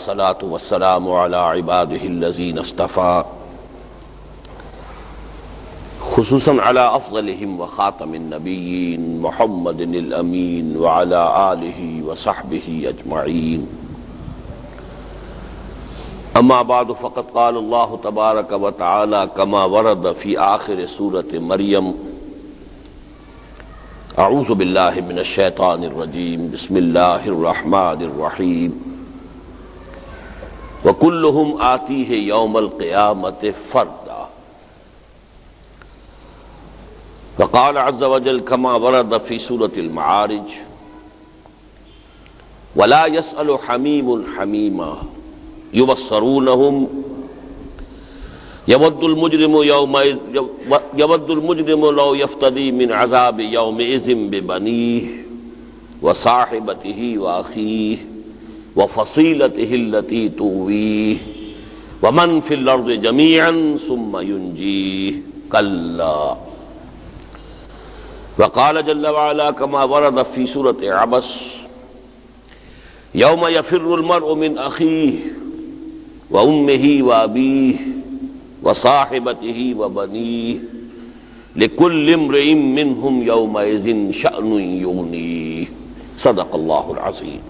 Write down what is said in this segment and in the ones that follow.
الصلاة والسلام على عباده الذين اصطفى خصوصا على افضلهم وخاتم النبيين محمد الامين وعلى آله وصحبه اجمعين. اما بعد فقد قال الله تبارك وتعالى كما ورد في آخر سورة مريم: اعوذ باللہ من الشیطان الرجیم بسم اللہ الرحمن الرحیم وَكُلُّهُمْ آتِيهِ يَوْمَ الْقِيَامَةِ فَرْدًا. وقال عز وجل كما ورد في سورة المعارج: وَلَا يَسْأَلُ حَمِيمٌ حَمِيمًا يُبَصَّرُونَهُمْ يَوَدُّ الْمُجْرِمُ لَوْ يَفْتَدِي مِنْ عَذَابِ يَوْمِئِذٍ بِبَنِيهِ وَصَاحِبَتِهِ وَأَخِيهِ وَفَصِيلَتِهِ الَّتِي تُؤْوِيهِ وَمَنْ فِي الْأَرْضِ جَمِيعًا ثُمَّ يُنْجِيهِ كَلَّا. وقال جل وعلا كما ورد في سورة عبس: يَوْمَ يَفِرُّ الْمَرْءُ مِنْ أَخِيهِ وَأُمِّهِ وَأَبِيهِ وصاحبته وبنيه لكل امرئ منهم يومئذ شأن يغنيه. صدق الله العظيم.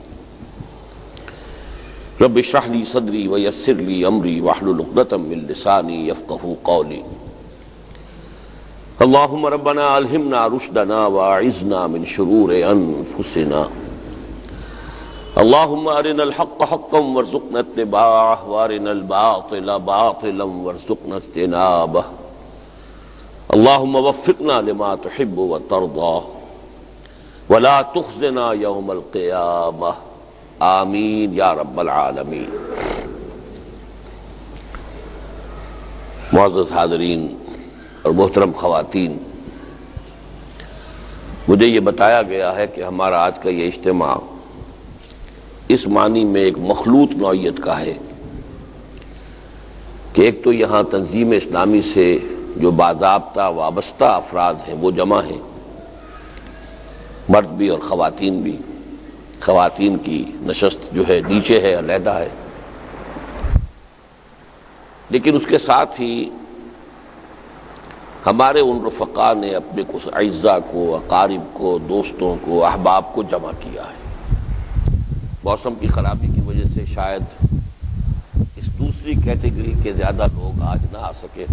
رب اشرح لي صدري ويسر لي امري واحلل عقدة من لساني يفقهوا قولي. اللهم ربنا الهمنا رشدنا واعذنا من شرور انفسنا. اللهم ارنا الحق حقا وارزقنا اتباعه وارنا الباطل باطلا وارزقنا اجتنابه. اللهم وفقنا لما تحب وترضى ولا تخزنا يوم القيامة. آمین یا رب العالمین. معزز حاضرین اور محترم خواتین، مجھے یہ بتایا گیا ہے کہ ہمارا آج کا یہ اجتماع اس معنی میں ایک مخلوط نوعیت کا ہے کہ ایک تو یہاں تنظیم اسلامی سے جو باضابطہ وابستہ افراد ہیں وہ جمع ہیں، مرد بھی اور خواتین بھی. خواتین کی نشست جو ہے نیچے ہے، علیحدہ ہے، لیکن اس کے ساتھ ہی ہمارے ان رفقا نے اپنے کچھ اعزاء کو، اقارب کو، دوستوں کو، احباب کو جمع کیا ہے. موسم کی خرابی کی وجہ سے شاید اس دوسری کیٹیگری کے زیادہ لوگ آج نہ آ سکے.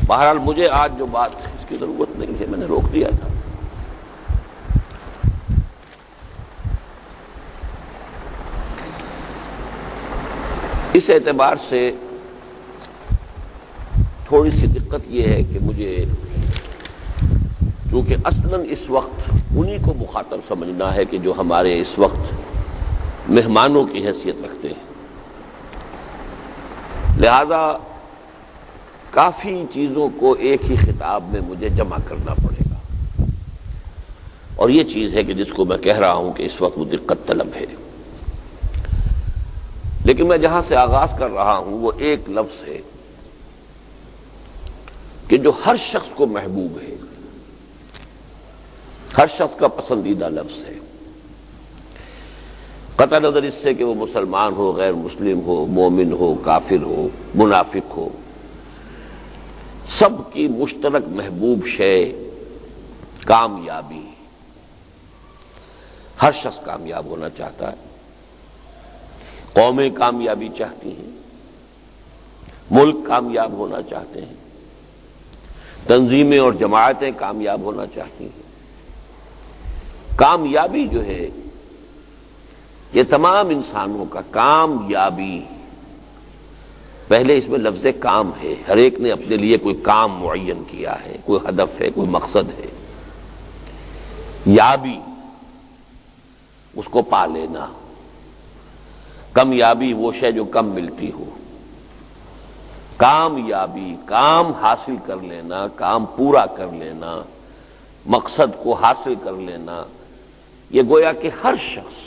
بہرحال مجھے آج جو بات اس کی ضرورت نہیں ہے، میں نے روک دیا تھا. اس اعتبار سے تھوڑی سی دقت یہ ہے کہ مجھے کیونکہ اصلاً اس وقت انہی کو مخاطب سمجھنا ہے کہ جو ہمارے اس وقت مہمانوں کی حیثیت رکھتے ہیں، لہذا کافی چیزوں کو ایک ہی خطاب میں مجھے جمع کرنا پڑے گا، اور یہ چیز ہے کہ جس کو میں کہہ رہا ہوں کہ اس وقت وہ دقت طلب ہے. لیکن میں جہاں سے آغاز کر رہا ہوں وہ ایک لفظ ہے کہ جو ہر شخص کو محبوب ہے، ہر شخص کا پسندیدہ لفظ ہے، قطع نظر اس سے کہ وہ مسلمان ہو، غیر مسلم ہو، مومن ہو، کافر ہو، منافق ہو، سب کی مشترک محبوب شے کامیابی. ہر شخص کامیاب ہونا چاہتا ہے، قومیں کامیابی چاہتی ہیں، ملک کامیاب ہونا چاہتے ہیں، تنظیمیں اور جماعتیں کامیاب ہونا چاہتی ہیں. کامیابی جو ہے یہ تمام انسانوں کا کامیابی، پہلے اس میں لفظ کام ہے، ہر ایک نے اپنے لیے کوئی کام معین کیا ہے، کوئی ہدف ہے، کوئی مقصد ہے. یابی اس کو پا لینا، کمیابی وہ شے جو کم ملتی ہو. کامیابی کام حاصل کر لینا، کام پورا کر لینا، مقصد کو حاصل کر لینا، یہ گویا کہ ہر شخص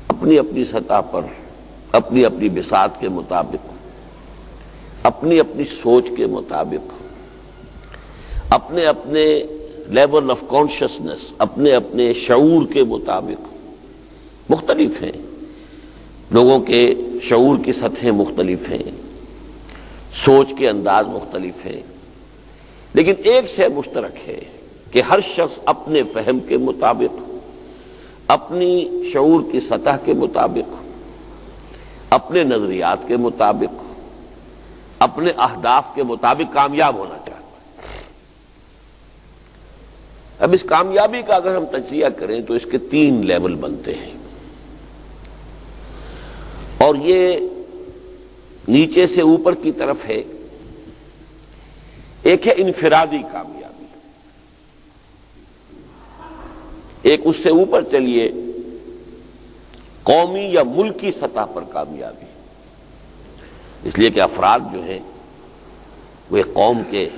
اپنی اپنی سطح پر، اپنی اپنی بساط کے مطابق، اپنی اپنی سوچ کے مطابق، اپنے اپنے لیول آف کانشسنس، اپنے اپنے شعور کے مطابق مختلف ہیں. لوگوں کے شعور کی سطحیں مختلف ہیں، سوچ کے انداز مختلف ہیں، لیکن ایک شے مشترک ہے کہ ہر شخص اپنے فہم کے مطابق، اپنی شعور کی سطح کے مطابق، اپنے نظریات کے مطابق، اپنے اہداف کے مطابق کامیاب ہونا چاہتا ہے۔ اب اس کامیابی کا اگر ہم تجزیہ کریں تو اس کے 3 لیول بنتے ہیں، اور یہ نیچے سے اوپر کی طرف ہے۔ ایک ہے انفرادی کامیابی، ایک اس سے اوپر چلیے قومی یا ملکی سطح پر کامیابی، اس لیے کہ افراد جو ہیں وہ ایک قوم کے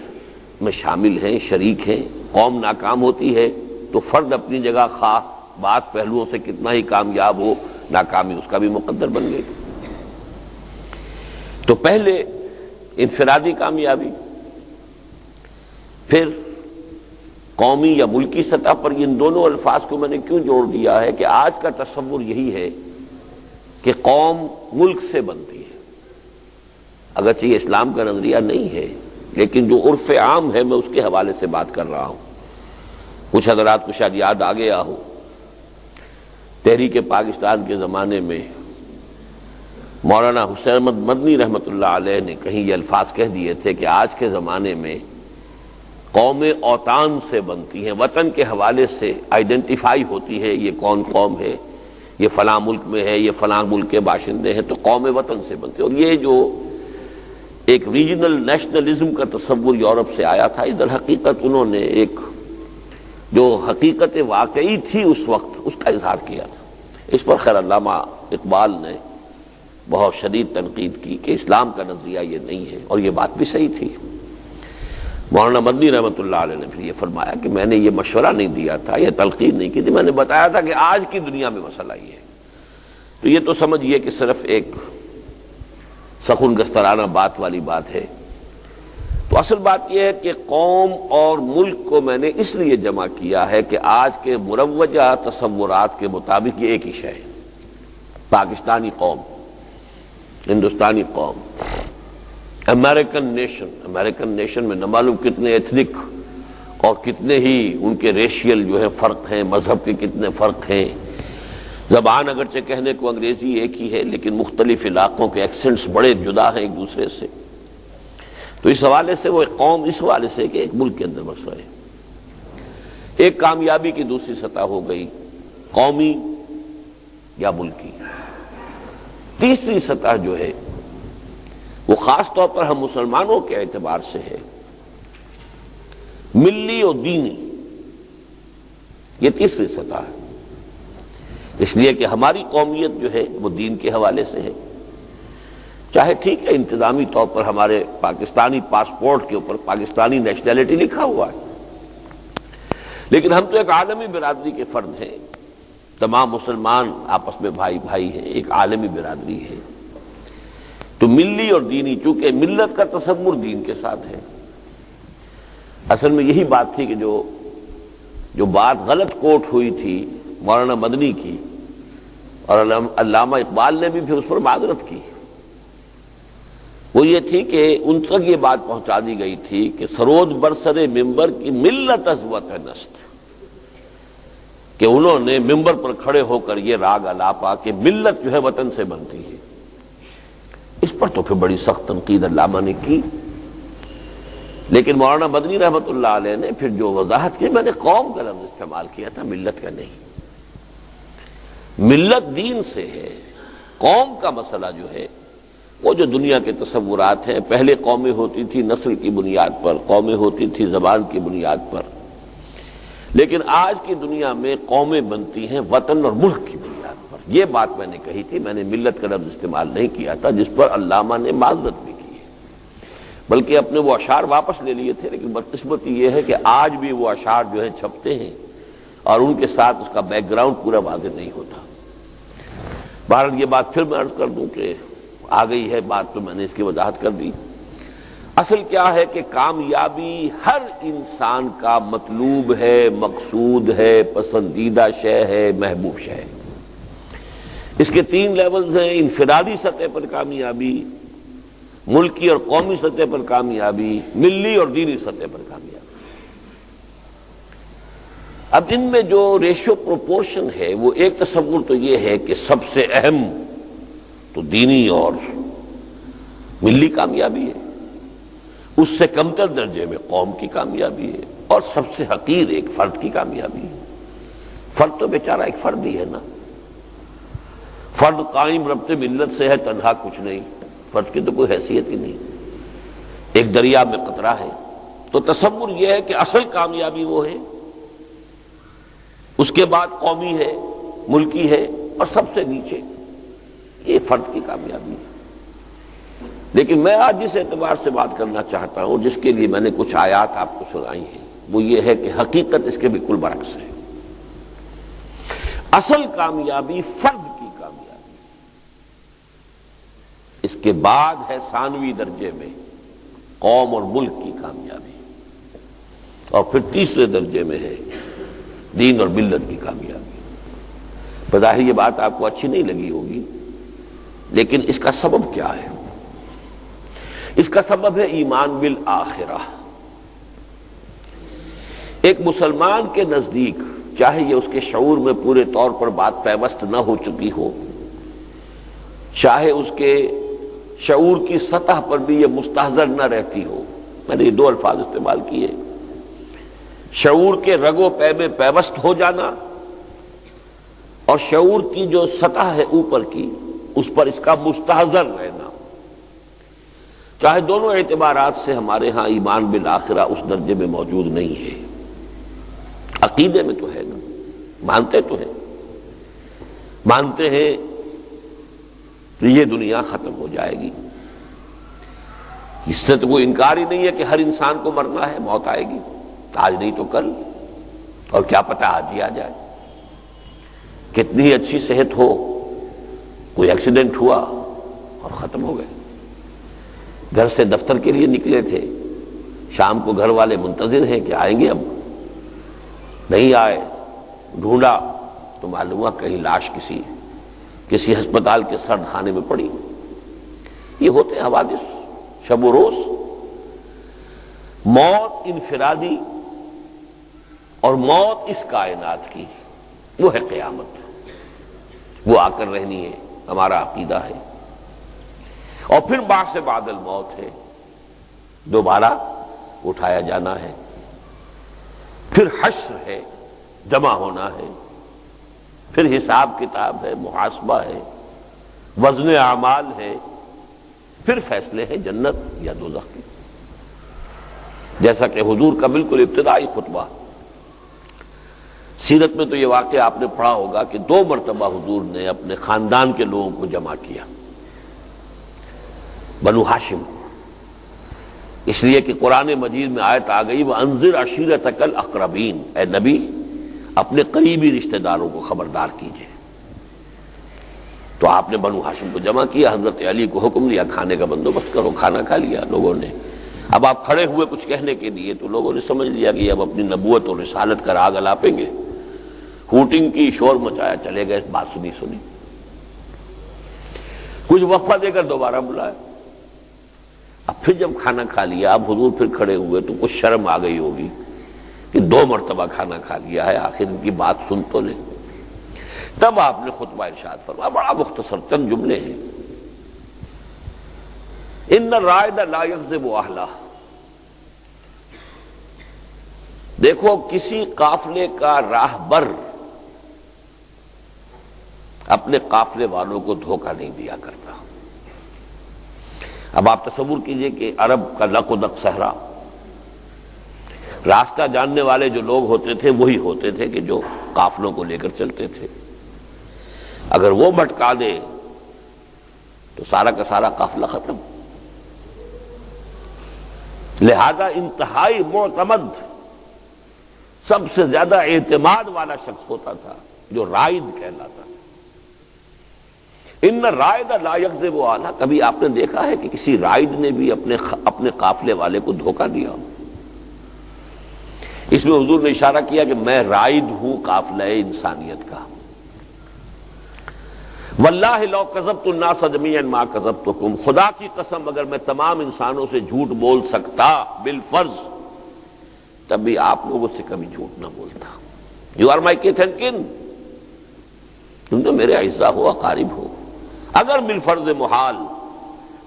میں شامل ہیں، شریک ہیں۔ قوم ناکام ہوتی ہے تو فرد اپنی جگہ خواہ بات پہلوؤں سے کتنا ہی کامیاب ہو، ناکامی اس کا بھی مقدر بن گئی۔ تو پہلے انفرادی کامیابی، پھر قومی یا ملکی سطح پر۔ ان دونوں الفاظ کو میں نے کیوں جوڑ دیا ہے کہ آج کا تصور یہی ہے کہ قوم ملک سے بنتی ہے، اگرچہ یہ اسلام کا نظریہ نہیں ہے، لیکن جو عرف عام ہے میں اس کے حوالے سے بات کر رہا ہوں۔ کچھ حضرات کو شاید یاد آ گیا ہو، تحریک پاکستان کے زمانے میں مولانا حسین احمد مدنی رحمۃ اللہ علیہ نے کہیں یہ الفاظ کہہ دیے تھے کہ آج کے زمانے میں قومیں اوطان سے بنتی ہیں، وطن کے حوالے سے آئیڈینٹیفائی ہوتی ہے، یہ کون قوم ہے، یہ فلاں ملک میں ہے، یہ فلاں ملک کے باشندے ہیں، تو قومیں وطن سے بنتی ہیں۔ اور یہ جو ایک ریجنل نیشنلزم کا تصور یورپ سے آیا تھا، ادھر حقیقت انہوں نے ایک جو حقیقت واقعی تھی اس وقت اس کا اظہار کیا تھا۔ اس پر خیر علامہ اقبال نے بہت شدید تنقید کی کہ اسلام کا نظریہ یہ نہیں ہے، اور یہ بات بھی صحیح تھی۔ مولانا مدنی رحمۃ اللہ علیہ نے پھر یہ فرمایا کہ میں نے یہ مشورہ نہیں دیا تھا، یہ تلقین نہیں کی تھی، میں نے بتایا تھا کہ آج کی دنیا میں مسئلہ یہ ہے۔ تو یہ تو سمجھیے کہ صرف ایک سخن گسترانہ بات والی بات ہے۔ تو اصل بات یہ ہے کہ قوم اور ملک کو میں نے اس لیے جمع کیا ہے کہ آج کے مروجہ تصورات کے مطابق یہ ایک ہی شے ہے، پاکستانی قوم، ہندوستانی قوم، امریکن نیشن میں نہ معلوم کتنے ایتھنک اور کتنے ہی ان کے ریشیل جو ہے فرق ہیں، مذہب کے کتنے فرق ہیں، زبان اگرچہ کہنے کو انگریزی ایک ہی ہے لیکن مختلف علاقوں کے ایکسنٹس بڑے جدا ہیں ایک دوسرے سے۔ تو اس حوالے سے وہ ایک قوم اس حوالے سے کہ ایک ملک کے اندر بس رہے۔ ایک کامیابی کی دوسری سطح ہو گئی قومی یا ملکی۔ تیسری سطح جو ہے وہ خاص طور پر ہم مسلمانوں کے اعتبار سے ہے ملی اور دینی۔ یہ تیسری سطح ہے، اس لیے کہ ہماری قومیت جو ہے وہ دین کے حوالے سے ہے۔ چاہے ٹھیک ہے انتظامی طور پر ہمارے پاکستانی پاسپورٹ کے اوپر پاکستانی نیشنلٹی لکھا ہوا ہے، لیکن ہم تو ایک عالمی برادری کے فرد ہیں، تمام مسلمان آپس میں بھائی بھائی ہیں، ایک عالمی برادری ہے۔ تو ملی اور دینی، چونکہ ملت کا تصور دین کے ساتھ ہے۔ اصل میں یہی بات تھی کہ جو بات غلط کوٹ ہوئی تھی مولانا مدنی کی، اور علامہ اقبال نے بھی پھر اس پر معذرت کی، وہ یہ تھی کہ ان تک یہ بات پہنچا دی گئی تھی کہ سرود برسر ممبر کی ملت از وطن است، کہ انہوں نے ممبر پر کھڑے ہو کر یہ راگ الاپا کہ ملت جو ہے وطن سے بنتی ہے۔ اس پر تو پھر بڑی سخت تنقید علامہ نے کی، لیکن مولانا مدنی رحمۃ اللہ علیہ نے پھر جو وضاحت کی، میں نے قوم کا لفظ استعمال کیا تھا، ملت کا نہیں۔ ملت دین سے ہے، قوم کا مسئلہ جو ہے وہ جو دنیا کے تصورات ہیں، پہلے قومیں ہوتی تھی نسل کی بنیاد پر، قومیں ہوتی تھی زبان کی بنیاد پر، لیکن آج کی دنیا میں قومیں بنتی ہیں وطن اور ملک کی بنیاد پر۔ یہ بات میں نے کہی تھی، میں نے ملت کا لفظ استعمال نہیں کیا تھا، جس پر علامہ نے معذرت بھی کی ہے، بلکہ اپنے وہ اشعار واپس لے لیے تھے۔ لیکن بدقسمتی یہ ہے کہ آج بھی وہ اشعار جو ہیں چھپتے ہیں اور ان کے ساتھ اس کا بیک گراؤنڈ پورا واضح نہیں ہوتا۔ بہرحال یہ بات پھر میں عرض کر دوں کہ آ گئی ہے بات، تو میں نے اس کی وضاحت کر دی۔ اصل کیا ہے کہ کامیابی ہر انسان کا مطلوب ہے، مقصود ہے، پسندیدہ شے ہے، محبوب شے ہے۔ اس کے 3 لیولز ہیں: انفرادی سطح پر کامیابی، ملکی اور قومی سطح پر کامیابی، ملی اور دینی سطح پر کامیابی۔ اب ان میں جو ریشو پروپورشن ہے وہ ایک تصور تو یہ ہے کہ سب سے اہم تو دینی اور ملی کامیابی ہے، اس سے کمتر درجے میں قوم کی کامیابی ہے، اور سب سے حقیر ایک فرد کی کامیابی ہے۔ فرد تو بیچارہ ایک فرد ہی ہے نا، فرد قائم ربط ملت سے ہے، تنہا کچھ نہیں، فرد کی تو کوئی حیثیت ہی نہیں، ایک دریا میں قطرہ ہے۔ تو تصور یہ ہے کہ اصل کامیابی وہ ہے، اس کے بعد قومی ہے، ملکی ہے، اور سب سے نیچے یہ فرد کی کامیابی ہے۔ لیکن میں آج جس اعتبار سے بات کرنا چاہتا ہوں، جس کے لیے میں نے کچھ آیات آپ کو سنائی ہیں، وہ یہ ہے کہ حقیقت اس کے بالکل برعکس ہے۔ اصل کامیابی فرد کی کامیابی، اس کے بعد ہے ثانوی درجے میں قوم اور ملک کی کامیابی، اور پھر تیسرے درجے میں ہے دین اور ملت کی کامیابی۔ بظاہر یہ بات آپ کو اچھی نہیں لگی ہوگی، لیکن اس کا سبب کیا ہے؟ اس کا سبب ہے ایمان بالآخرہ۔ ایک مسلمان کے نزدیک، چاہے یہ اس کے شعور میں پورے طور پر بات پیوست نہ ہو چکی ہو، چاہے اس کے شعور کی سطح پر بھی یہ مستحضر نہ رہتی ہو، میں نے یہ 2 الفاظ استعمال کیے، شعور کے رگ و پے میں پیوست ہو جانا اور شعور کی جو سطح ہے اوپر کی، اس پر اس کا مستحضر رہنا، چاہے دونوں اعتبارات سے ہمارے ہاں ایمان بالآخرہ اس درجے میں موجود نہیں ہے۔ عقیدے میں تو ہے نا، مانتے تو ہیں، مانتے ہیں کہ یہ دنیا ختم ہو جائے گی، اس سے تو کوئی انکار ہی نہیں ہے کہ ہر انسان کو مرنا ہے، موت آئے گی، آج نہیں تو کل، اور کیا پتہ آج ہی آ جائے۔ کتنی ہی اچھی صحت ہو، کوئی ایکسیڈنٹ ہوا اور ختم ہو گئے۔ گھر سے دفتر کے لیے نکلے تھے، شام کو گھر والے منتظر ہیں کہ آئیں گے، اب نہیں آئے، ڈھونڈا تو معلوم ہوا کہیں لاش کسی ہسپتال کے سرد خانے میں پڑی۔ یہ ہوتے ہیں حوادث شب و روز۔ موت انفرادی اور موت اس کائنات کی، وہ ہے قیامت، وہ آ کر رہنی ہے، ہمارا عقیدہ ہے۔ اور پھر بعث بعد الموت ہے، دوبارہ اٹھایا جانا ہے، پھر حشر ہے، جمع ہونا ہے، پھر حساب کتاب ہے، محاسبہ ہے، وزن اعمال ہے، پھر فیصلے ہیں جنت یا دوزخ کے۔ جیسا کہ حضور کا بالکل ابتدائی خطبہ، سیرت میں تو یہ واقعہ آپ نے پڑھا ہوگا کہ 2 مرتبہ حضور نے اپنے خاندان کے لوگوں کو جمع کیا، بنو ہاشم کو، اس لیے کہ قرآن مجید میں آیت آ گئی وَأَنذِرْ عَشِيرَتَكَ الْأَقْرَبِينَ، اے نبی اپنے قریبی رشتہ داروں کو خبردار کیجئے۔ تو آپ نے بنو ہاشم کو جمع کیا، حضرت علی کو حکم دیا کھانے کا بندوبست کرو، کھانا کھا لیا لوگوں نے۔ اب آپ کھڑے ہوئے کچھ کہنے کے لیے، تو لوگوں نے سمجھ لیا کہ اب اپنی نبوت اور رسالت کا راگ الاپیں گے، ہوٹنگ کی، شور مچایا، چلے گئے، بات سنی۔ کچھ وقفہ دے کر دوبارہ بلایا۔ اب پھر جب کھانا کھا لیا، اب حضور پھر کھڑے ہوئے تو کچھ شرم آ گئی ہوگی کہ 2 مرتبہ کھانا کھا لیا ہے، آخر ان کی بات سن تو لے۔ تب آپ نے خطبہ ارشاد فرمایا، بڑا مختصر چند جملے ہیں، ان الرائد لا یغضب اہلہ۔ دیکھو، کسی قافلے کا راہبر اپنے قافلے والوں کو دھوکہ نہیں دیا کرتا۔ اب آپ تصور کیجئے کہ عرب کا لق و دق صحرا، راستہ جاننے والے جو لوگ ہوتے تھے وہی ہوتے تھے کہ جو قافلوں کو لے کر چلتے تھے۔ اگر وہ بھٹکا دے تو سارا کا سارا قافلہ ختم۔ لہذا انتہائی معتمد، سب سے زیادہ اعتماد والا شخص ہوتا تھا جو رائد کہلاتا تھا۔ ان الرائد لا یغضب اہلہ، کبھی آپ نے دیکھا ہے کہ کسی رائد نے بھی اپنے قافلے والے کو دھوکہ دیا؟ اس میں حضور نے اشارہ کیا کہ میں رائد ہوں قافلہ انسانیت کا، واللہ لو کذبت الناس جميعا ما کذبتکم، خدا کی قسم اگر میں تمام انسانوں سے جھوٹ بول سکتا بالفرض تب بھی آپ لوگوں سے کبھی جھوٹ نہ بولتا. You are my kith and kin, تم تو میرے اعزا ہو، اقارب ہو. اگر بالفرض محال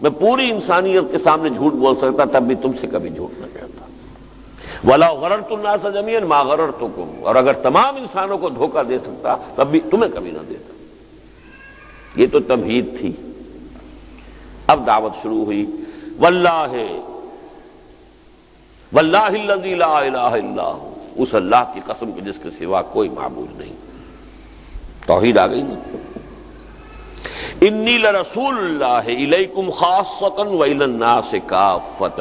میں پوری انسانیت کے سامنے جھوٹ بول سکتا تب بھی تم سے کبھی جھوٹ نہ کہتا. وَلَوْ غَرَرْتُ النَّاسَ جَمِيعًا مَا غَرَرْتُكُمْ، اور اگر تمام انسانوں کو دھوکہ دے سکتا تب بھی تمہیں کبھی نہ دیتا. یہ تو تمہید تھی. اب دعوت شروع ہوئی. واللہ الذی لا الہ الا ہو، اس اللہ کی قسم کی جس کے سوا کوئی معبود نہیں. توحید آ گئی نا. انی لرسول اللہ الیکم خاصۃ والی الناس کافۃ،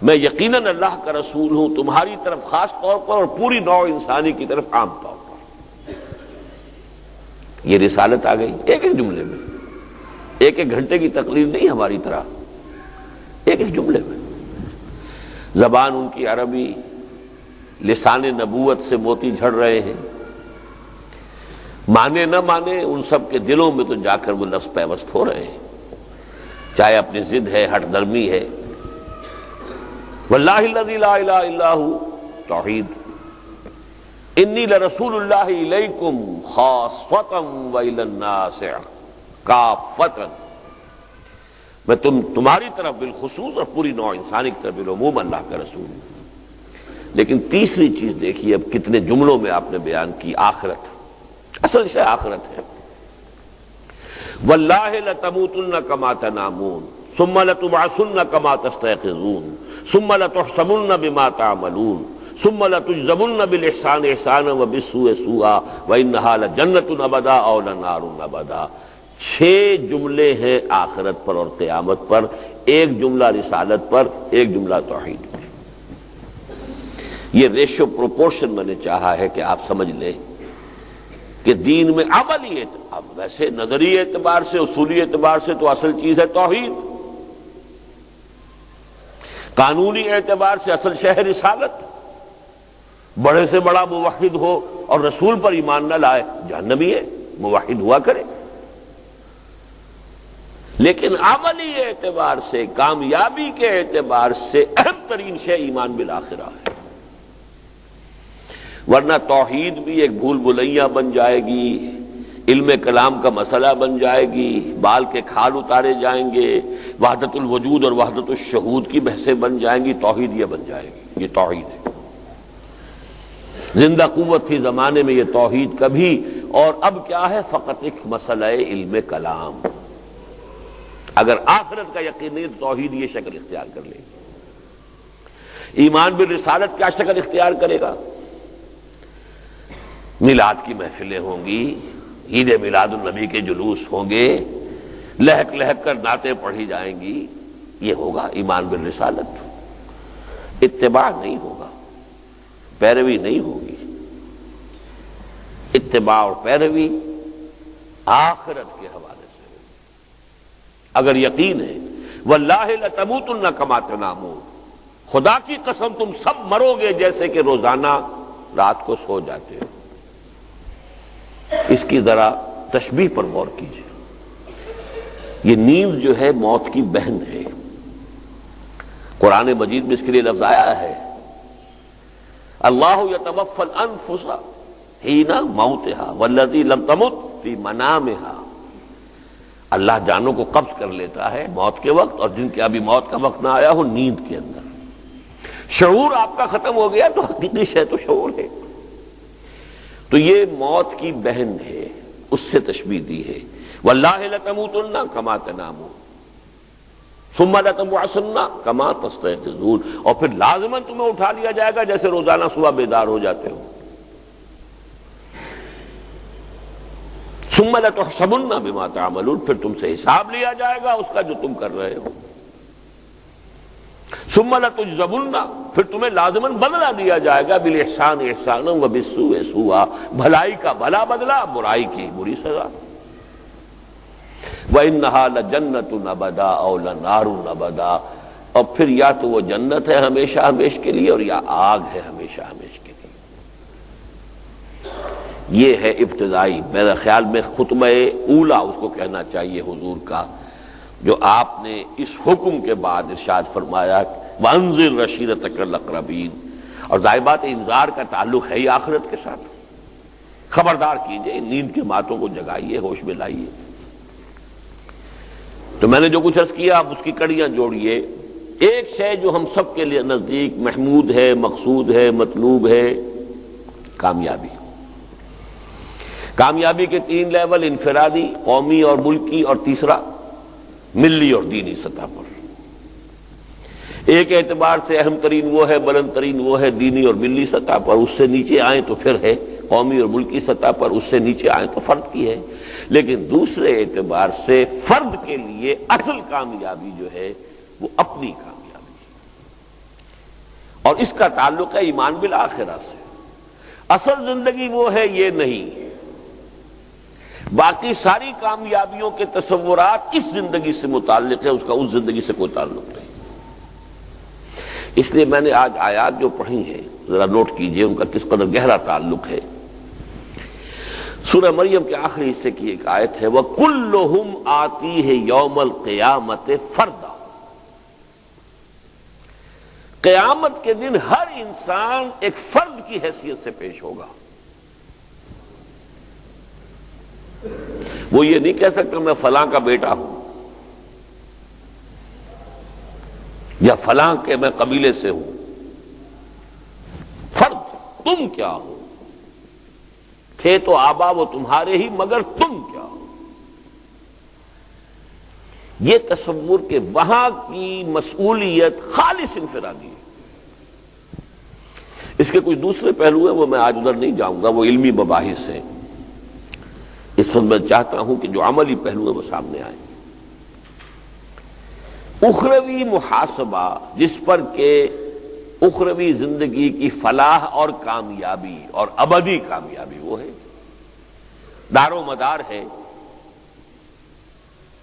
میں یقیناً اللہ کا رسول ہوں تمہاری طرف خاص طور پر اور پوری نوع انسانی کی طرف عام طور پر. یہ رسالت آ گئی ایک ایک جملے میں. ایک ایک گھنٹے کی تقریر نہیں ہماری طرح، ایک ایک جملے میں. زبان ان کی عربی، لسان نبوت سے موتی جھڑ رہے ہیں. مانے نہ مانے ان سب کے دلوں میں تو جا کر وہ لفظ پیوست ہو رہے ہیں، چاہے اپنی ضد ہے، ہٹ درمی ہے. واللہ الذی لا الہ الا ہو، توحید. انی لرسول اللہ الیکم خاصۃ والی الناس کافۃ، میں تمہاری طرف بالخصوص اور پوری نوع انسانی کی طرف بالعموم اللہ کا رسول ہوں. لیکن تیسری چیز دیکھیے اب کتنے جملوں میں آپ نے بیان کی. آخرت، اصل شے آخرت ہے. واللہ لتموتن کما تنامون ثم لتبعثن کما تستيقظون ثم لتحسبن بما تعملون ثم لتجزون بالاحسان احسانا وبالسوء سوءا وانها لجنة ابدا او لنار ابدا. 6 جملے ہیں آخرت پر اور قیامت پر، ایک جملہ رسالت پر، ایک جملہ توحید پر. یہ ریشو پروپورشن میں نے چاہا ہے کہ آپ سمجھ لیں کہ دین میں عملی اب ویسے نظری اعتبار سے، اصولی اعتبار سے تو اصل چیز ہے توحید. قانونی اعتبار سے اصل شے ہے رسالت. بڑے سے بڑا موحد ہو اور رسول پر ایمان نہ لائے جہنمی ہے، موحد ہوا کرے. لیکن عملی اعتبار سے، کامیابی کے اعتبار سے اہم ترین شے ایمان بالآخرہ ہے. ورنہ توحید بھی ایک بھول بھلیاں بن جائے گی، علم کلام کا مسئلہ بن جائے گی، بال کے کھال اتارے جائیں گے، وحدت الوجود اور وحدت الشہود کی بحثیں بن جائیں گی. توحید یہ بن جائے گی. یہ توحید ہے. زندہ قوت تھی زمانے میں یہ توحید کبھی. اور اب کیا ہے؟ فقط ایک مسئلہ علم کلام. اگر آخرت کا یقین نہیں تو توحید یہ شکل اختیار کر لے گی. ایمان بالرسالت کیا شکل اختیار کرے گا؟ میلاد کی محفلیں ہوں گی، عید میلاد النبی کے جلوس ہوں گے، لہک لہک کر نعتیں پڑھی جائیں گی. یہ ہوگا ایمان بالرسالت. اتباع نہیں ہوگا، پیروی نہیں ہوگی. اتباع اور پیروی آخرت کے حوالے سے. اگر یقین ہے واللہ لتموتن کما تنامون، خدا کی قسم تم سب مرو گے جیسے کہ روزانہ رات کو سو جاتے ہو. اس کی ذرا تشبیہ پر غور کیجیے. یہ نیند جو ہے موت کی بہن ہے. قرآن مجید میں اس کے لیے لفظ آیا ہے اللہ یتوفی الانفس حین موتها والذی لم تمت فی منامها. اللہ جانوں کو قبض کر لیتا ہے موت کے وقت، اور جن کے ابھی موت کا وقت نہ آیا ہو نیند کے اندر. شعور آپ کا ختم ہو گیا تو حقیقی شے تو شعور ہے. تو یہ موت کی بہن ہے، اس سے تشبیہ دی ہے. واللہ لتموتن کما تنامون ثم لتبعثن کما تستيقظون، اور پھر لازماً تمہیں اٹھا لیا جائے گا جیسے روزانہ صبح بیدار ہو جاتے ہو. ثم لتحسبن بما تعملون، پھر تم سے حساب لیا جائے گا اس کا جو تم کر رہے ہو. ثم لتجزون، پھر تمہیں لازماً بدلہ دیا جائے گا بالاحسان احسانا وبالسوء سوءا، بھلائی کا بھلا بدلہ، برائی کی بری سزا. وَإِنَّهَا لَجَنَّةٌ أَبَدًا أَوْ لَنَارٌ أَبَدًا، اور پھر یا تو وہ جنت ہے ہمیشہ ہمیش کے لیے اور یا آگ ہے ہمیشہ ہمیش کے لیے. یہ ہے ابتدائی، میرا خیال میں خطبہ اولا اس کو کہنا چاہیے حضور کا، جو آپ نے اس حکم کے بعد ارشاد فرمایا وَأَنذِرْ عَشِيرَتَكَ الْأَقْرَبِينَ، اور ظاہر بات انذار کا تعلق ہے ہی آخرت کے ساتھ۔ خبردار کیجئے، نیند کے ماتوں کو جگائیے، ہوش میں لائیے۔ تو میں نے جو کچھ عرض کیا، اب اس کی کڑیاں جوڑیے۔ ایک شے جو ہم سب کے لیے نزدیک محمود ہے، مقصود ہے، مطلوب ہے، کامیابی۔ کامیابی کے 3 لیول، انفرادی، قومی اور ملکی، اور تیسرا ملی اور دینی سطح پر۔ ایک اعتبار سے اہم ترین وہ ہے، بلند ترین وہ ہے دینی اور ملی سطح پر، اس سے نیچے آئیں تو پھر ہے قومی اور ملکی سطح پر، اس سے نیچے آئیں تو فرد کی ہے۔ لیکن دوسرے اعتبار سے فرد کے لیے اصل کامیابی جو ہے وہ اپنی کامیابی ہے، اور اس کا تعلق ہے ایمان بالآخرہ سے۔ اصل زندگی وہ ہے یہ نہیں، باقی ساری کامیابیوں کے تصورات اس زندگی سے متعلق ہے، اس کا اس زندگی سے کوئی تعلق نہیں۔ اس لیے میں نے آج آیات جو پڑھی ہیں ذرا نوٹ کیجئے ان کا کس قدر گہرا تعلق ہے۔ سورہ مریم کے آخری حصے کی ایک آیت ہے وَكُلُّهُمْ آتِيهِ يَوْمَ الْقِيَامَةِ فَرْدًا، قیامت کے دن ہر انسان ایک فرد کی حیثیت سے پیش ہوگا۔ وہ یہ نہیں کہہ سکتا میں فلاں کا بیٹا ہوں، یا فلاں کے میں قبیلے سے ہوں۔ فرد، تم کیا ہو؟ تھے تو آبا وہ تمہارے ہی، مگر تم کیا ہو؟ یہ تصور کہ وہاں کی مسئولیت خالص انفرادی ہے۔ اس کے کچھ دوسرے پہلو ہیں، وہ میں آج ادھر نہیں جاؤں گا، وہ علمی مباحث ہیں۔ اس وقت میں چاہتا ہوں کہ جو عملی پہلو ہے وہ سامنے آئے۔ اخروی محاسبہ جس پر کہ اخروی زندگی کی فلاح اور کامیابی اور ابدی کامیابی وہ ہے، دار و مدار ہے،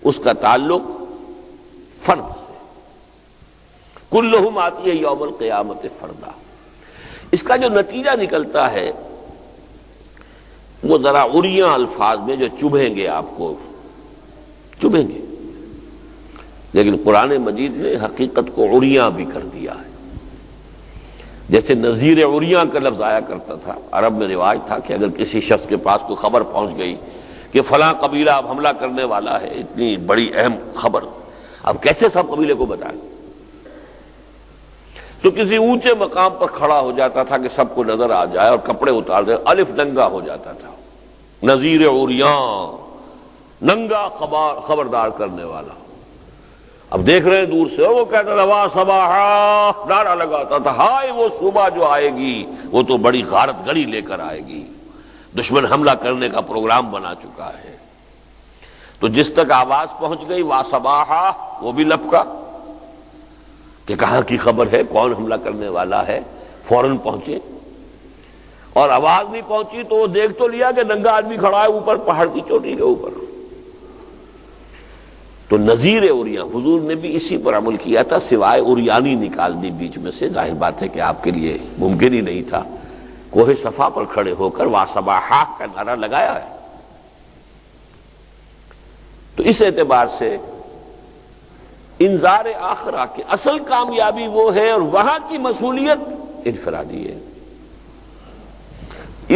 اس کا تعلق فرد سے۔ کلہم آتی ہے یوم القیامت فردا۔ اس کا جو نتیجہ نکلتا ہے وہ ذرا عریاں الفاظ میں جو چبھیں گے، آپ کو چبھیں گے، لیکن قرآن مجید نے حقیقت کو عریاں بھی کر دیا ہے۔ جیسے نذیر عریاں کا لفظ آیا کرتا تھا، عرب میں رواج تھا کہ اگر کسی شخص کے پاس کوئی خبر پہنچ گئی کہ فلاں قبیلہ اب حملہ کرنے والا ہے، اتنی بڑی اہم خبر، اب کیسے سب قبیلے کو بتائیں؟ تو کسی اونچے مقام پر کھڑا ہو جاتا تھا کہ سب کو نظر آ جائے، اور کپڑے اتار دے، الف ننگا ہو جاتا تھا، نذیر عریاں، ننگا خبردار کرنے والا۔ اب دیکھ رہے ہیں دور سے، وہ کہتا تھا واہ صباحا، نعرہ لگاتا تھا، ہائے وہ صبح جو آئے گی وہ تو بڑی غارت گری لے کر آئے گی، دشمن حملہ کرنے کا پروگرام بنا چکا ہے۔ تو جس تک آواز پہنچ گئی واہ صباحا، وہ بھی لپکا کہ کہاں کی خبر ہے، کون حملہ کرنے والا ہے، فوراً پہنچے۔ اور آواز نہیں پہنچی تو وہ دیکھ تو لیا کہ ننگا آدمی کھڑا ہے اوپر پہاڑ کی چوٹی کے اوپر۔ تو نذیر عریاں، حضور نے بھی اسی پر عمل کیا تھا، سوائے عریانی نکال دی بیچ میں سے۔ ظاہر بات ہے کہ آپ کے لیے ممکن ہی نہیں تھا، کوہ صفا پر کھڑے ہو کر وا صباحا کا نعرہ لگایا ہے۔ تو اس اعتبار سے انذار آخرہ کی اصل کامیابی وہ ہے، اور وہاں کی مسئولیت انفرادی ہے۔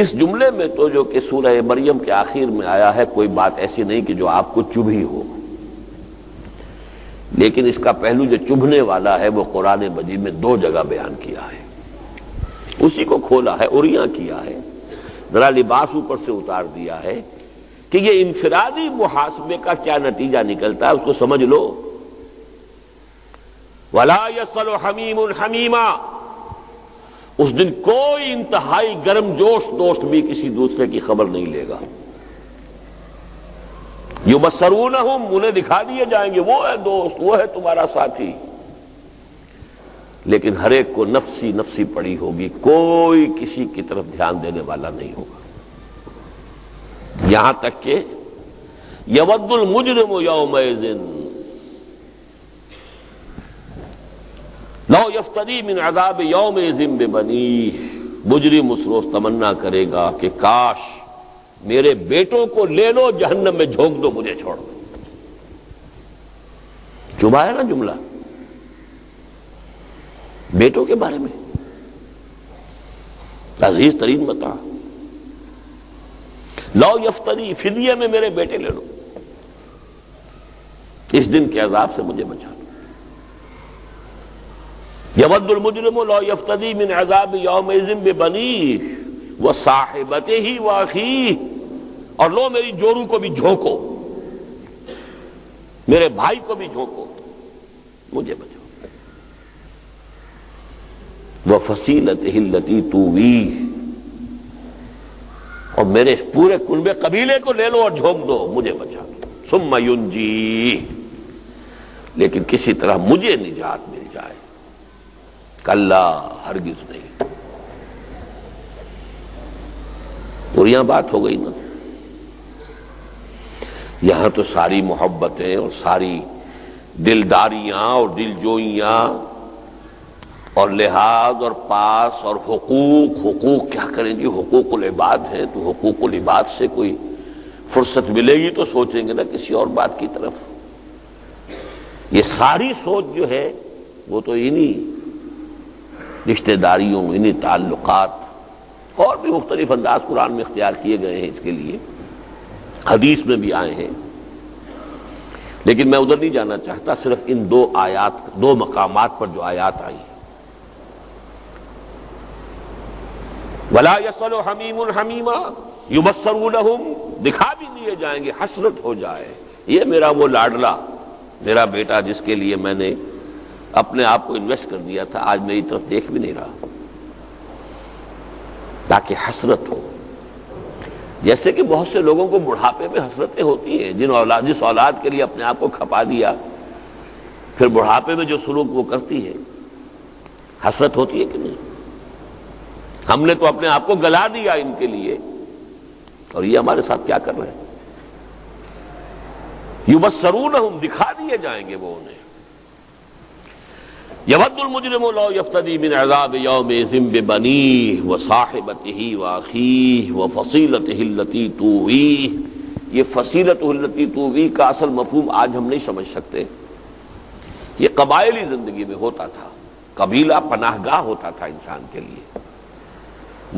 اس جملے میں تو جو کہ سورہ مریم کے آخر میں آیا ہے، کوئی بات ایسی نہیں کہ جو آپ کو چبھی ہو، لیکن اس کا پہلو جو چبھنے والا ہے وہ قرآن مجید میں 2 جگہ بیان کیا ہے، اسی کو کھولا ہے، عریاں کیا ہے، ذرا لباس اوپر سے اتار دیا ہے کہ یہ انفرادی محاسبے کا کیا نتیجہ نکلتا ہے، اس کو سمجھ لو۔ وَلَا يَسْأَلُ حَمِيمٌ حَمِيمًا، اس دن کوئی انتہائی گرم جوش دوست بھی کسی دوسرے کی خبر نہیں لے گا۔ یبصرونہم، انہیں دکھا دیے جائیں گے، وہ ہے دوست، وہ ہے تمہارا ساتھی، لیکن ہر ایک کو نفسی نفسی پڑی ہوگی، کوئی کسی کی طرف دھیان دینے والا نہیں ہوگا۔ یہاں تک کہ یود المجرم یومئذ لو یفتدی من عذاب یومئذ ببنیہ، مجرم اس روز تمنا کرے گا کہ کاش میرے بیٹوں کو لے لو جہنم میں جھونک دو مجھے چھوڑ دو. چبھا ہے نا جملہ بیٹوں کے بارے میں. عزیز ترین متاع لو یفتری فدیے میں میرے بیٹے لے لو, اس دن کے عذاب سے مجھے بچا دو. یود المجرم لو یفتدی من عذاب یومئذ ببنیہ وصاحبتہ واخیہ, اور لو میری جورو کو بھی جھونکو, میرے بھائی کو بھی جھونکو, مجھے بچاؤ. وفصیلتہ التی تؤویہ, اور میرے پورے کنبے قبیلے کو لے لو اور جھونک دو, مجھے بچا دو. ثم ینجیہ, لیکن کسی طرح مجھے نجات مل جائے. کلا, ہرگز نہیں. پوریاں بات ہو گئی نا. یہاں تو ساری محبتیں اور ساری دلداریاں اور دلجوئیاں اور لحاظ اور پاس اور حقوق کیا کریں جی, حقوق العباد ہیں تو حقوق العباد سے کوئی فرصت ملے گی تو سوچیں گے نا کسی اور بات کی طرف. یہ ساری سوچ جو ہے وہ تو انہی رشتہ داریوں, انہی تعلقات, اور بھی مختلف انداز قرآن میں اختیار کیے گئے ہیں اس کے لیے, حدیث میں بھی آئے ہیں. لیکن میں ادھر نہیں جانا چاہتا, صرف ان دو آیات, دو مقامات پر جو آیات آئی. وَلَا يَسْأَلُ حَمِيمٌ حَمِيمًا يُبَصَّرُونَهُمْ, دکھا بھی دیے جائیں گے, حسرت ہو جائے یہ میرا وہ لاڈلا, میرا بیٹا جس کے لیے میں نے اپنے آپ کو انویسٹ کر دیا تھا, آج میری طرف دیکھ بھی نہیں رہا, تاکہ حسرت ہو. جیسے کہ بہت سے لوگوں کو بڑھاپے میں حسرتیں ہوتی ہیں, جس اولاد کے لیے اپنے آپ کو کھپا دیا, پھر بڑھاپے میں جو سلوک وہ کرتی ہے, حسرت ہوتی ہے کہ نہیں؟ ہم نے تو اپنے آپ کو گلا دیا ان کے لیے, اور یہ ہمارے ساتھ کیا کر رہے ہیں. یبصرونہم, دکھا دیے جائیں گے وہ انہیں. یود المجرم لو یفتدی من عذاب یومئذ ببنیہ وصاحبتہ واخیہ وفصیلتہ التی تؤویہ. یہ فصیلتہ التی تؤویہ کا اصل مفہوم آج ہم نہیں سمجھ سکتے. یہ قبائلی زندگی میں ہوتا تھا. قبیلہ پناہ گاہ ہوتا تھا انسان کے لیے,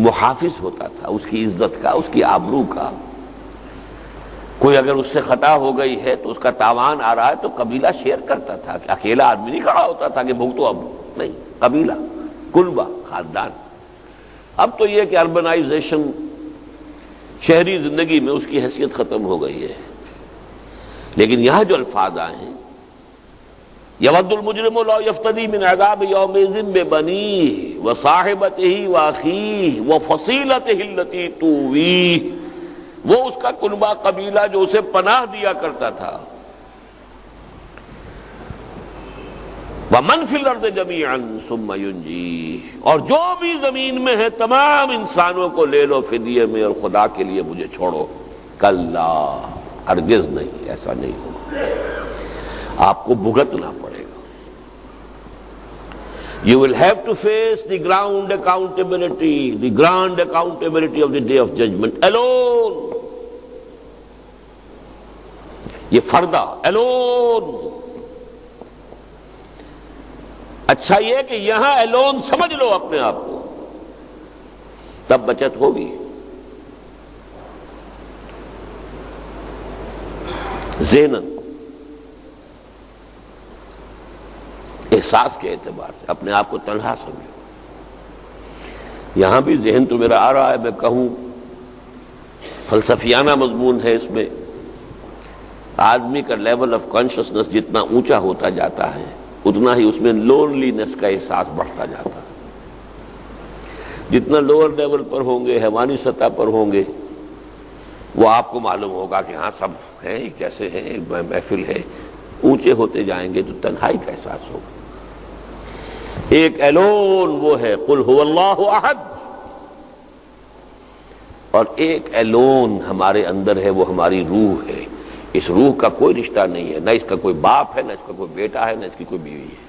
محافظ ہوتا تھا اس کی عزت کا, اس کی آبرو کا. کوئی اگر اس سے خطا ہو گئی ہے تو اس کا تاوان آ رہا ہے تو قبیلہ شیئر کرتا تھا, کہ اکیلا آدمی نہیں کھڑا ہوتا تھا کہ بھگتو, اب نہیں, قبیلہ, کنبہ, خاندان. اب تو یہ کہ اربنائزیشن, شہری زندگی میں اس کی حیثیت ختم ہو گئی ہے. لیکن یہاں جو الفاظ آئے ہیں, یود المجرم لو یفتدی من عذاب یومئذ ببنیہ وصاحبتہ واخیہ وفصیلتہ التی تؤویہ, وہ اس کا کنبہ قبیلہ جو اسے پناہ دیا کرتا تھا. وَمَنْ فِي الْأَرْضِ جَمِيعًا ثُمَّ يُنْجِيهِ, اور جو بھی زمین میں ہے تمام انسانوں کو لے لو فدیے میں, اور خدا کے لیے مجھے چھوڑو. کلا, ہرگز نہیں, ایسا نہیں ہوگا. آپ کو بھگتنا پڑے گا. You will have to face the ground accountability, the grand accountability of the day of judgment alone. یہ فردہ alone. اچھا یہ کہ یہاں alone سمجھ لو اپنے آپ کو, تب بچت ہوگی. ذہناً, احساس کے اعتبار سے اپنے آپ کو تنہا سمجھو. یہاں بھی ذہن تو میرا آ رہا ہے, میں کہوں فلسفیانہ مضمون ہے اس میں. آدمی کا لیول آف کانشسنس جتنا اونچا ہوتا جاتا ہے اتنا ہی اس میں لونلینس کا احساس بڑھتا جاتا ہے. جتنا لوور لیول پر ہوں گے, حیوانی سطح پر ہوں گے, وہ آپ کو معلوم ہوگا کہ ہاں سب ہیں جیسے ہیں, محفل ہے. اونچے ہوتے جائیں گے تو تنہائی کا احساس ہوگا. ایک الون وہ ہے قل هو اللہ احد, اور ایک الون ہمارے اندر ہے, وہ ہماری روح ہے. اس روح کا کوئی رشتہ نہیں ہے, نہ اس کا کوئی باپ ہے, نہ اس کا کوئی بیٹا ہے, نہ اس کی کوئی بیوی ہے.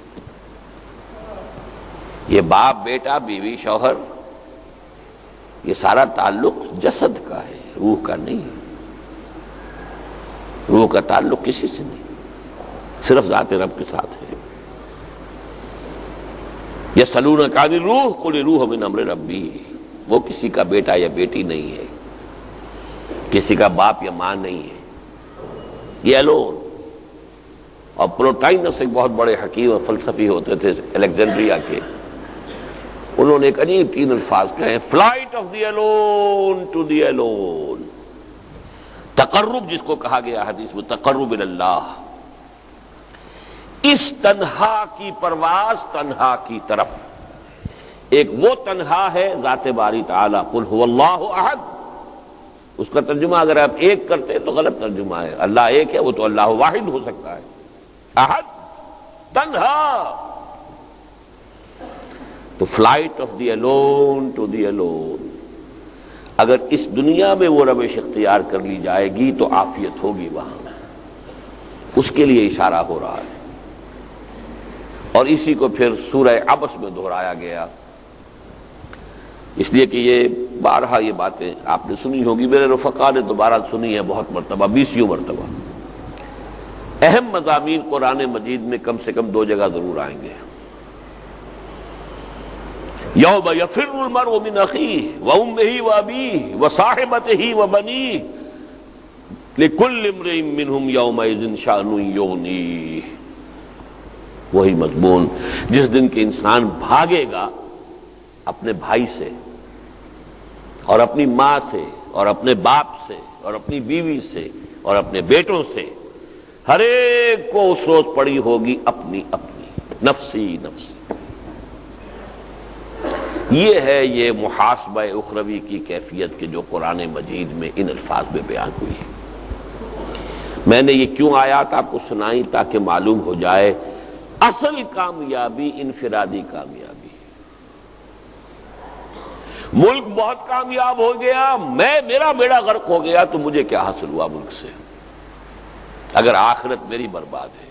یہ باپ, بیٹا, بیوی, شوہر, یہ سارا تعلق جسد کا ہے, روح کا نہیں ہے، روح کا تعلق کسی سے نہیں، صرف ذات رب کے ساتھ ہے۔ یسألونک عن الروح قل الروح من امر ربی، وہ کسی کا بیٹا یا بیٹی نہیں ہے، کسی کا باپ یا ماں نہیں ہے، یہ الون۔ اور پلوٹائنس ایک بہت بڑے حکیم اور فلسفی ہوتے تھے الیگزینڈریا کے، انہوں نے ایک عجیب تین الفاظ کہے، flight of the alone to the alone, تقرب جس کو کہا گیا حدیث میں، تقرب اللہ، اس تنہا کی پرواز تنہا کی طرف۔ ایک وہ تنہا ہے ذات باری تعالی، قل هو اللہ احد، اس کا ترجمہ اگر آپ ایک کرتے تو غلط ترجمہ ہے، اللہ ایک ہے، وہ تو اللہ واحد ہو سکتا ہے، احد تنہا۔ تو flight of the alone to the alone, اگر اس دنیا میں وہ روش اختیار کر لی جائے گی تو عافیت ہوگی وہاں، اس کے لیے اشارہ ہو رہا ہے۔ اور اسی کو پھر سورہ عبس میں دہرایا گیا، اس لیے کہ یہ بارہا یہ باتیں آپ نے سنی ہوگی، میرے رفقا نے دوبارہ سنی ہے بہت مرتبہ، 20 مرتبہ۔ اہم مضامین قرآن مجید میں کم سے کم 2 جگہ ضرور آئیں گے، یوم یفر المرء من اخیہ وامہ وابیہ وصاحبتہ وبنیہ لکل امرئ منہم یومئذ شأن یغنیہ، وہی مضمون جس دن کہ انسان بھاگے گا اپنے بھائی سے اور اپنی ماں سے اور اپنے باپ سے اور اپنی بیوی سے اور اپنے بیٹوں سے، ہر ایک کو اس روز پڑی ہوگی اپنی اپنی، نفسی نفسی۔ یہ ہے یہ محاسبہ اخروی کی کیفیت کے جو قرآن مجید میں ان الفاظ میں بیان ہوئی ہے۔ میں نے یہ کیوں آیات آپ کو سنائی تاکہ معلوم ہو جائے اصل کامیابی انفرادی کامیابی۔ ملک بہت کامیاب ہو گیا، میرا بیڑا غرق ہو گیا تو مجھے کیا حاصل ہوا ملک سے، اگر آخرت میری برباد ہے۔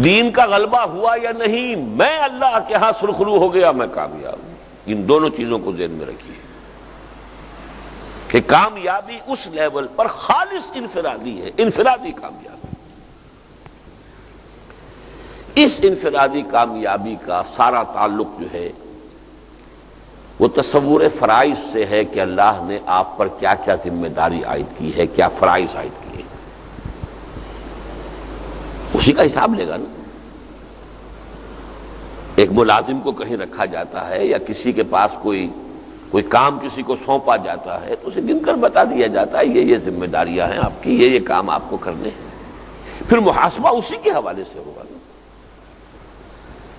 دین کا غلبہ ہوا یا نہیں، میں اللہ کے ہاں سرخرو ہو گیا، میں کامیاب ہوں۔ ان دونوں چیزوں کو ذہن میں رکھیے کہ کامیابی اس لیول پر خالص انفرادی ہے، انفرادی کامیابی۔ اس انفرادی کامیابی کا سارا تعلق جو ہے وہ تصور فرائض سے ہے کہ اللہ نے آپ پر کیا کیا ذمہ داری عائد کی ہے، کیا فرائض عائد کیے، اسی کا حساب لے گا نا۔ ایک ملازم کو کہیں رکھا جاتا ہے یا کسی کے پاس کوئی کام کسی کو سونپا جاتا ہے تو اسے گن کر بتا دیا جاتا ہے یہ ذمہ داریاں ہیں آپ کی، یہ کام آپ کو کرنے ہیں، پھر محاسبہ اسی کے حوالے سے ہوگا نا۔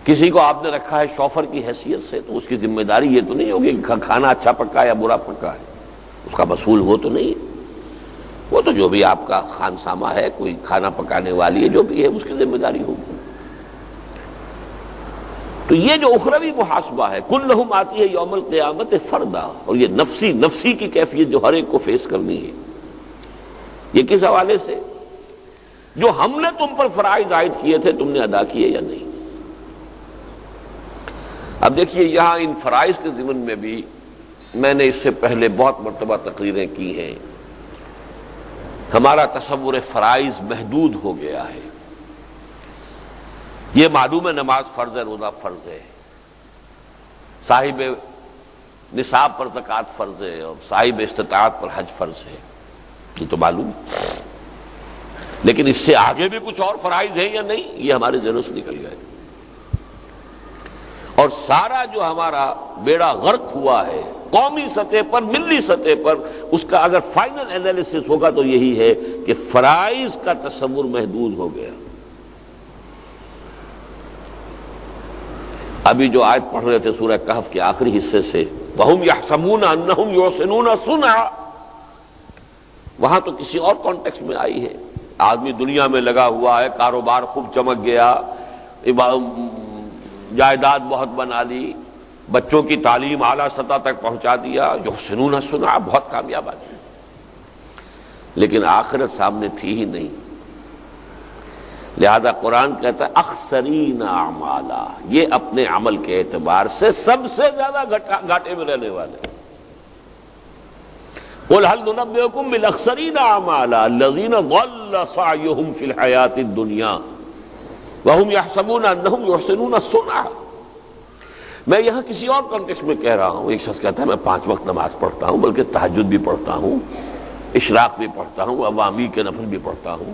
کسی کو آپ نے رکھا ہے شوفر کی حیثیت سے تو اس کی ذمہ داری یہ تو نہیں ہوگی کہ کھانا اچھا پکا یا برا پکا ہے، اس کا مسئول وہ تو نہیں ہے، وہ تو جو بھی آپ کا خانسامہ ہے، کوئی کھانا پکانے والی ہے، جو بھی ہے اس کی ذمہ داری ہوگی۔ تو یہ جو اخروی محاسبہ ہے کلہم آتی ہے یوم القیامت فردا، اور یہ نفسی کی کیفیت جو ہر ایک کو فیس کرنی ہے، یہ کس حوالے سے؟ جو ہم نے تم پر فرائض عائد کیے تھے تم نے ادا کیے یا نہیں۔ اب دیکھیے یہاں ان فرائض کے ضمن میں بھی میں نے اس سے پہلے بہت مرتبہ تقریریں کی ہیں، ہمارا تصور فرائض محدود ہو گیا ہے۔ یہ معلوم ہے نماز فرض ہے، روزہ فرض ہے، صاحب نصاب پر زکوٰۃ فرض ہے، اور صاحب استطاعت پر حج فرض ہے، یہ تو معلوم ہے، لیکن اس سے آگے بھی کچھ اور فرائض ہیں یا نہیں، یہ ہمارے ذہنوں سے نکل گئے۔ اور سارا جو ہمارا بیڑا غرق ہوا ہے قومی سطح پر، ملی سطح پر، اس کا اگر فائنل انالیسس ہوگا تو یہی ہے کہ فرائض کا تصور محدود ہو گیا۔ ابھی جو آیت پڑھ رہے تھے سورہ کہف کے آخری حصے سے، وَهُمْ يَحْسَبُونَ أَنَّهُمْ يُحْسِنُونَ صُنْعًا، وہاں تو کسی اور کانٹیکسٹ میں آئی ہے۔ آدمی دنیا میں لگا ہوا ہے، کاروبار خوب چمک گیا، جائیداد بہت بنا لی، بچوں کی تعلیم اعلیٰ سطح تک پہنچا دیا، یحسنون صنعا، بہت کامیاب آدمی، لیکن آخرت سامنے تھی ہی نہیں۔ لہذا قرآن کہتا ہے اخسرین اعمالا، یہ اپنے عمل کے اعتبار سے سب سے زیادہ گھاٹے میں رہنے والے، قل هل ننبئكم بالاخسرین اعمالا الذین ضل سعیهم فی الحیاۃ الدنیا وهم یحسبون انهم یحسنون صنعا۔ میں یہاں کسی اور کانٹیکسٹ میں کہہ رہا ہوں۔ ایک شخص کہتا ہے میں 5 وقت نماز پڑھتا ہوں، بلکہ تہجد بھی پڑھتا ہوں، اشراق بھی پڑھتا ہوں، عوامی کے نفل بھی پڑھتا ہوں،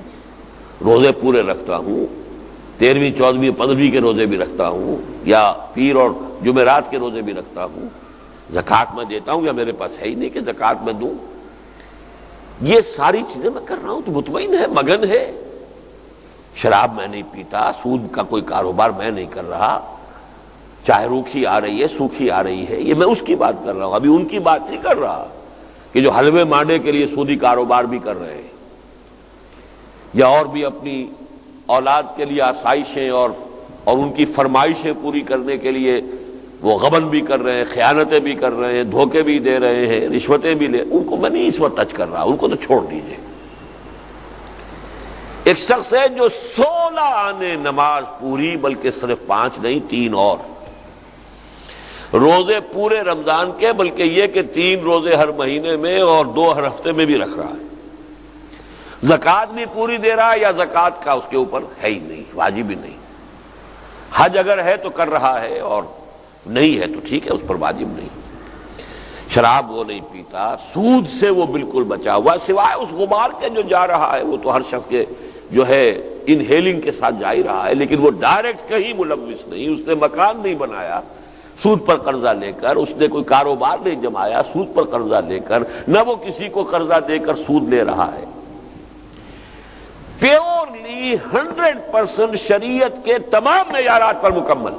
روزے پورے رکھتا ہوں، 13ویں 14ویں 15ویں کے روزے بھی رکھتا ہوں، یا پیر اور جمعرات کے روزے بھی رکھتا ہوں، زکوٰۃ میں دیتا ہوں، یا میرے پاس ہے ہی نہیں کہ زکوٰۃ میں دوں۔ یہ ساری چیزیں میں کر رہا ہوں تو مطمئن ہے، مگن ہے۔ شراب میں نہیں پیتا، سود کا کوئی کاروبار میں نہیں کر رہا، چاہے روکھی آ رہی ہے سوکھی آ رہی ہے، یہ میں اس کی بات کر رہا ہوں، ابھی ان کی بات نہیں کر رہا کہ جو حلوے مانڈے کے لیے سودی کاروبار بھی کر رہے ہیں، یا اور بھی اپنی اولاد کے لیے آسائشیں اور ان کی فرمائشیں پوری کرنے کے لیے وہ غبن بھی کر رہے ہیں، خیانتیں بھی کر رہے ہیں، دھوکے بھی دے رہے ہیں، رشوتیں بھی لے، ان کو میں نہیں اس وقت ٹچ کر رہا، ان کو تو چھوڑ دیجئے۔ ایک شخص ہے جو 16 آنے نماز پوری، بلکہ صرف 5 نہیں 3 اور روزے پورے رمضان کے، بلکہ یہ کہ 3 روزے ہر مہینے میں اور 2 ہر ہفتے میں بھی رکھ رہا ہے، زکوٰۃ بھی پوری دے رہا ہے، یا زکوٰۃ کا اس کے اوپر ہے ہی نہیں، واجب ہی نہیں، حج اگر ہے تو کر رہا ہے اور نہیں ہے تو ٹھیک ہے، اس پر واجب نہیں، شراب وہ نہیں پیتا، سود سے وہ بالکل بچا ہوا، سوائے اس غبار کے جو جا رہا ہے وہ تو ہر شخص کے جو ہے انہیلنگ کے ساتھ جا ہی رہا ہے، لیکن وہ ڈائریکٹ کہیں ملوث نہیں، اس نے مکان نہیں بنایا سود پر قرضہ لے کر، اس نے کوئی کاروبار نہیں جمایا سود پر قرضہ لے کر، نہ وہ کسی کو قرضہ دے کر سود لے رہا ہے، پیورلی 100% شریعت کے تمام معیارات پر مکمل۔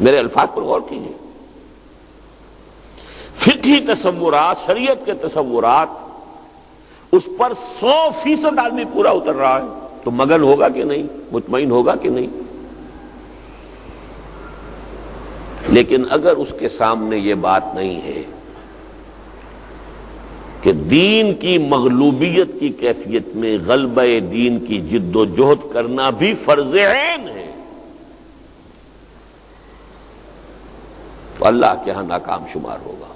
میرے الفاظ پر غور کیجیے، فقہی تصورات، شریعت کے تصورات، اس پر 100% آدمی پورا اتر رہا ہے، تو مگن ہوگا کہ نہیں، مطمئن ہوگا کہ نہیں؟ لیکن اگر اس کے سامنے یہ بات نہیں ہے کہ دین کی مغلوبیت کی کیفیت میں غلبہ دین کی جد و جہد کرنا بھی فرض عین ہے، تو اللہ کے ہاں ناکام شمار ہوگا۔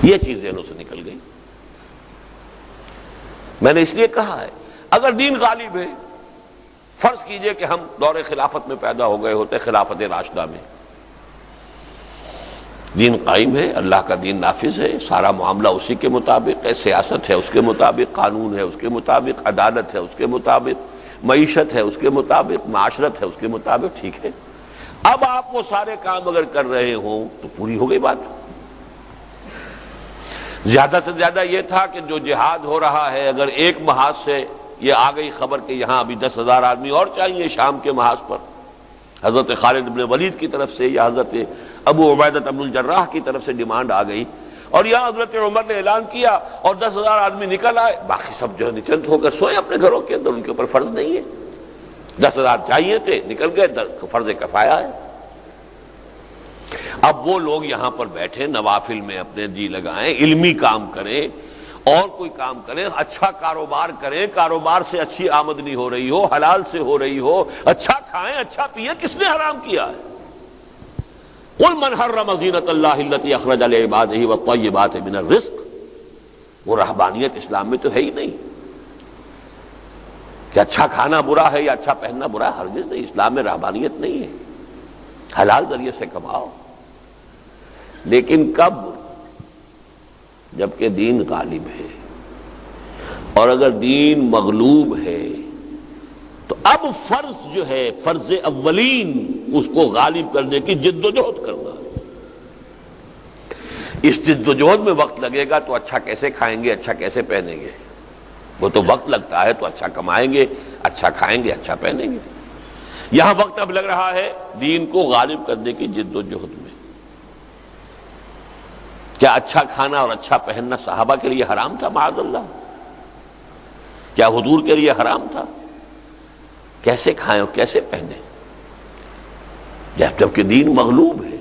یہ چیز ذہنوں سے نکل گئی۔ میں نے اس لیے کہا ہے اگر دین غالب ہے، فرض کیجئے کہ ہم دور خلافت میں پیدا ہو گئے ہوتے، خلافت راشدہ میں، دین قائم ہے، اللہ کا دین نافذ ہے، سارا معاملہ اسی کے مطابق ہے، سیاست ہے اس کے مطابق، قانون ہے اس کے مطابق، عدالت ہے اس کے مطابق، معیشت ہے اس کے مطابق، معاشرت ہے اس کے مطابق، ٹھیک ہے۔ اب آپ وہ سارے کام اگر کر رہے ہوں تو پوری ہو گئی بات۔ زیادہ سے زیادہ یہ تھا کہ جو جہاد ہو رہا ہے، اگر ایک محاذ سے یہ آ گئی خبر کہ یہاں ابھی 10,000 آدمی اور چاہیے شام کے محاذ پر، حضرت خالد بن ولید کی طرف سے یا حضرت ابو عبیدہ بن الجراح کی طرف سے ڈیمانڈ آ گئی، اور یہاں حضرت عمر نے اعلان کیا اور 10,000 آدمی نکل آئے، باقی سب جو ہے نچند ہو کر سوئے اپنے گھروں کے اندر، ان کے اوپر فرض نہیں ہے۔ 10,000 چاہیے تھے، نکل گئے، فرض کفایہ ہے۔ اب وہ لوگ یہاں پر بیٹھے نوافل میں اپنے جی لگائیں، علمی کام کریں اور کوئی کام کریں، اچھا کاروبار کریں، کاروبار سے اچھی آمدنی ہو رہی ہو، حلال سے ہو رہی ہو، اچھا کھائیں اچھا پیئیں، کس نے حرام کیا ہے؟ قل من حرم زینۃ اللہ التی اخرج لعبادہ والطیبات من الرزق، وہ رہبانیت اسلام میں تو ہے ہی نہیں کہ اچھا کھانا برا ہے یا اچھا پہننا برا ہے، ہرگز نہیں، اسلام میں رہبانیت نہیں ہے، حلال ذریعے سے کماؤ۔ لیکن کب؟ جبکہ دین غالب ہے، اور اگر دین مغلوب ہے تو اب فرض جو ہے، فرض اولین اس کو غالب کرنے کی جد و جہد کرنا ہے۔ اس جد و جہد میں وقت لگے گا تو اچھا کیسے کھائیں گے، اچھا کیسے پہنیں گے؟ وہ تو وقت لگتا ہے تو اچھا کمائیں گے، اچھا کھائیں گے، اچھا پہنیں گے۔ یہاں وقت اب لگ رہا ہے دین کو غالب کرنے کی جد و جہد میں۔ کیا اچھا کھانا اور اچھا پہننا صحابہ کے لیے حرام تھا؟ معاذ اللہ۔ کیا حضور کے لیے حرام تھا؟ کیسے کھائیں اور کیسے پہنیں جبکہ دین مغلوب ہے؟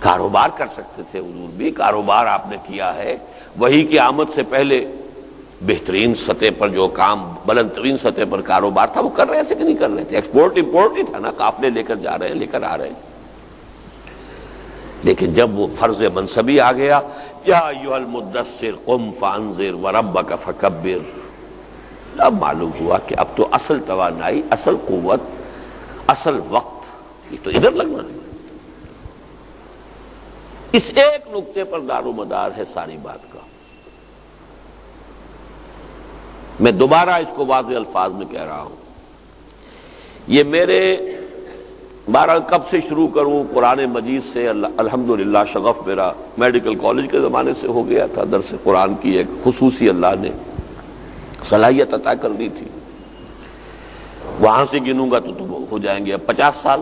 کاروبار کر سکتے تھے، حضور بھی کاروبار آپ نے کیا ہے، وحی کی آمد سے پہلے بہترین سطح پر جو کام، بلند ترین سطح پر کاروبار تھا، وہ کر رہے تھے کہ نہیں کر رہے تھے؟ ایکسپورٹ امپورٹ ہی تھا نا، قافلے لے کر جا رہے ہیں، لے کر آ رہے ہیں۔ لیکن جب وہ فرض منصبی آ گیا، یا ایھا المدثر قم فانذر وربک فکبر، اب معلوم ہوا کہ اب تو اصل توانائی، اصل قوت، اصل وقت یہ تو ادھر لگنا ہے۔ اس ایک نقطے پر دار و مدار ہے ساری بات کا۔ میں دوبارہ اس کو واضح الفاظ میں کہہ رہا ہوں، یہ میرے بہرحال کب سے شروع کروں، قرآن مجید سے الحمدللہ شغف میرا میڈیکل کالج کے زمانے سے ہو گیا تھا، درس قرآن کی ایک خصوصی اللہ نے صلاحیت عطا کر دی تھی۔ وہاں سے گنوں گا تو ہو جائیں گے اب 50 سال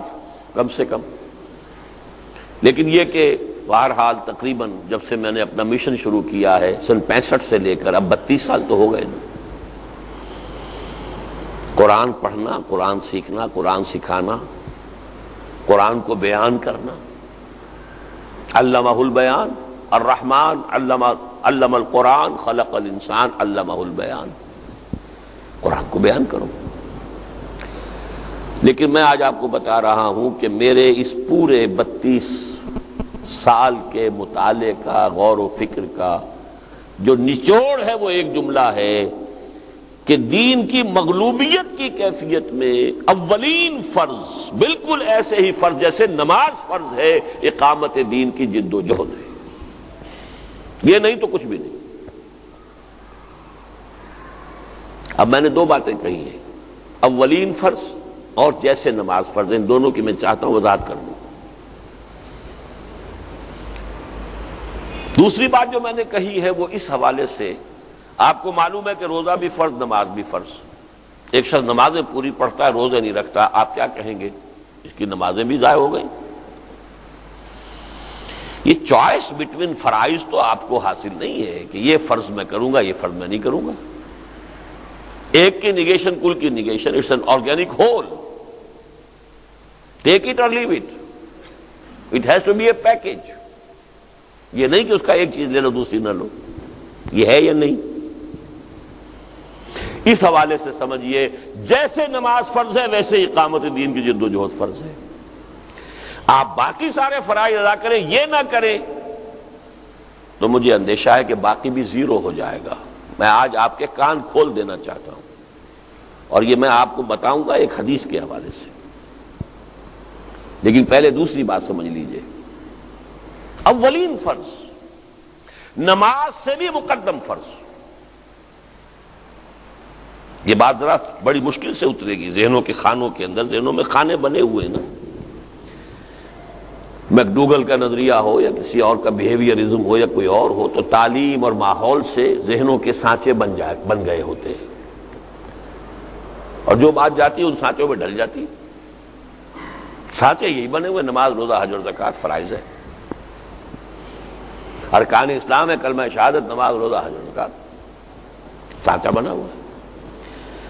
کم سے کم۔ لیکن یہ کہ بہرحال تقریباً جب سے میں نے اپنا مشن شروع کیا ہے سن 65 سے لے کر اب 32 سال تو ہو گئے نا۔ قرآن پڑھنا، قرآن سیکھنا، قرآن سکھانا، قرآن کو بیان کرنا، علمہ البیان، الرحمن علم القرآن خلق الانسان علمہ البیان، قرآن کو بیان کرو۔ لیکن میں آج آپ کو بتا رہا ہوں کہ میرے اس پورے 32 سال کے مطالعے کا، غور و فکر کا جو نچوڑ ہے وہ ایک جملہ ہے کہ دین کی مغلوبیت کی کیفیت میں اولین فرض بالکل ایسے ہی فرض جیسے نماز فرض ہے، اقامت دین کی جد و جہد ہے، یہ نہیں تو کچھ بھی نہیں۔ اب میں نے 2 باتیں کہی ہیں، اولین فرض اور جیسے نماز فرض، ان دونوں کی میں چاہتا ہوں وضاحت کر دوں۔ دوسری بات جو میں نے کہی ہے وہ اس حوالے سے، آپ کو معلوم ہے کہ روزہ بھی فرض، نماز بھی فرض۔ ایک شخص نمازیں پوری پڑھتا ہے، روزے نہیں رکھتا، آپ کیا کہیں گے؟ اس کی نمازیں بھی ضائع ہو گئیں۔ یہ چوائس بٹوین فرائض تو آپ کو حاصل نہیں ہے کہ یہ فرض میں کروں گا، یہ فرض میں نہیں کروں گا۔ ایک کی نگیشن کل کی negation, it's an organic whole, take it or leave it, it has to be a package. یہ نہیں کہ اس کا ایک چیز لے لو دوسری نہ لو، یہ ہے یا نہیں۔ اس حوالے سے سمجھیے جیسے نماز فرض ہے ویسے اقامت دین کی جد و جہد فرض ہے۔ آپ باقی سارے فرائض ادا کریں، یہ نہ کریں تو مجھے اندیشہ ہے کہ باقی بھی زیرو ہو جائے گا۔ میں آج آپ کے کان کھول دینا چاہتا ہوں، اور یہ میں آپ کو بتاؤں گا ایک حدیث کے حوالے سے۔ لیکن پہلے دوسری بات سمجھ لیجئے، اولین فرض نماز سے بھی مقدم فرض۔ یہ بات ذرا بڑی مشکل سے اترے گی ذہنوں کے خانوں کے اندر، ذہنوں میں خانے بنے ہوئے نا۔ میکڈوگل کا نظریہ ہو یا کسی اور کا بیہیویئرزم ہو یا کوئی اور ہو، تو تعلیم اور ماحول سے ذہنوں کے سانچے بن گئے ہوتے ہیں، اور جو بات جاتی ہے ان سانچوں میں ڈل جاتی ہے۔ سانچے یہی بنے ہوئے، نماز، روزہ، حج اور زکوٰۃ فرائض ہے، ارکان اسلام ہے، کلمہ شہادت، نماز، روزہ، حج اور زکوٰۃ، سانچہ بنا ہوا ہے۔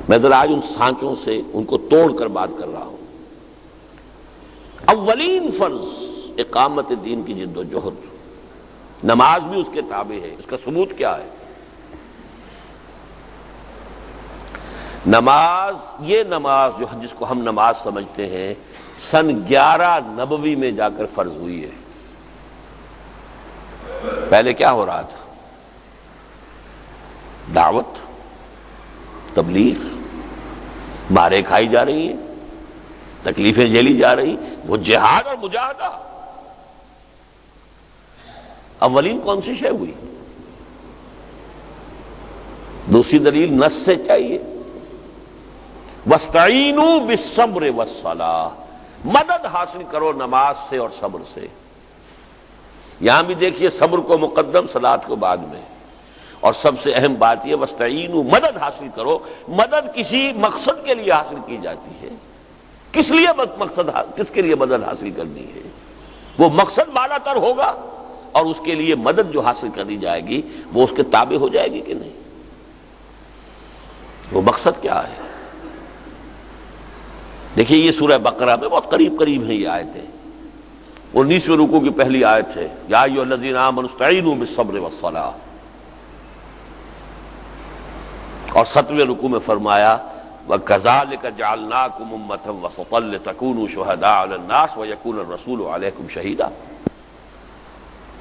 میں ذرا آج ان سانچوں سے ان کو توڑ کر بات کر رہا ہوں۔ اولین فرض اقامت دین کی جد و جہد، نماز بھی اس کے تابع ہے۔ اس کا ثبوت کیا ہے؟ نماز، یہ نماز جس کو ہم نماز سمجھتے ہیں، سن 11 نبوی میں جا کر فرض ہوئی ہے۔ پہلے کیا ہو رہا تھا؟ دعوت، تبلیغ، مارے کھائی جا رہی ہیں، تکلیفیں جھیلی جا رہی، وہ جہاد اور مجاہدہ۔ اولین کون سی شے ہوئی؟ دوسری دلیل نص سے چاہیے، وَاسْتَعِینُوا بِالصَّبْرِ وَالصَّلَاةِ، مدد حاصل کرو نماز سے اور صبر سے۔ یہاں بھی دیکھیے صبر کو مقدم، صلاۃ کو بعد میں، اور سب سے اہم بات یہ وَاسْتَعِینُوا، مدد حاصل کرو۔ مدد کسی مقصد کے لیے حاصل کی جاتی ہے۔ کس لیے مقصد، کس کے لیے مدد حاصل کرنی ہے؟ وہ مقصد بالا تر ہوگا، اور اس کے لیے مدد جو حاصل کرنی جائے گی وہ اس کے تابع ہو جائے گی کہ نہیں؟ وہ مقصد کیا ہے؟ دیکھیے یہ سورہ بقرہ میں بہت قریب قریب ہیں یہ آیتیں۔ 19ویں رکوع کی پہلی آیت ہے، یا ایھا الذین آمنوا استعینوا بالصبر والصلاۃ۔ اور 7ویں رکوع میں فرمایا وَكَذَلِكَ جَعَلْنَاكُمْ أُمَّةً وَسَطًا لِتَكُونُوا شُهَدَاءَ عَلَى النَّاسِ وَيَكُونَ الرَّسُولُ عَلَيْكُمْ شَهِيدًا،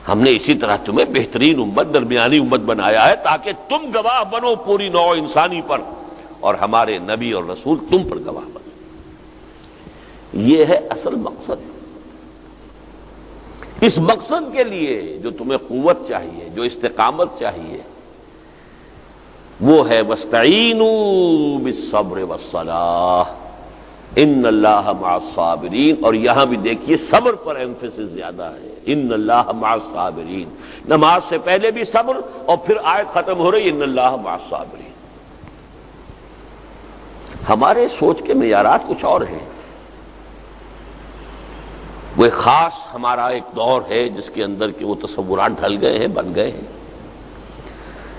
ہم نے اسی طرح تمہیں بہترین امت، درمیانی امت بنایا ہے تاکہ تم گواہ بنو پوری نوع انسانی پر، اور ہمارے نبی اور رسول تم پر گواہ بنو۔ یہ ہے اصل مقصد۔ اس مقصد کے لیے جو تمہیں قوت چاہیے، جو استقامت چاہیے، وہ ہے وَاسْتَعِینُوا بِالصَّبْرِ وَالصَّلَاةِ ان اللہ مع الصابرین، اور یہاں بھی دیکھیے صبر پر ایمفیسس زیادہ ہے، ان اللہ مع الصابرین، نماز سے پہلے بھی صبر، اور پھر آیت ختم ہو رہی ان اللہ مع الصابرین۔ ہمارے سوچ کے معیارات کچھ اور ہیں، وہ ایک خاص ہمارا ایک دور ہے جس کے اندر کہ وہ تصورات ڈھل گئے ہیں، بن گئے ہیں۔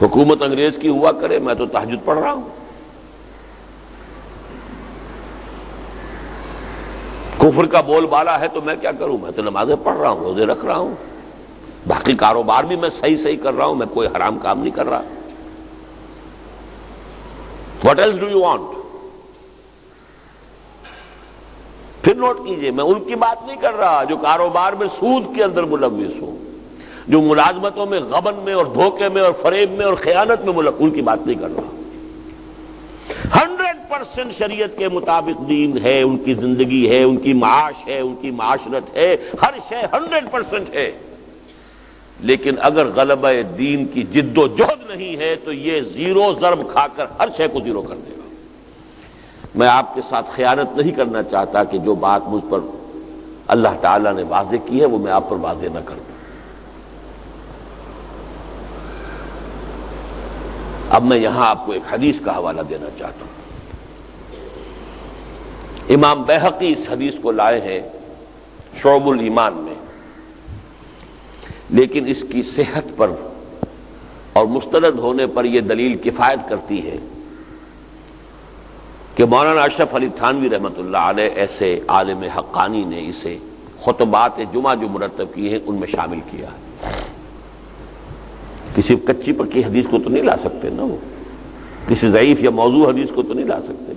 حکومت انگریز کی ہوا کرے، میں تو تہجد پڑھ رہا ہوں، کفر کا بول بالا ہے تو میں کیا کروں، میں تو نمازیں پڑھ رہا ہوں، روزے رکھ رہا ہوں، باقی کاروبار بھی میں صحیح کر رہا ہوں، میں کوئی حرام کام نہیں کر رہا۔ What else do you want؟ پھر نوٹ کیجئے، میں ان کی بات نہیں کر رہا جو کاروبار میں سود کے اندر ملوث ہو، جو ملازمتوں میں غبن میں اور دھوکے میں اور فریب میں اور خیانت میں ملوث، ان کی بات نہیں کر رہا۔ 100% شریعت کے مطابق دین ہے، ان کی زندگی ہے، ان کی معاش ہے، ان کی معاشرت ہے، ہر شے 100% ہے، لیکن اگر غلبہ دین کی جد و جہد نہیں ہے تو یہ زیرو ضرب کھا کر ہر شے کو زیرو کر دے گا۔ میں آپ کے ساتھ خیانت نہیں کرنا چاہتا کہ جو بات مجھ پر اللہ تعالیٰ نے واضح کی ہے وہ میں آپ پر واضح نہ کر دوں۔ اب میں یہاں آپ کو ایک حدیث کا حوالہ دینا چاہتا ہوں۔ امام بیہقی اس حدیث کو لائے ہیں شعب الایمان میں، لیکن اس کی صحت پر اور مستند ہونے پر یہ دلیل کفایت کرتی ہے کہ مولانا اشرف علی تھانوی رحمۃ اللہ علیہ ایسے عالم حقانی نے اسے خطبات جمعہ جو مرتب کی ہیں ان میں شامل کیا ہے۔ کسی کچی پکی حدیث کو تو نہیں لا سکتے نا، وہ کسی ضعیف یا موضوع حدیث کو تو نہیں لا سکتے۔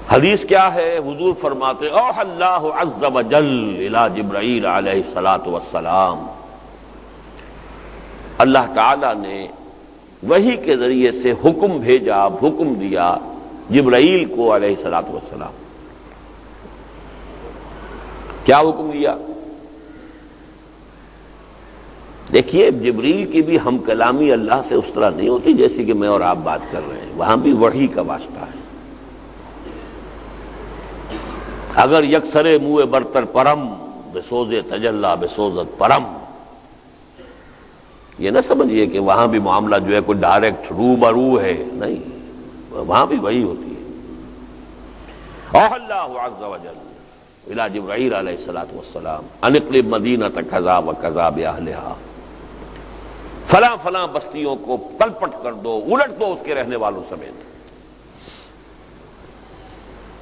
حدیث کیا ہے؟ حضور فرماتے اوحى اللہ عز وجل الی جبرائیل علیہ الصلاۃ والسلام، اللہ تعالی نے وحی کے ذریعے سے حکم بھیجا، حکم دیا جبرائیل کو علیہ الصلاۃ والسلام۔ کیا حکم دیا؟ دیکھیے جبریل کی بھی ہم کلامی اللہ سے اس طرح نہیں ہوتی جیسی کہ میں اور آپ بات کر رہے ہیں، وہاں بھی وحی کا واسطہ ہے۔ اگر یکسر منہ برتر پرم بسوز تجلا بسوزت پرم، یہ نہ سمجھیے کہ وہاں بھی معاملہ جو ہے کوئی ڈائریکٹ روبرو ہے، نہیں، وہاں بھی وہی ہوتی ہے۔ اوحى اللہ عز وجل الی جبرائیل علیہ الصلاۃ والسلام ان اقلب مدینۃ کذا وکذا باہلھا، فلاں فلاں بستیوں کو پلپٹ کر دو، الٹ دو اس کے رہنے والوں سمیت۔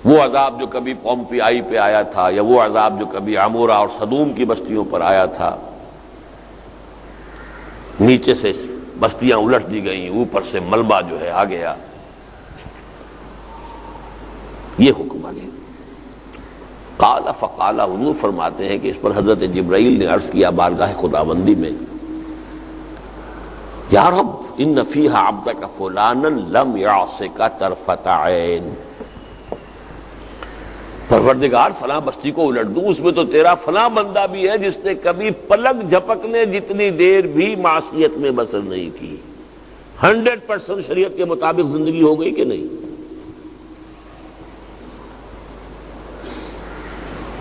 وہ عذاب جو کبھی پومپیائی پہ آیا تھا، یا وہ عذاب جو کبھی عمورہ اور صدوم کی بستیوں پر آیا تھا، نیچے سے بستیاں الٹ دی گئیں، اوپر سے ملبہ جو ہے آ گیا، یہ حکم آ گیا۔ قال فقال، حضور فرماتے ہیں کہ اس پر حضرت جبرائیل نے عرض کیا بارگاہ خداوندی میں، یا رب ان فیہا عبدک فلانا لم یعصک طرفۃ عین، پروردگار فلاں بستی کو الٹ دوں، اس میں تو تیرا فلاں بندہ بھی ہے جس نے کبھی پلک جھپکنے جتنی دیر بھی معصیت میں بسر نہیں کی۔ 100% شریعت کے مطابق زندگی ہو گئی کہ نہیں؟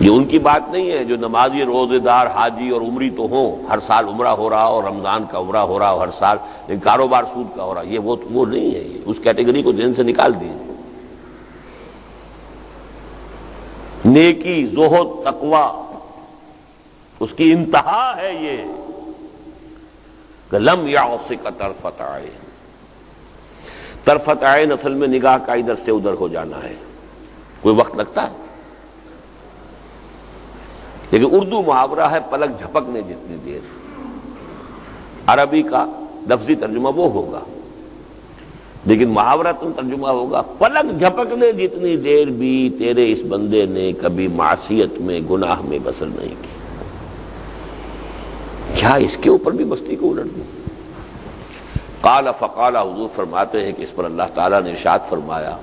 یہ ان کی بات نہیں ہے جو نمازی، روزے دار، حاجی اور عمری تو ہوں، ہر سال عمرہ ہو رہا اور رمضان کا عمرہ ہو رہا ہر سال، لیکن کاروبار سود کا ہو رہا، یہ وہ نہیں ہے، یہ اس کیٹیگری کو ذہن سے نکال دیجیے۔ نیکی، زہد، تقوی، اس کی انتہا ہے یہ کہ لم یعصک طرفۃ عین۔ طرفۃ عین اصل میں نگاہ کا ادھر سے ادھر ہو جانا ہے، کوئی وقت لگتا ہے، لیکن اردو محاورہ ہے پلک جھپکنے جتنی دیر۔ عربی کا لفظی ترجمہ وہ ہوگا، لیکن محاورتاً ترجمہ ہوگا پلک جھپکنے جتنی دیر بھی تیرے اس بندے نے کبھی معصیت میں گناہ میں بسر نہیں کی، کیا اس کے اوپر بھی مستی کو الٹ دوں؟ قال فقال، حضور فرماتے ہیں کہ اس پر اللہ تعالیٰ نے ارشاد فرمایا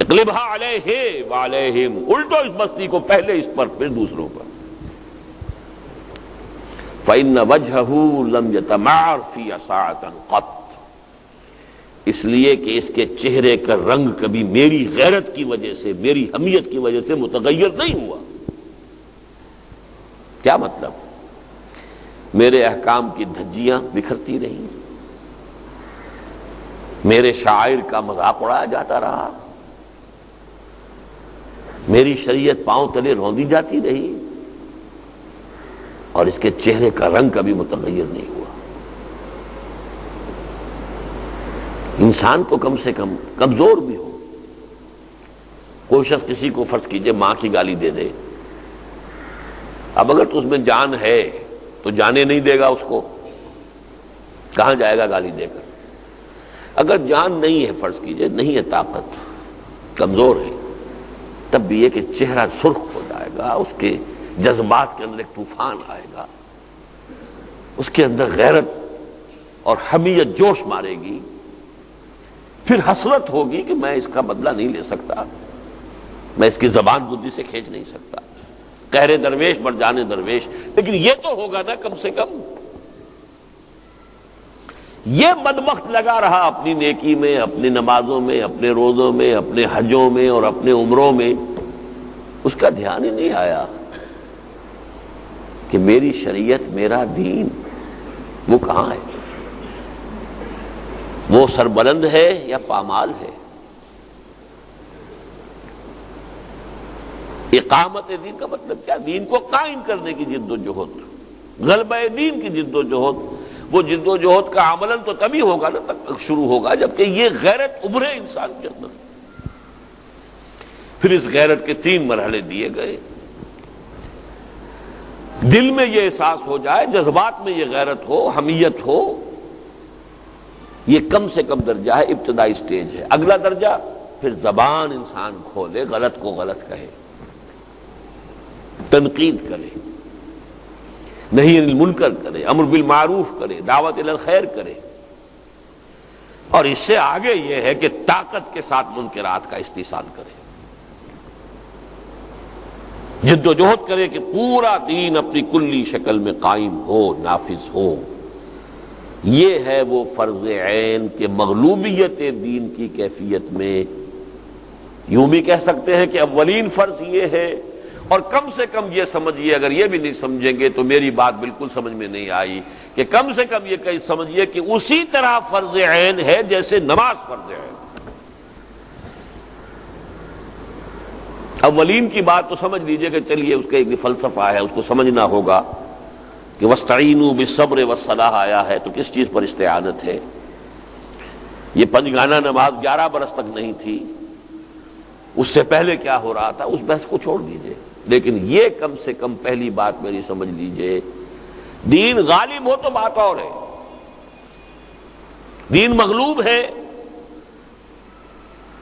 اقلبها علیہ وعلیہم، الٹو اس بستی کو، پہلے اس پر پھر دوسروں پر۔ فإن وجهه لم يتمعر في ساعة قط، اس لیے کہ اس کے چہرے کا رنگ کبھی میری غیرت کی وجہ سے، میری حمیت کی وجہ سے متغیر نہیں ہوا۔ کیا مطلب؟ میرے احکام کی دھجیاں بکھرتی رہیں، میرے شاعر کا مذاق اڑایا جاتا رہا، میری شریعت پاؤں تلے روندی جاتی رہی، اور اس کے چہرے کا رنگ کبھی متغیر نہیں ہوا۔ انسان کو کم سے کم کمزور بھی ہو، کوئی شخص کسی کو فرض کیجئے ماں کی گالی دے دے، اب اگر تو اس میں جان ہے تو جانے نہیں دے گا اس کو، کہاں جائے گا گالی دے کر؟ اگر جان نہیں ہے فرض کیجئے، نہیں ہے طاقت، کمزور ہے، تب بھی یہ کہ چہرہ سرخ ہو جائے گا، اس کے جذبات کے اندر ایک طوفان آئے گا، اس کے اندر غیرت اور حمیت جوش مارے گی، پھر حسرت ہوگی کہ میں اس کا بدلہ نہیں لے سکتا، میں اس کی زبان بدی سے کھینچ نہیں سکتا، قہر درویش بر جانے درویش، لیکن یہ تو ہوگا نا کم سے کم۔ یہ بدبخت لگا رہا اپنی نیکی میں، اپنی نمازوں میں، اپنے روزوں میں، اپنے حجوں میں اور اپنے عمروں میں، اس کا دھیان ہی نہیں آیا کہ میری شریعت، میرا دین وہ کہاں ہے؟ وہ سربلند ہے یا پامال ہے؟ اقامت دین کا مطلب کیا؟ دین کو قائم کرنے کی جد و جہد، غلبہ دین کی جد و جہد۔ وہ جد و جہد کا عملاً تو تبھی ہوگا نا، تک شروع ہوگا جبکہ یہ غیرت ابھرے انسان کے اندر۔ پھر اس غیرت کے 3 مرحلے دیے گئے، دل میں یہ احساس ہو جائے، جذبات میں یہ غیرت ہو، حمیت ہو، یہ کم سے کم درجہ ہے، ابتدائی سٹیج ہے۔ اگلا درجہ پھر زبان انسان کھولے، غلط کو غلط کہے، تنقید کرے، نہی عن المنکر کرے، امر بالمعروف کرے، دعوت الی الخیر کرے، اور اس سے آگے یہ ہے کہ طاقت کے ساتھ منکرات کا استحصال کرے، جد و جہد کرے کہ پورا دین اپنی کلی شکل میں قائم ہو، نافذ ہو۔ یہ ہے وہ فرض عین کہ مغلوبیت دین کی کیفیت میں یوں بھی کہہ سکتے ہیں کہ اولین فرض یہ ہے، اور کم سے کم یہ سمجھیے، اگر یہ بھی نہیں سمجھیں گے تو میری بات بالکل سمجھ میں نہیں آئی، کہ کم سے کم یہ کہیں سمجھیے کہ اسی طرح فرض عین ہے جیسے نماز فرض عین۔ اولین کی بات تو سمجھ لیجئے کہ چلیے اس کا ایک فلسفہ ہے، اس کو سمجھنا ہوگا کہ وَاسْتَعِینُوا بِالصَّبْرِ وَالصَّلَاةِ آیا ہے تو کس چیز پر استعانت ہے؟ یہ 5 گانا نماز 11 برس تک نہیں تھی، اس سے پہلے کیا ہو رہا تھا، اس بحث کو چھوڑ دیجئے، لیکن یہ کم سے کم پہلی بات میری سمجھ لیجئے، دین غالب ہو تو بات اور ہے، دین مغلوب ہے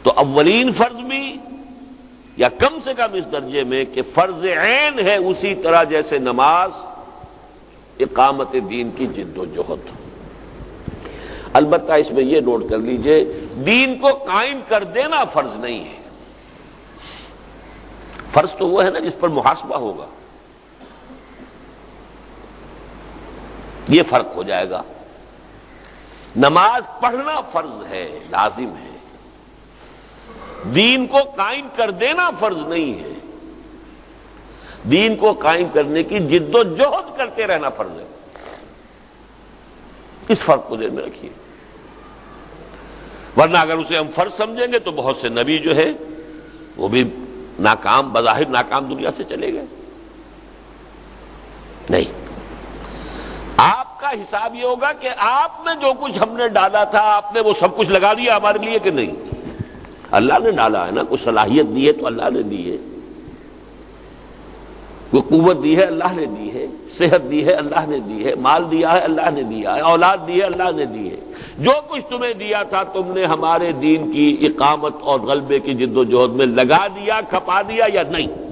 تو اولین فرض بھی یا کم سے کم اس درجے میں کہ فرض عین ہے اسی طرح جیسے نماز، اقامت دین کی جد و جہد۔ البتہ اس میں یہ نوٹ کر لیجئے، دین کو قائم کر دینا فرض نہیں ہے، فرض تو وہ ہے نا جس پر محاسبہ ہوگا، یہ فرق ہو جائے گا۔ نماز پڑھنا فرض ہے، لازم ہے، دین کو قائم کر دینا فرض نہیں ہے، دین کو قائم کرنے کی جد و جہد کرتے رہنا فرض ہے۔ اس فرق کو ذہن میں رکھیے، ورنہ اگر اسے ہم فرض سمجھیں گے تو بہت سے نبی جو ہے وہ بھی ناکام، بظاہر ناکام دنیا سے چلے گئے۔ نہیں، آپ کا حساب یہ ہوگا کہ آپ میں جو کچھ ہم نے ڈالا تھا، آپ نے وہ سب کچھ لگا دیا ہمارے لیے کہ نہیں؟ اللہ نے ڈالا ہے نا، کچھ صلاحیت دی ہے تو اللہ نے دی ہے۔ وہ قوت دی ہے اللہ نے دی ہے، صحت دی ہے اللہ نے دی ہے، مال دیا ہے اللہ نے دیا ہے، اولاد دی ہے اللہ نے دی ہے۔ جو کچھ تمہیں دیا تھا تم نے ہمارے دین کی اقامت اور غلبے کی جد و جہد میں لگا دیا، کھپا دیا یا نہیں؟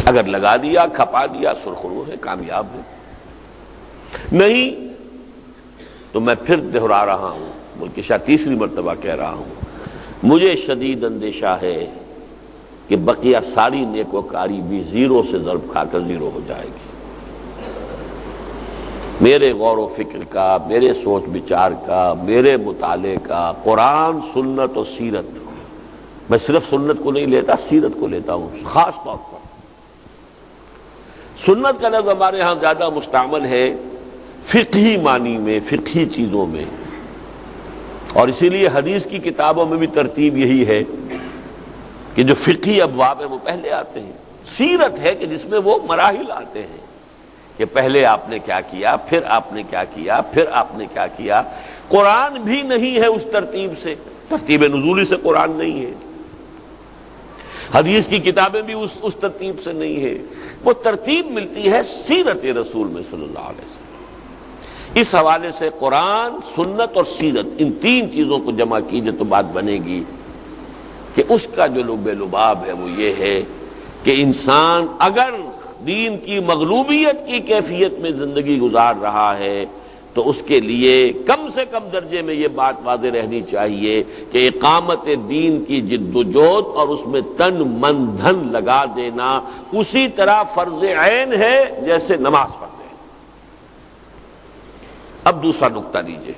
اگر لگا دیا، کھپا دیا، سرخرو ہے، کامیاب ہے۔ نہیں تو میں پھر دہرا رہا ہوں، بلکہ شاید تیسری مرتبہ کہہ رہا ہوں، مجھے شدید اندیشہ ہے کہ بقیہ ساری نیکوکاری بھی زیرو سے ضرب کھا کر زیرو ہو جائے گی۔ میرے غور و فکر کا، میرے سوچ بچار کا، میرے مطالعے کا قرآن، سنت اور سیرت، میں صرف سنت کو نہیں لیتا، سیرت کو لیتا ہوں خاص طور پر۔ سنت کا لفظ ہمارے ہاں زیادہ مستعمل ہے فقہی معنی میں، فقہی چیزوں میں، اور اسی لیے حدیث کی کتابوں میں بھی ترتیب یہی ہے کہ جو فقہی ابواب ہیں وہ پہلے آتے ہیں۔ سیرت ہے کہ جس میں وہ مراحل آتے ہیں کہ پہلے آپ نے کیا کیا، پھر آپ نے کیا کیا، پھر آپ نے کیا کیا۔ قرآن بھی نہیں ہے اس ترتیب سے، ترتیب نزولی سے قرآن نہیں ہے، حدیث کی کتابیں بھی اس ترتیب سے نہیں ہے، وہ ترتیب ملتی ہے سیرت رسول میں صلی اللہ علیہ وسلم۔ اس حوالے سے قرآن، سنت اور سیرت، ان تین چیزوں کو جمع کیجئے تو بات بنے گی کہ اس کا جو لب لباب ہے وہ یہ ہے کہ انسان اگر دین کی مغلوبیت کی کیفیت میں زندگی گزار رہا ہے تو اس کے لیے کم سے کم درجے میں یہ بات واضح رہنی چاہیے کہ اقامت دین کی جد و جہد اور اس میں تن من دھن لگا دینا اسی طرح فرض عین ہے جیسے نماز فرض ہے۔ اب دوسرا نقطہ لیجئے،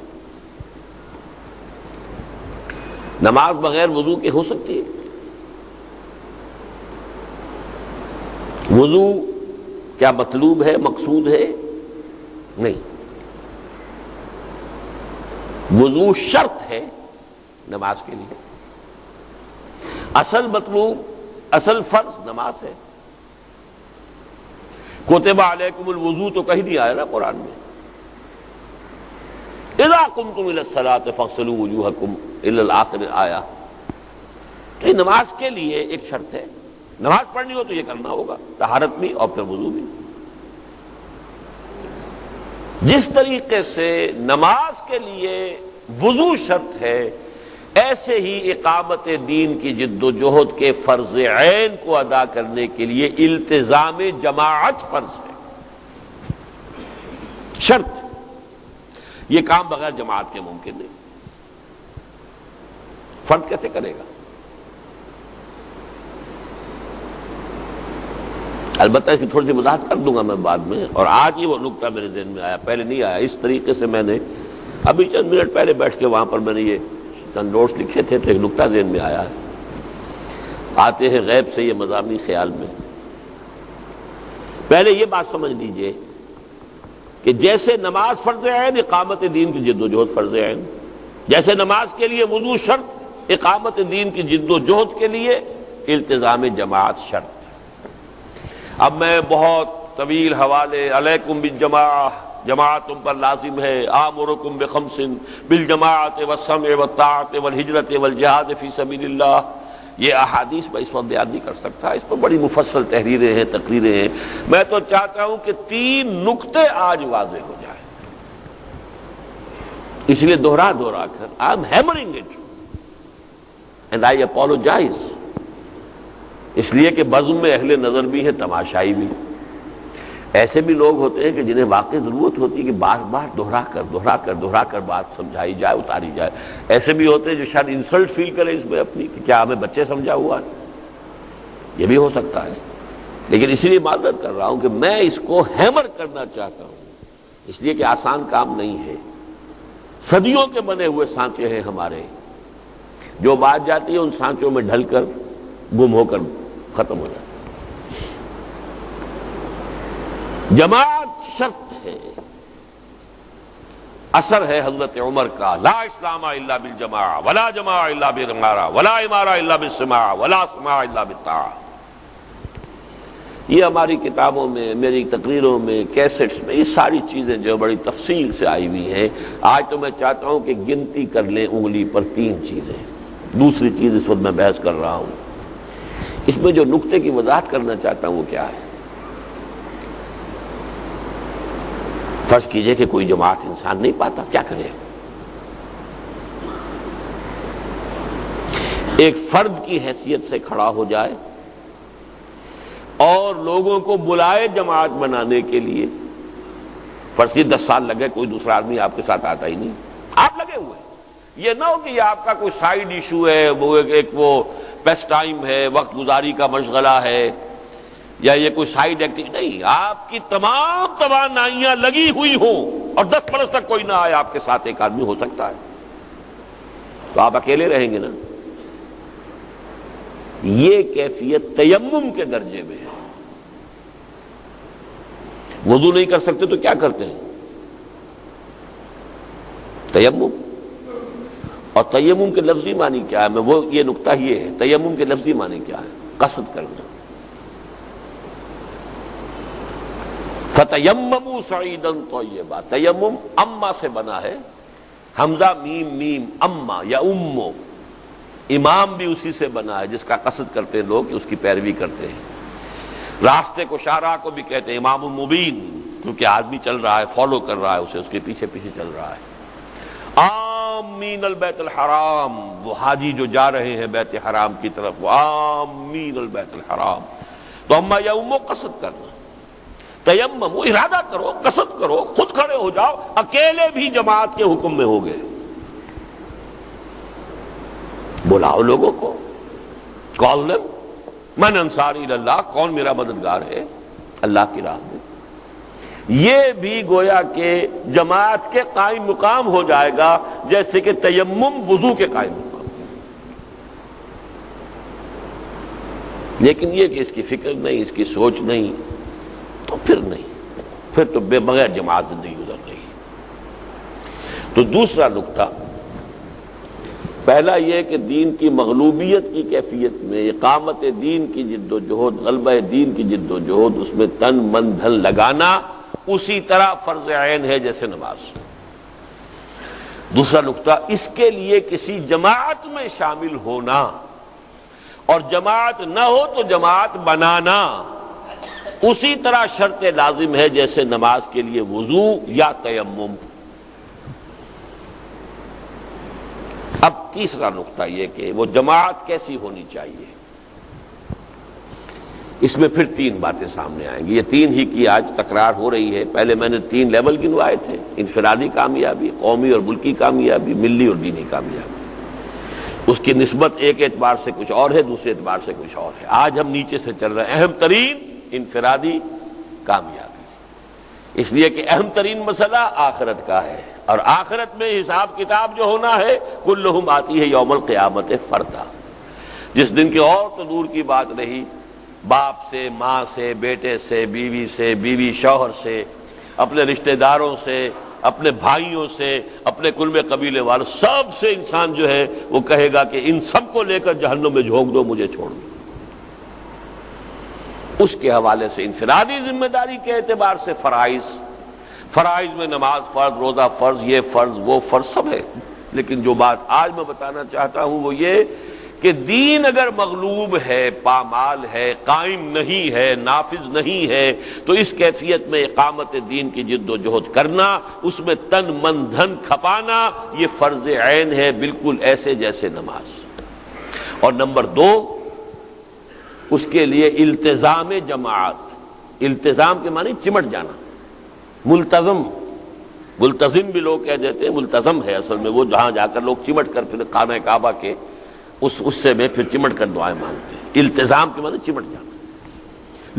نماز بغیر وضو کے ہو سکتی ہے؟ وضو کیا مطلوب ہے، مقصود ہے؟ نہیں، وضو شرط ہے نماز کے لیے۔ اصل مطلوب، اصل فرض نماز ہے۔ کتب علیکم الوضو تو کہیں نہیں آیا نا قرآن میں، اذا قمتم الى الصلاۃ فاغسلوا وجوہکم الی الآخر آیا، کہ نماز کے لیے ایک شرط ہے، نماز پڑھنی ہو تو یہ کرنا ہوگا، طہارت بھی اور پھر وضو بھی۔ جس طریقے سے نماز کے لیے وضو شرط ہے، ایسے ہی اقامت دین کی جد و جہد کے فرض عین کو ادا کرنے کے لیے التزام جماعت فرض ہے، شرط۔ یہ کام بغیر جماعت کے ممکن نہیں، فرد کیسے کرے گا؟ البتہ اس کی تھوڑی سی وضاحت کر دوں گا میں بعد میں، اور آج ہی وہ نقطہ میرے ذہن میں آیا، پہلے نہیں آیا اس طریقے سے۔ میں نے ابھی چند منٹ پہلے بیٹھ کے وہاں پر میں نے یہ چند نوٹس لکھے تھے تو ایک نقطہ ذہن میں آیا ہے، آتے ہیں غیب سے یہ مضامین خیال میں۔ پہلے یہ بات سمجھ لیجئے کہ جیسے نماز فرض عین، اقامت دین کی جد و جہد فرض عین، جیسے نماز کے لیے وضو شرط، اقامت دین کی جد و جہد کے لیے التزام جماعت شرط۔ اب میں بہت طویل حوالے، علیکم بالجماعہ، جماعت تم پر لازم ہے، آمرکم بخمس بالجماعت والسمع والطاعت والہجرت والجہاد فی سبیل اللہ، یہ احادیث میں اس وقت بیان نہیں کر سکتا، اس پر بڑی مفصل تحریریں ہیں، تقریریں ہیں۔ میں تو چاہتا ہوں کہ تین نقطے آج واضح ہو جائیں، اس لیے دہرا کر I am hammering it and I apologize، اس لیے کہ بزم میں اہل نظر بھی ہے، تماشائی بھی، ایسے بھی لوگ ہوتے ہیں کہ جنہیں واقعی ضرورت ہوتی ہے کہ بار بار دہرا کر بات سمجھائی جائے، اتاری جائے۔ ایسے بھی ہوتے ہیں جو شاید انسلٹ فیل کرے اس میں اپنی، کہ کیا ہمیں بچے سمجھا ہوا ہے، یہ بھی ہو سکتا ہے۔ لیکن اسی لیے معذرت کر رہا ہوں کہ میں اس کو ہیمر کرنا چاہتا ہوں، اس لیے کہ آسان کام نہیں ہے، صدیوں کے بنے ہوئے سانچے ہیں ہمارے، جو بات جاتی ہے ان سانچوں میں ڈھل کر گم ہو کر ختم ہو جاتی۔ جماعت شرط ہے، اثر ہے حضرت عمر کا، لا اسلام الا بالجماعہ ولا جماعہ الا بالامارہ ولا امارہ الا بالسماع ولا سماع الا بالطاعہ۔ یہ ہماری کتابوں میں، میری تقریروں میں، کیسٹس میں، یہ ساری چیزیں جو بڑی تفصیل سے آئی ہوئی ہیں۔ آج تو میں چاہتا ہوں کہ گنتی کر لیں انگلی پر تین چیزیں، دوسری چیز اس وقت میں بحث کر رہا ہوں، اس میں جو نقطے کی وضاحت کرنا چاہتا ہوں وہ کیا ہے؟ فرض کیجئے کہ کوئی جماعت انسان نہیں پاتا، کیا کرے؟ ایک فرد کی حیثیت سے کھڑا ہو جائے اور لوگوں کو بلائے جماعت بنانے کے لیے. فرض کی 10 سال لگے، کوئی دوسرا آدمی آپ کے ساتھ آتا ہی نہیں، آپ لگے ہوئے. یہ نہ ہو کہ یہ آپ کا کوئی سائیڈ ایشو ہے، وہ ایک وہ پیس ٹائم ہے، وقت گزاری کا مشغلہ ہے، یا یہ کوئی سائیڈ ایکٹیویٹی نہیں. آپ کی تمام توانائیاں لگی ہوئی ہوں اور 10 برس تک کوئی نہ آئے آپ کے ساتھ ایک آدمی ہو سکتا ہے، تو آپ اکیلے رہیں گے نا. یہ کیفیت تیمم کے درجے میں ہے. وضو نہیں کر سکتے تو کیا کرتے ہیں؟ تیمم. اور تیمم کے لفظی معنی کیا ہے؟ یہ نقطہ یہ ہے، تیمم کے لفظی معنی کیا ہے؟ قصد کرنا. فَتَيَمَّمُوا صَعِيدًا طَيِّبًا. تیمم اما سے بنا ہے، حمزہ میم میم اما یا امو. امام بھی اسی سے بنا ہے جس کا قصد کرتے ہیں لوگ، اس کی پیروی کرتے ہیں. راستے کو شاہراہ کو بھی کہتے ہیں امام مبین، کیونکہ آدمی چل رہا ہے، فالو کر رہا ہے اسے، اس کے پیچھے پیچھے چل رہا ہے. آمین البیت الحرام، وہ حاجی جو جا رہے ہیں بیت حرام کی طرف، وہ آمین البیت الحرام. تو اما یا امو قصد کرنا. تیمم، وہ ارادہ کرو، قصد کرو، خود کھڑے ہو جاؤ. اکیلے بھی جماعت کے حکم میں ہو گئے. بلاؤ لوگوں کو، کال دیم من انصاری اللہ، کون میرا مددگار ہے اللہ کی راہ میں. یہ بھی گویا کہ جماعت کے قائم مقام ہو جائے گا، جیسے کہ تیمم وضو کے قائم مقام. لیکن یہ کہ اس کی فکر نہیں، اس کی سوچ نہیں، تو پھر نہیں، پھر تو بغیر جماعت زندگی گزر رہی ہے. تو دوسرا نقطہ، پہلا یہ کہ دین کی مغلوبیت کی کیفیت میں اقامت دین کی جد و جہد، غلبہ دین کی جد و جہد، اس میں تن من دھن لگانا اسی طرح فرض عین ہے جیسے نماز. دوسرا نقطہ، اس کے لیے کسی جماعت میں شامل ہونا، اور جماعت نہ ہو تو جماعت بنانا اسی طرح شرط لازم ہے جیسے نماز کے لیے وضو یا تیمم. اب تیسرا نقطہ یہ کہ وہ جماعت کیسی ہونی چاہیے. اس میں پھر 3 باتیں سامنے آئیں گی. یہ 3 ہی کی آج تکرار ہو رہی ہے. پہلے میں نے 3 لیول گنوائے تھے: انفرادی کامیابی، قومی اور ملکی کامیابی، ملی اور دینی کامیابی. اس کی نسبت ایک اعتبار سے کچھ اور ہے، دوسرے اعتبار سے کچھ اور ہے. آج ہم نیچے سے چل رہے ہیں، اہم ترین انفرادی کامیابی. اس لیے کہ اہم ترین مسئلہ آخرت کا ہے، اور آخرت میں حساب کتاب جو ہونا ہے، کلہم آتی ہے یوم القیامت فردا. جس دن کی اور تو دور کی بات رہی، باپ سے، ماں سے، بیٹے سے، بیوی سے، بیوی شوہر سے، اپنے رشتہ داروں سے، اپنے بھائیوں سے، اپنے کل قبیلے والوں، سب سے انسان جو ہے وہ کہے گا کہ ان سب کو لے کر جہنم میں جھونک دو، مجھے چھوڑ دو. اس کے حوالے سے انفرادی ذمہ داری کے اعتبار سے فرائض میں نماز فرض، روزہ فرض، یہ فرض وہ فرض سب ہے. لیکن جو بات آج میں بتانا چاہتا ہوں وہ یہ کہ دین اگر مغلوب ہے، پامال ہے، قائم نہیں ہے، نافذ نہیں ہے، تو اس کیفیت میں اقامت دین کی جد و جہد کرنا، اس میں تن من دھن کھپانا، یہ فرض عین ہے، بالکل ایسے جیسے نماز. اور نمبر 2، اس کے لیے التزام جماعت. التزام کے معنی چمٹ جانا. ملتزم بھی لوگ کہہ دیتے ہیں، ملتزم ہے اصل میں وہ جہاں جا کر لوگ چمٹ کر پھر خانہ کعبہ کے اس سے میں پھر چمٹ کر دعائیں مانگتے ہیں. التزام کے معنی چمٹ جانا.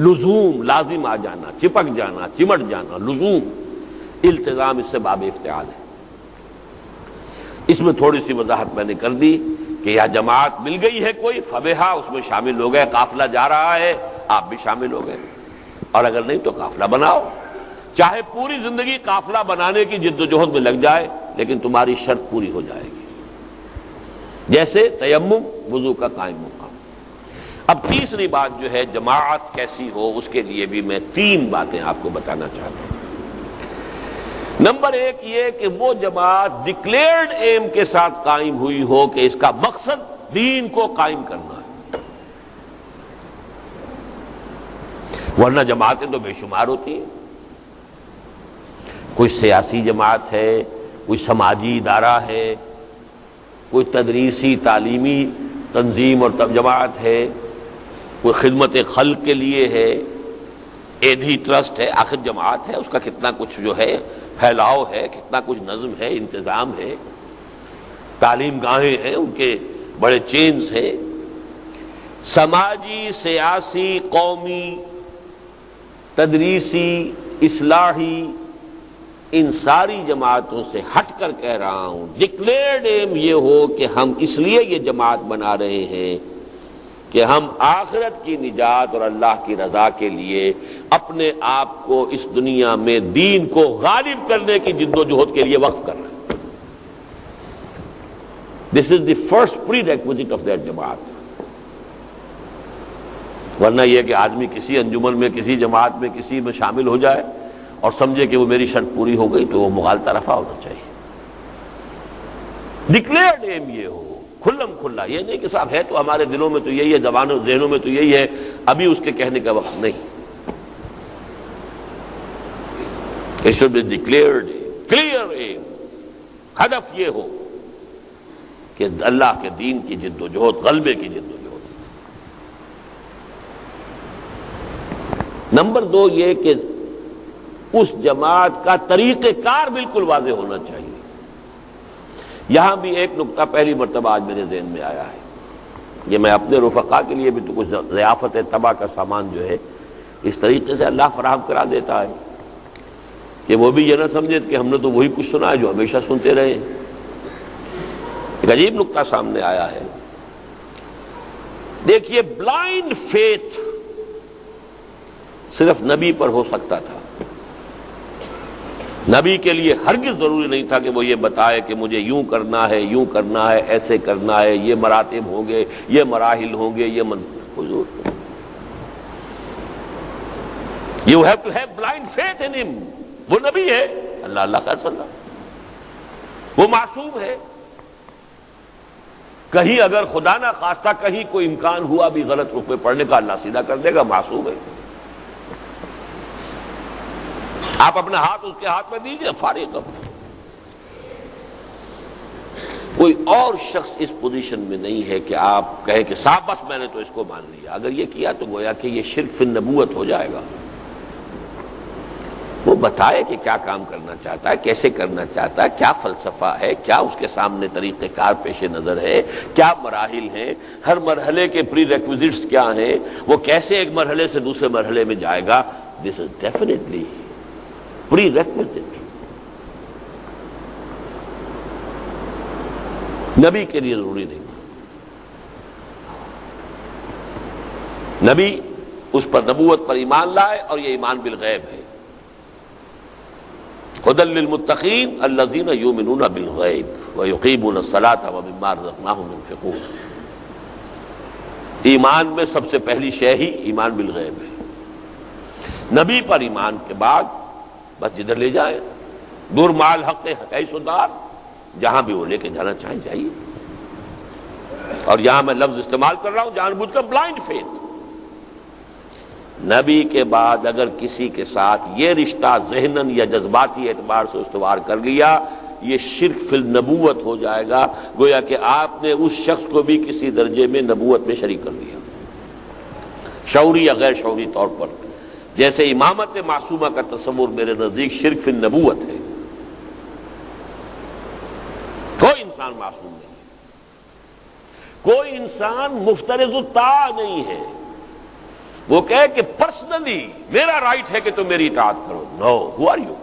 لزوم، لازم آ جانا، چپک جانا، چمٹ جانا، لزوم. التزام اس سے باب افتعال ہے. اس میں تھوڑی سی وضاحت میں نے کر دی کہ یا جماعت مل گئی ہے کوئی، فبہا، اس میں شامل ہو گئے. قافلہ جا رہا ہے، آپ بھی شامل ہو گئے. اور اگر نہیں تو قافلہ بناؤ. چاہے پوری زندگی قافلہ بنانے کی جد و جہد میں لگ جائے، لیکن تمہاری شرط پوری ہو جائے گی، جیسے تیمم، وضو کا قائم مقام. اب تیسری بات جو ہے جماعت کیسی ہو، اس کے لیے بھی میں 3 باتیں آپ کو بتانا چاہتا ہوں. نمبر 1 یہ کہ وہ جماعت ڈکلیئرڈ ایم کے ساتھ قائم ہوئی ہو کہ اس کا مقصد دین کو قائم کرنا ہے، ورنہ جماعتیں تو بے شمار ہوتی ہیں. کوئی سیاسی جماعت ہے، کوئی سماجی ادارہ ہے، کوئی تدریسی تعلیمی تنظیم اور جماعت ہے، کوئی خدمت خلق کے لیے ہے، ایدھی ٹرسٹ ہے. آخر جماعت ہے، اس کا کتنا کچھ جو ہے پھیلاؤ ہے، کتنا کچھ نظم ہے، انتظام ہے. تعلیم گاہیں ہیں، ان کے بڑے چینز ہیں. سماجی، سیاسی، قومی، تدریسی، اصلاحی، ان ساری جماعتوں سے ہٹ کر کہہ رہا ہوں ڈکلیئرڈ ایم یہ ہو کہ ہم اس لیے یہ جماعت بنا رہے ہیں کہ ہم آخرت کی نجات اور اللہ کی رضا کے لیے اپنے آپ کو اس دنیا میں دین کو غالب کرنے کی جد و جہد کے لیے وقف کرنا. This is the first prerequisite of that جماعت. ورنہ یہ کہ آدمی کسی انجمن میں، کسی جماعت میں، کسی میں شامل ہو جائے اور سمجھے کہ وہ میری شرط پوری ہو گئی تو وہ مغالطہ رفع ہونا چاہیے. ڈکلیئرڈ ایم یہ ہو کھلم کھلا، یہ نہیں کہ صاحب ہے تو ہمارے دلوں میں تو یہی ہے، زبانوں ذہنوں میں تو یہی ہے، ابھی اس کے کہنے کا وقت نہیں. It should be declared clear aim. ہدف یہ ہو کہ اللہ کے دین کی جد و جہد، غلبے کی جد و جہد. نمبر 2 یہ کہ اس جماعت کا طریقہ کار بالکل واضح ہونا چاہیے. یہاں بھی ایک نقطہ پہلی مرتبہ آج میرے ذہن میں آیا ہے. یہ میں اپنے رفقا کے لیے بھی تو کچھ ضیافت طبع کا سامان جو ہے اس طریقے سے اللہ فراہم کرا دیتا ہے کہ وہ بھی یہ نہ سمجھے کہ ہم نے تو وہی کچھ سنا ہے جو ہمیشہ سنتے رہے. ایک عجیب نقطہ سامنے آیا ہے. دیکھیے، بلائنڈ فیتھ صرف نبی پر ہو سکتا تھا. نبی کے لیے ہرگز ضروری نہیں تھا کہ وہ یہ بتائے کہ مجھے یوں کرنا ہے، یوں کرنا ہے، ایسے کرنا ہے، یہ مراتب ہوں گے، یہ مراحل ہوں گے، یہ حضور You have to have blind faith in him. وہ نبی ہے، اللہ خیر صلی اللہ، وہ معصوم ہے. کہیں اگر خدا نہ خواستہ کہیں کوئی امکان ہوا بھی غلط رخ میں پڑھنے کا، اللہ سیدھا کر دے گا، معصوم ہے. آپ اپنا ہاتھ اس کے ہاتھ میں دیجئے، فارغ اب. کوئی اور شخص اس پوزیشن میں نہیں ہے کہ آپ کہے کہ صاحب بس میں نے تو اس کو مان لیا. اگر یہ کیا تو گویا کہ یہ شرک فی النبوت ہو جائے گا. وہ بتائے کہ کیا کام کرنا چاہتا ہے، کیسے کرنا چاہتا ہے، کیا فلسفہ ہے، کیا اس کے سامنے طریقہ کار پیش نظر ہے، کیا مراحل ہیں، ہر مرحلے کے پری ریکوزٹس کیا ہیں، وہ کیسے ایک مرحلے سے دوسرے مرحلے میں جائے گا. دس از ڈیفینیٹلی پری ریکوزٹ. نبی کے لیے ضروری نہیں. نبی اس پر نبوت پر ایمان لائے اور یہ ایمان بالغیب ہے. ھدی للمتقین الذین یؤمنون بالغیب ویقیمون الصلاۃ ومما رزقناہم ينفقون. ایمان میں سب سے پہلی شے ہی ایمان بالغیب ہے. نبی پر ایمان کے بعد بس جدھر لے جائیں، دور مال حق حیث دار، جہاں بھی وہ لے کے جانا چاہیں جائیے. اور یہاں میں لفظ استعمال کر رہا ہوں جان بوجھ کر، بلائنڈ فیتھ. نبی کے بعد اگر کسی کے ساتھ یہ رشتہ ذہناً یا جذباتی اعتبار سے استوار کر لیا، یہ شرک فی النبوت ہو جائے گا. گویا کہ آپ نے اس شخص کو بھی کسی درجے میں نبوت میں شریک کر دیا، شعوری یا غیر شعوری طور پر. جیسے امامت معصومہ کا تصور میرے نزدیک شرک فی النبوت ہے. کوئی انسان معصوم نہیں، کوئی انسان مفترض الطاعہ نہیں ہے. وہ کہے کہ پرسنلی میرا رائٹ ہے کہ تم میری اطاعت کرو. نو، ہو آر یو؟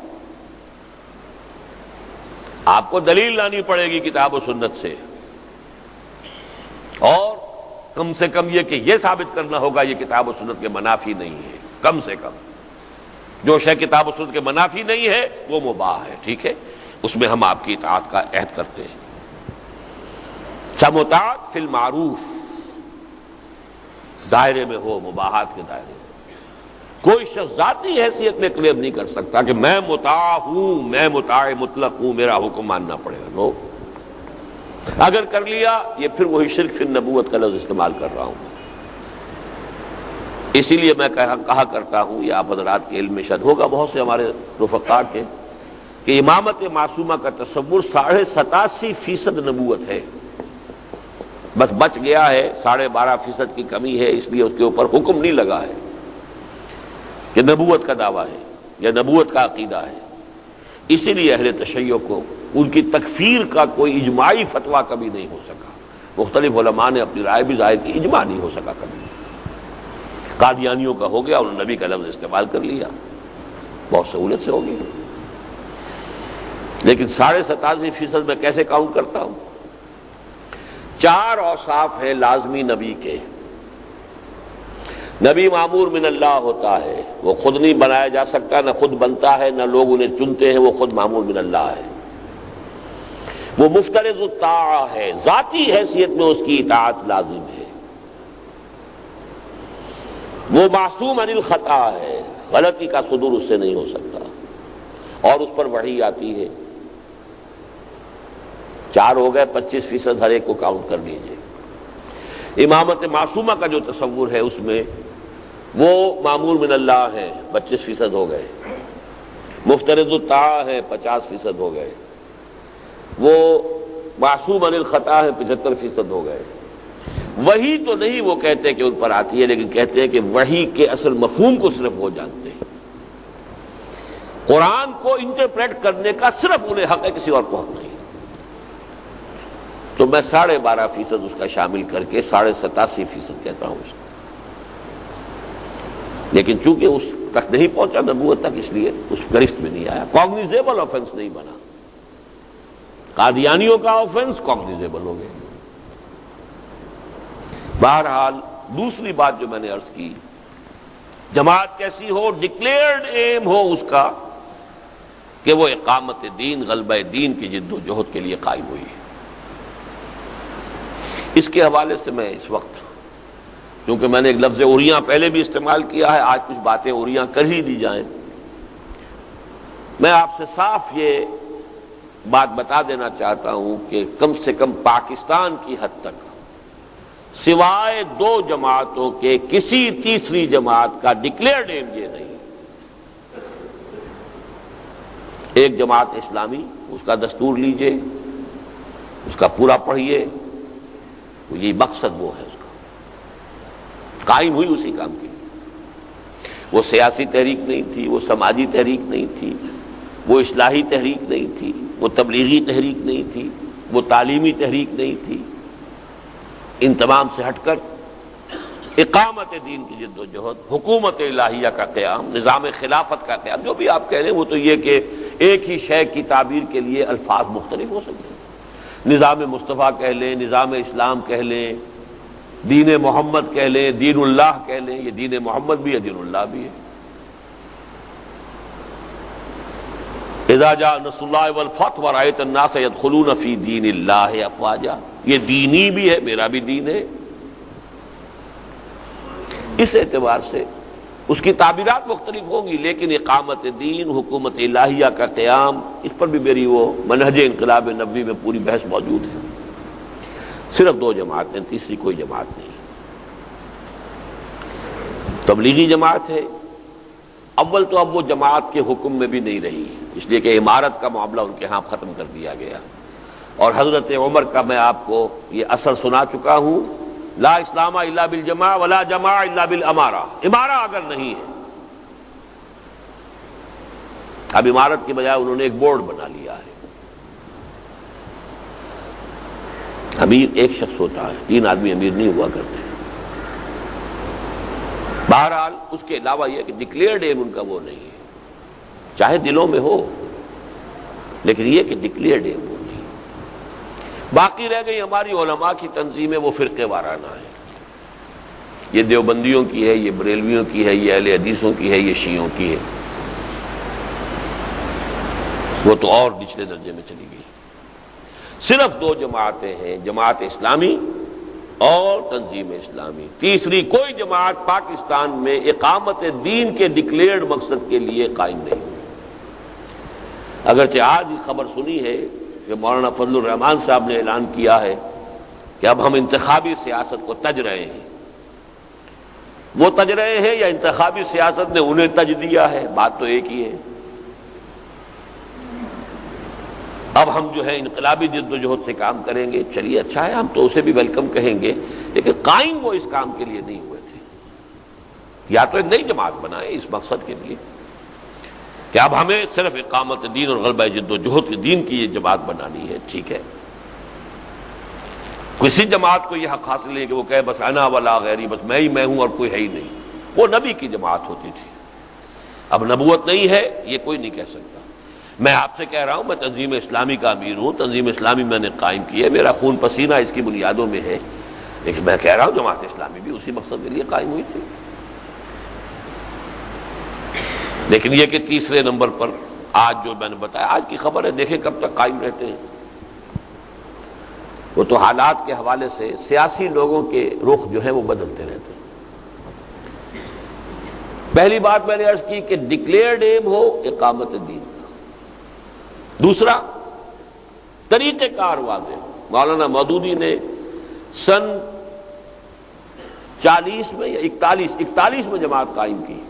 آپ کو دلیل لانی پڑے گی کتاب و سنت سے، اور کم سے کم یہ کہ یہ ثابت کرنا ہوگا یہ کتاب و سنت کے منافی نہیں ہے. کم سے کم جو شے کتاب و سنت کے منافی نہیں ہے وہ مباح ہے، ٹھیک ہے، اس میں ہم آپ کی اطاعت کا عہد کرتے ہیں. سمطاعت فی المعروف دائرے میں ہو، مباحات کے دائرے میں. کوئی شخص ذاتی حیثیت میں کلیم نہیں کر سکتا کہ میں مطاع ہوں، میں مطاع مطلق ہوں، میرا حکم ماننا پڑے گا. نو. اگر کر لیا یہ پھر وہی شرک فی النبوت کا لفظ استعمال کر رہا ہوں. اسی لیے میں کہا کرتا ہوں، یہ آپ حضرات کے علم میں شاید ہوگا بہت سے ہمارے رفقاء کے، کہ امامت معصومہ کا تصور 87.5% نبوت ہے، بس بچ گیا ہے 12.5% کی کمی ہے، اس لیے اس کے اوپر حکم نہیں لگا ہے کہ نبوت کا دعویٰ ہے یا نبوت کا عقیدہ ہے. اسی لیے اہل تشیع کو ان کی تکفیر کا کوئی اجماعی فتویٰ کبھی نہیں ہو سکا. مختلف علماء نے اپنی رائے بھی ظاہر کی، اجماع نہیں ہو سکا کبھی. قادیانیوں کا ہو گیا، انہوں نے نبی کا لفظ استعمال کر لیا، بہت سہولت سے ہو گیا. لیکن 87.5% میں کیسے کاؤنٹ کرتا ہوں؟ 4 اوصاف ہیں لازمی نبی کے. نبی معمور من اللہ ہوتا ہے، وہ خود نہیں بنایا جا سکتا، نہ خود بنتا ہے، نہ لوگ انہیں چنتے ہیں، وہ خود معمور من اللہ ہے. وہ مفترض الطاعہ ہے، ذاتی حیثیت میں اس کی اطاعت لازم ہے. وہ معصوم عن الخطا ہے، غلطی کا صدور اس سے نہیں ہو سکتا، اور اس پر وحی آتی ہے. 4 ہو گئے، 25% ہر ایک کو کاؤنٹ کر لیجئے. امامت معصومہ کا جو تصور ہے اس میں وہ معمور من اللہ ہے، 25% ہو گئے. مفترض الطاعہ ہے، 50% ہو گئے. وہ معصوم عن الخطا ہے، 75% ہو گئے. وحی تو نہیں وہ کہتے کہ ان پر آتی ہے، لیکن کہتے ہیں کہ وحی کے اصل مفہوم کو صرف وہ جانتے ہیں. قرآن کو انٹرپریٹ کرنے کا صرف انہیں حق ہے، کسی اور کو حق نہیں. تو میں 12.5% اس کا شامل کر کے 87.5% کہتا ہوں اس کو. لیکن چونکہ اس تک نہیں پہنچا نبوت تک، اس لیے اس گرفت میں نہیں آیا. کاگنیزیبل آفنس نہیں بنا. قادیانیوں کا آفنس کاگنیزیبل ہو گیا. بہرحال دوسری بات جو میں نے عرض کی، جماعت کیسی ہو؟ ڈکلیئرڈ ایم ہو اس کا کہ وہ اقامت دین، غلبہ دین کی جد و جہد کے لیے قائم ہوئی ہے. اس کے حوالے سے میں اس وقت، کیونکہ میں نے ایک لفظ اوریاں پہلے بھی استعمال کیا ہے، آج کچھ باتیں اوریاں کر ہی دی جائیں. میں آپ سے صاف یہ بات بتا دینا چاہتا ہوں کہ کم سے کم پاکستان کی حد تک سوائے 2 جماعتوں کے کسی تیسری جماعت کا ڈکلیئرڈ ایم یہ نہیں. ایک جماعت اسلامی، اس کا دستور لیجئے، اس کا پورا پڑھیے، یہ مقصد وہ ہے اس کا، قائم ہوئی اسی کام کے لیے. وہ سیاسی تحریک نہیں تھی، وہ سماجی تحریک نہیں تھی، وہ اصلاحی تحریک نہیں تھی، وہ تبلیغی تحریک نہیں تھی، وہ تعلیمی تحریک نہیں تھی. ان تمام سے ہٹ کر اقامت دین کی جد و جہد، حکومت الہیہ کا قیام، نظام خلافت کا قیام، جو بھی آپ کہہ رہے ہیں وہ تو یہ کہ ایک ہی شے کی تعبیر کے لیے الفاظ مختلف ہو سکتے ہیں. نظام مصطفیٰ کہہ لیں، نظام اسلام کہہ لیں، دین محمد کہہ لیں، دین اللہ کہہ لیں. یہ دین محمد بھی ہے، دین اللہ بھی ہے. اذا جاء نصر اللہ والفتح ورأیت الناس يدخلون فی دین اللہ افواجا. یہ دینی بھی ہے، میرا بھی دین ہے. اس اعتبار سے اس کی تعبیرات مختلف ہوں گی، لیکن اقامت دین، حکومت الہیہ کا قیام، اس پر بھی میری وہ منہج انقلاب نبوی میں پوری بحث موجود ہے. صرف 2 جماعتیں، تیسری کوئی جماعت نہیں. تبلیغی جماعت ہے. اول تو اب وہ جماعت کے حکم میں بھی نہیں رہی، اس لیے کہ امارت کا معاملہ ان کے ہاں ختم کر دیا گیا. اور حضرت عمر کا میں آپ کو یہ اثر سنا چکا ہوں، لا اسلام الا بالجماع ولا جماع الا بالامارہ. امارہ اگر نہیں ہے، اب امارت کی بجائے انہوں نے ایک بورڈ بنا لیا ہے. امیر ایک شخص ہوتا ہے، 3 آدمی امیر نہیں ہوا کرتے. بہرحال اس کے علاوہ یہ کہ ڈکلیئرڈ ایم ان کا وہ نہیں ہے، چاہے دلوں میں ہو، لیکن یہ کہ ڈکلیئرڈ ایم وہ نہیں. باقی رہ گئی ہماری علماء کی تنظیمیں، وہ فرقے وارانہ ہیں. یہ دیوبندیوں کی ہے، یہ بریلویوں کی ہے، یہ اہل حدیثوں کی ہے، یہ شیعوں کی ہے. وہ تو اور نچلے درجے میں چلی گئی. صرف 2 جماعتیں ہیں، جماعت اسلامی اور تنظیم اسلامی. تیسری کوئی جماعت پاکستان میں اقامت دین کے ڈکلیئرڈ مقصد کے لیے قائم نہیں. اگرچہ آج ہی خبر سنی ہے کہ مولانا فضل الرحمان صاحب نے اعلان کیا ہے کہ اب ہم انتخابی سیاست کو تج رہے ہیں. وہ تج رہے ہیں یا انتخابی سیاست نے انہیں تج دیا ہے؟ بات تو ایک ہی ہے. اب ہم جو ہے انقلابی جد و جہد سے کام کریں گے، چلیے اچھا ہے، ہم تو اسے بھی ویلکم کہیں گے، لیکن قائم وہ اس کام کے لیے نہیں ہوئے تھے. یا تو ایک نئی جماعت بنائیں اس مقصد کے لیے کہ اب ہمیں صرف اقامت دین اور غلبہ جد و جہد کے دین کی یہ جماعت بنانی ہے، ٹھیک ہے. کسی جماعت کو یہ حق حاصل ہے کہ وہ کہے بس انا ولا غیری، بس میں ہی میں ہوں اور کوئی ہے ہی نہیں. وہ نبی کی جماعت ہوتی تھی. اب نبوت نہیں ہے یہ کوئی نہیں کہہ سکتا. میں آپ سے کہہ رہا ہوں، میں تنظیم اسلامی کا امیر ہوں، تنظیم اسلامی میں نے قائم کی ہے، میرا خون پسینہ اس کی بنیادوں میں ہے، لیکن میں کہہ رہا ہوں جماعت اسلامی بھی اسی مقصد کے لیے قائم ہوئی تھی. لیکن یہ کہ تیسرے نمبر پر آج جو میں نے بتایا، آج کی خبر ہے، دیکھیں کب تک قائم رہتے ہیں. وہ تو حالات کے حوالے سے سیاسی لوگوں کے رخ جو ہے وہ بدلتے رہتے ہیں. پہلی بات میں نے عرض کی کہ ڈکلیئرڈ ایم ہو اقامت دین کا. دوسرا، طریقہ کار واضح. مولانا مودودی نے سن 40 میں یا 41 میں جماعت قائم کی.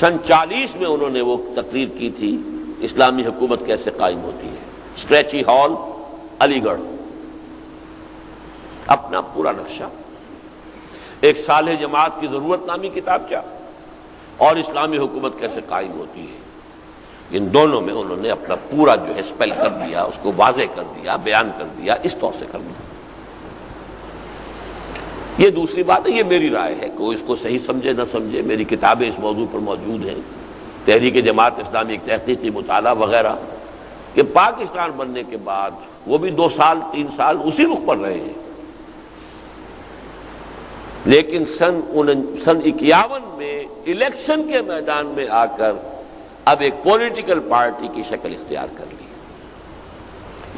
سن 40 میں انہوں نے وہ تقریر کی تھی اسلامی حکومت کیسے قائم ہوتی ہے. اسٹریچی ہال، علی گڑھ، اپنا پورا نقشہ، ایک صالح جماعت کی ضرورت نامی کتابچہ، اور اسلامی حکومت کیسے قائم ہوتی ہے. ان دونوں میں انہوں نے اپنا پورا جو ہے اسپیل کر دیا، اس کو واضح کر دیا، بیان کر دیا، اس طور سے کر دیا. یہ دوسری بات ہے، یہ میری رائے ہے، کوئی اس کو صحیح سمجھے نہ سمجھے. میری کتابیں اس موضوع پر موجود ہیں، تحریک جماعت اسلامی ایک تحقیقی مطالعہ وغیرہ، کہ پاکستان بننے کے بعد وہ بھی 2 سال 3 سال اسی رخ پر رہے ہیں. لیکن سن 51 میں الیکشن کے میدان میں آ کر اب ایک پولیٹیکل پارٹی کی شکل اختیار کر لی.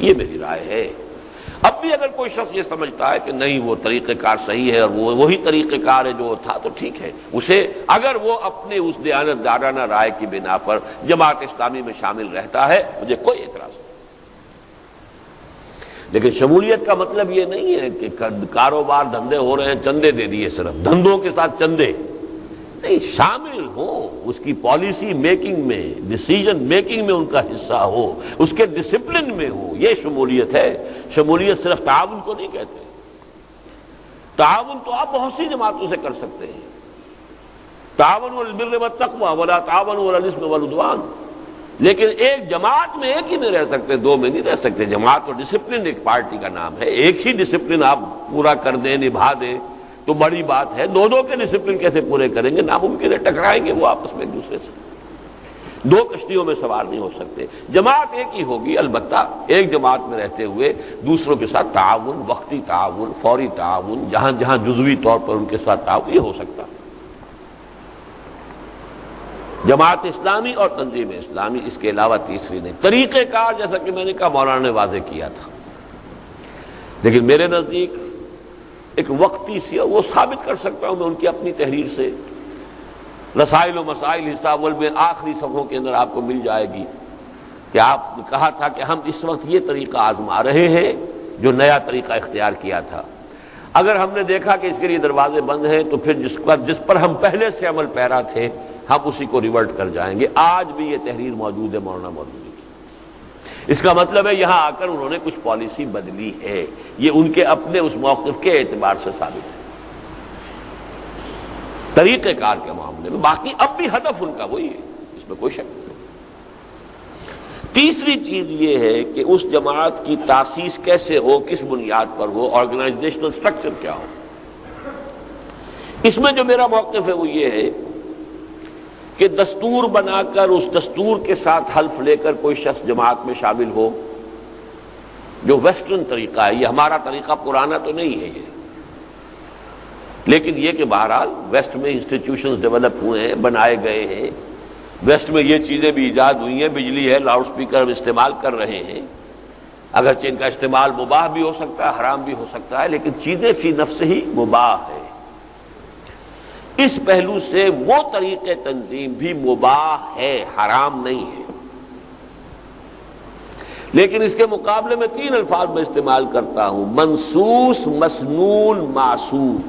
یہ میری رائے ہے. اب بھی اگر کوئی شخص یہ سمجھتا ہے کہ نہیں وہ طریقہ کار صحیح ہے اور وہ وہی طریقہ کار ہے جو تھا، تو ٹھیک ہے. اسے اگر وہ اپنے اس دیانت دارانہ رائے کی بنا پر جماعت اسلامی میں شامل رہتا ہے، مجھے کوئی اعتراض نہیں. لیکن شمولیت کا مطلب یہ نہیں ہے کہ کاروبار دھندے ہو رہے ہیں، چندے دے دیے، صرف دھندوں کے ساتھ چندے نہیں. شامل ہو، اس کی پالیسی میکنگ میں، ڈیسیجن میکنگ میں ان کا حصہ ہو، اس کے ڈسپلن میں ہو. یہ شمولیت ہے. شمولیت صرف تعاون کو نہیں کہتے. تعاون تو آپ بہت سی جماعتوں سے کر سکتے ہیں. تعاون البر والتقوی ولا تعاون علی الاثم والعدوان. لیکن ایک جماعت میں ایک ہی نہیں رہ سکتے، 2 میں نہیں رہ سکتے. جماعت اور ڈسپلن ایک پارٹی کا نام ہے. ایک ہی ڈسپلن آپ پورا کر دیں، نبھا دیں تو بڑی بات ہے. 2 کے ڈسپلن کیسے پورے کریں گے؟ ناممکن ہے. ٹکرائیں گے وہ آپس میں ایک دوسرے سے. 2 کشتیوں میں سوار نہیں ہو سکتے. جماعت ایک ہی ہوگی، البتہ ایک جماعت میں رہتے ہوئے دوسروں کے ساتھ تعاون، وقتی تعاون، فوری تعاون، جہاں جہاں جزوی طور پر ان کے ساتھ تعاون، یہ ہو سکتا. جماعت اسلامی اور تنظیم اسلامی، اس کے علاوہ تیسری نہیں. طریقہ کار جیسا کہ میں نے کہا مولانا نے واضح کیا تھا، لیکن میرے نزدیک ایک وقتی سی، وہ ثابت کر سکتا ہوں میں ان کی اپنی تحریر سے. رسائل و مسائل حساب میں آخری صفحوں کے اندر آپ کو مل جائے گی کہ آپ نے کہا تھا کہ ہم اس وقت یہ طریقہ آزما رہے ہیں جو نیا طریقہ اختیار کیا تھا. اگر ہم نے دیکھا کہ اس کے لیے دروازے بند ہیں تو پھر جس پر ہم پہلے سے عمل پیرا تھے ہم اسی کو ریورٹ کر جائیں گے. آج بھی یہ تحریر موجود ہے مولانا مودودی کی. اس کا مطلب ہے یہاں آ کر انہوں نے کچھ پالیسی بدلی ہے. یہ ان کے اپنے اس موقف کے اعتبار سے ثابت ہے طریقہ کار کے معاملے میں. باقی اب بھی ہدف ان کا وہی ہے، اس میں کوئی شک نہیں. تیسری چیز یہ ہے کہ اس جماعت کی تاسیس کیسے ہو، کس بنیاد پر ہو، آرگنائزیشنل سٹرکچر کیا ہو. اس میں جو میرا موقف ہے وہ یہ ہے کہ دستور بنا کر اس دستور کے ساتھ حلف لے کر کوئی شخص جماعت میں شامل ہو، جو ویسٹرن طریقہ ہے. یہ ہمارا طریقہ پرانا تو نہیں ہے یہ، لیکن یہ کہ بہرحال ویسٹ میں انسٹیٹیوشنز ڈیولپ ہوئے ہیں، بنائے گئے ہیں. ویسٹ میں یہ چیزیں بھی ایجاد ہوئی ہیں، بجلی ہے، لاؤڈ سپیکر استعمال کر رہے ہیں. اگرچہ ان کا استعمال مباح بھی ہو سکتا ہے، حرام بھی ہو سکتا ہے، لیکن چیزیں فی نفس ہی مباح ہے. اس پہلو سے وہ طریقے تنظیم بھی مباح ہے، حرام نہیں ہے. لیکن اس کے مقابلے میں 3 الفاظ میں استعمال کرتا ہوں: منصوص، مسنون، معصور۔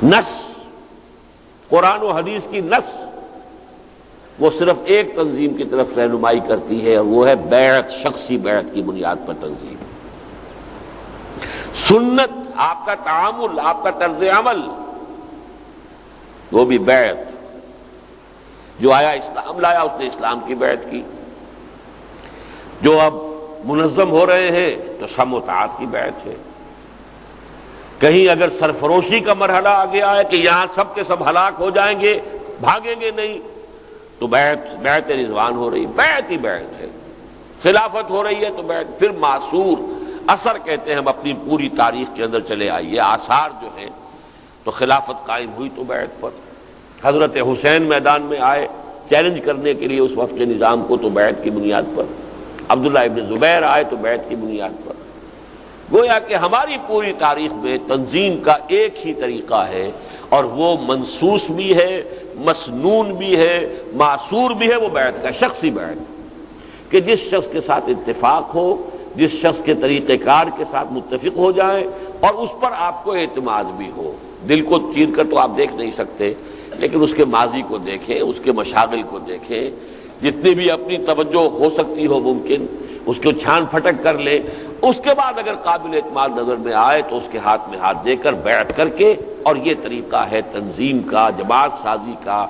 نص، قرآن و حدیث کی نص، وہ صرف ایک تنظیم کی طرف رہنمائی کرتی ہے، اور وہ ہے بیعت، شخصی بیعت کی بنیاد پر تنظیم۔ سنت، آپ کا تعامل، آپ کا طرز عمل، وہ بھی بیعت۔ جو آیا اسلام لایا، اس نے اسلام کی بیعت کی۔ جو اب منظم ہو رہے ہیں تو سم و طاعت کی بیعت ہے۔ کہیں اگر سرفروشی کا مرحلہ آ گیا ہے کہ یہاں سب کے سب ہلاک ہو جائیں گے، بھاگیں گے نہیں، تو بیعت رضوان ہو رہی، بیعت ہی بیعت ہے۔ خلافت ہو رہی ہے تو بیعت۔ پھر معصور، اثر کہتے ہیں ہم اپنی پوری تاریخ کے اندر چلے آئیے، آثار جو ہیں، تو خلافت قائم ہوئی تو بیعت پر۔ حضرت حسین میدان میں آئے چیلنج کرنے کے لیے اس وقت کے نظام کو، تو بیعت کی بنیاد پر۔ عبداللہ ابن زبیر آئے تو بیعت کی بنیاد پر۔ گویا کہ ہماری پوری تاریخ میں تنظیم کا ایک ہی طریقہ ہے، اور وہ منصوص بھی ہے، مسنون بھی ہے، معصور بھی ہے، وہ بیعت کا، شخصی بیعت، کہ جس شخص کے ساتھ اتفاق ہو، جس شخص کے طریقہ کار کے ساتھ متفق ہو جائیں، اور اس پر آپ کو اعتماد بھی ہو۔ دل کو چیر کر تو آپ دیکھ نہیں سکتے، لیکن اس کے ماضی کو دیکھیں، اس کے مشاغل کو دیکھیں، جتنی بھی اپنی توجہ ہو سکتی ہو ممکن، اس کو چھان پھٹک کر لے۔ اس کے بعد اگر قابل اعتماد نظر میں آئے تو اس کے ہاتھ میں ہاتھ دے کر بیعت کر کے، اور یہ طریقہ ہے تنظیم کا، جماعت سازی کا،